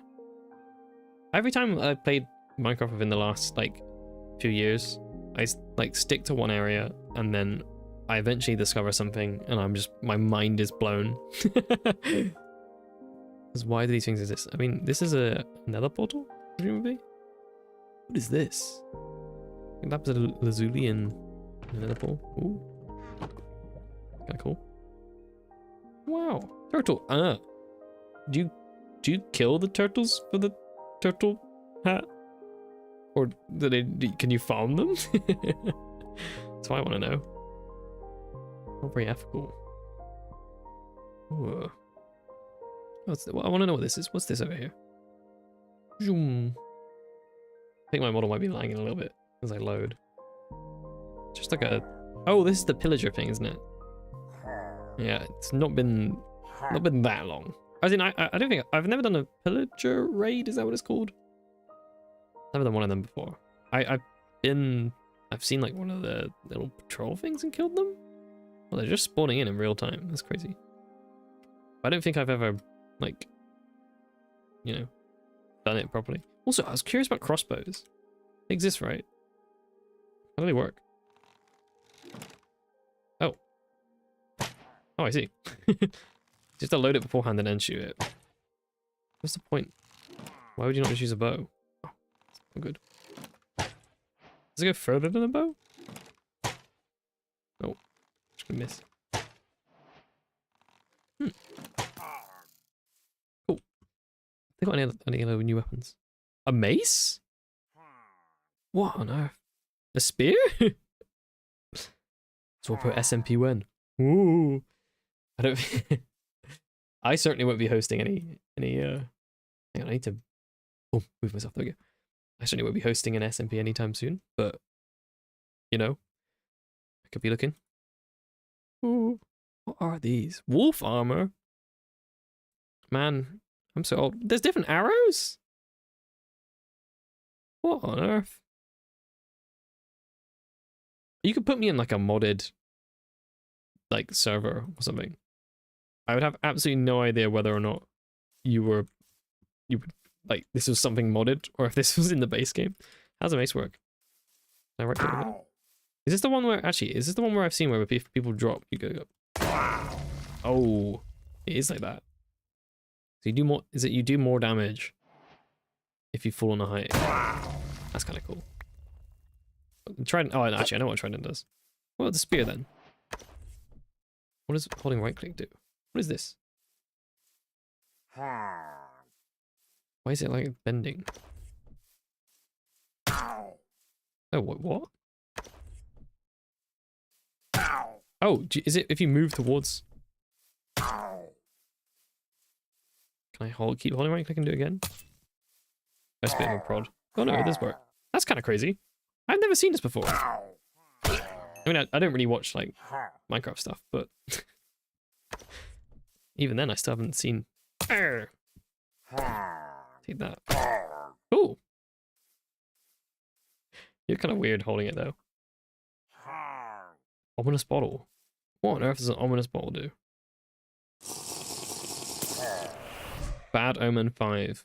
Every time I played Minecraft within the last like few years, I like stick to one area and then I eventually discover something and I'm just, my mind is blown. Because why do these things exist? I mean, this is a nether portal, presumably? What is this? I think that was a lazuli in nether portal. Ooh. Kinda cool. Wow. Turtle. Do you kill the turtles for the turtle hat? Or can you farm them? That's what I want to know. Not very ethical. Ooh. I want to know what this is. What's this over here? Zoom. I think my model might be lagging a little bit as I load. Just like a... Oh, this is the pillager thing, isn't it? Yeah, it's not been that long. As in, I don't think... I've never done a pillager raid, is that what it's called? Never done one of them before. I've seen like one of the little patrol things and killed them? Well, they're just spawning in real time. That's crazy. I don't think I've ever, like, you know, done it properly. Also, I was curious about crossbows. They exist, right? How do they work? Oh. Oh, I see. Just to load it beforehand and then shoot it. What's the point? Why would you not just use a bow? Oh, that's good. Does it go further than a bow? Oh, just gonna miss. Cool. They got any other new weapons? A mace? What on earth? A spear? So we'll put SMP when? Ooh. I don't. I certainly won't be hosting any. Hang on, I need to. Oh, move myself. There we go. I certainly won't be hosting an SMP anytime soon, but you know, I could be looking. Ooh, what are these? Wolf armor. Man, I'm so old. There's different arrows. What on earth? You could put me in like a modded, like server or something. I would have absolutely no idea whether or not you would like this was something modded or if this was in the base game. How's the mace work? Can I right click on it? Is this the one where is this the one where I've seen where if people drop you go? Oh, it is like that. So you do more. Is it you do more damage if you fall on a height? That's kind of cool. Trident. Oh, actually, I know what Trident does. What about the spear then? What does holding right click do? What is this? Why is it like bending? Oh, what? Oh, is it if you move towards? Can I keep holding right click and do it again? Best bit of a prod. Oh no, it does work. That's kind of crazy. I've never seen this before. I mean, I don't really watch like Minecraft stuff, but even then, I still haven't seen. Take that. Cool. You're kind of weird holding it though. Ominous bottle. What on earth does an ominous bottle do? Bad Omen 5.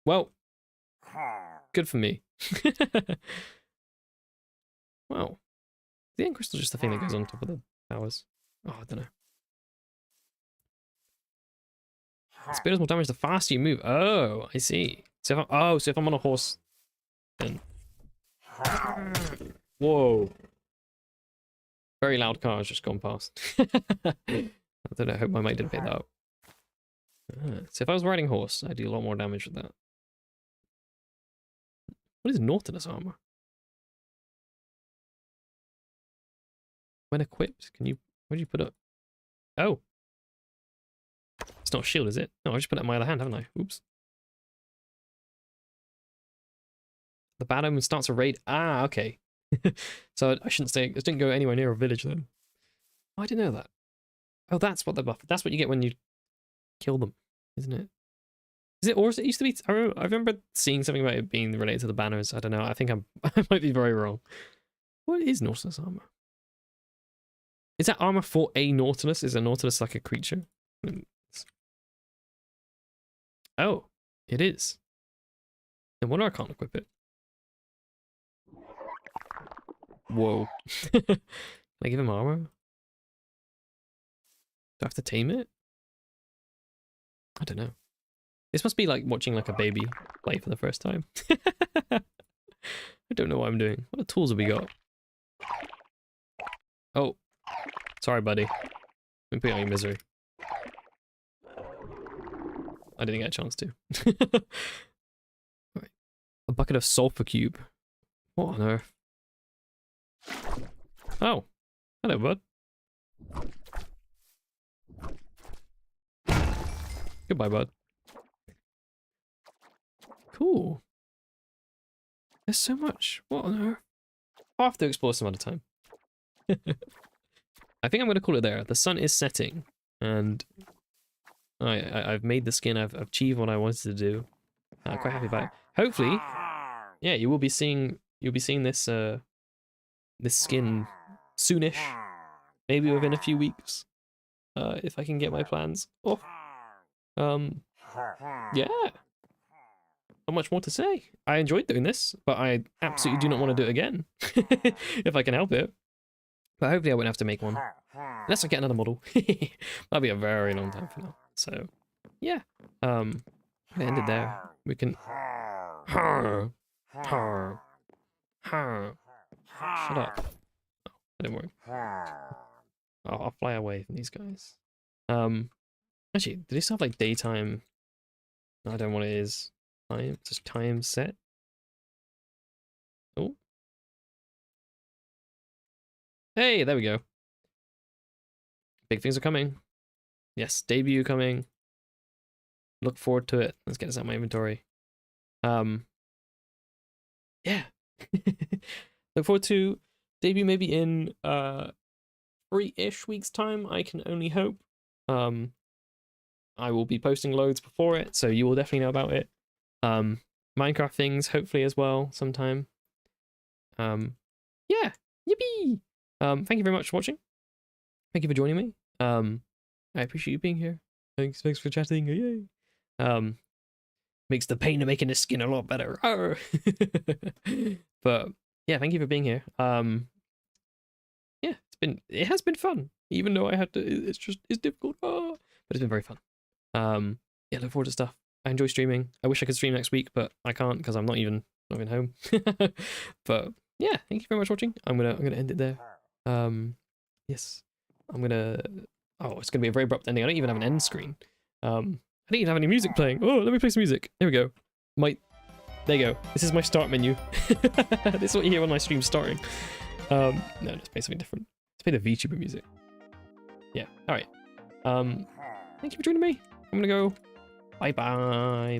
Well, good for me. Wow. The end crystal just the thing that goes on top of the towers. Oh, I don't know. Speed does more damage the faster you move. Oh, I see. So if I'm on a horse, then whoa. Very loud car has just gone past. I don't know, I hope my mic didn't pick that up. So if I was riding horse, I'd do a lot more damage with that. What is Nautilus armor? When equipped, where do you put it? Oh. It's not a shield, is it? No, I just put it in my other hand, haven't I? Oops. The bad omen starts a raid. Ah, okay. So I shouldn't say, I didn't go anywhere near a village then. Oh, I didn't know that. Oh, that's what the buff. That's what you get when you kill them, isn't it? Is it, or is it used to be? I remember seeing something about it being related to the banners. I don't know. I think I might be very wrong. What is Nautilus armor? Is that armor for a Nautilus? Is a Nautilus like a creature? Oh, it is. No wonder I can't equip it. Whoa. Can I give him armor? Do I have to tame it? I don't know. This must be like watching like a baby play for the first time. I don't know what I'm doing. What tools have we got? Oh. Sorry, buddy. Let me put you out of your misery. I didn't get a chance to. Right. A bucket of sulfur cube. What on earth? Oh. Hello, bud. Goodbye, bud. Cool. There's so much. What on earth? I'll have to explore some other time. I think I'm going to call it there. The sun is setting, and I've made the skin. I've achieved what I wanted to do. I'm quite happy about it. Hopefully, yeah, you'll be seeing this this skin soonish, maybe within a few weeks, if I can get my plans off. Yeah. Not much more to say. I enjoyed doing this, but I absolutely do not want to do it again, if I can help it. But hopefully I won't have to make one. Unless I get another model. That'll be a very long time from now. So, yeah. I'm gonna end it there. We can... Shut up. Oh, that didn't work. I'll fly away from these guys. Actually, do they still have like daytime? I don't know what it is. Time, just time set. Oh. Hey, there we go. Big things are coming. Yes, debut coming. Look forward to it. Let's get this out of my inventory. Yeah. Look forward to debut maybe in 3-ish weeks time, I can only hope. I will be posting loads before it, so you will definitely know about it. Minecraft things hopefully as well sometime. Yeah, yippee! Thank you very much for watching. Thank you for joining me. I appreciate you being here. Thanks for chatting. Yay! Makes the pain of making the skin a lot better. But yeah, thank you for being here. Yeah, it has been fun, even though I had to. It's difficult. But it's been very fun. Yeah, look forward to stuff. I enjoy streaming. I wish I could stream next week, but I can't because I'm not even home. But yeah, thank you very much for watching. I'm gonna end it there. Yes, I'm gonna. Oh, it's gonna be a very abrupt ending. I don't even have an end screen. I don't even have any music playing. Oh, let me play some music. There we go. There you go. This is my start menu. This is what you hear when my stream's starting. No, let's play something different. Let's play the VTuber music. Yeah. All right. Thank you for joining me. I'm gonna go. Bye bye.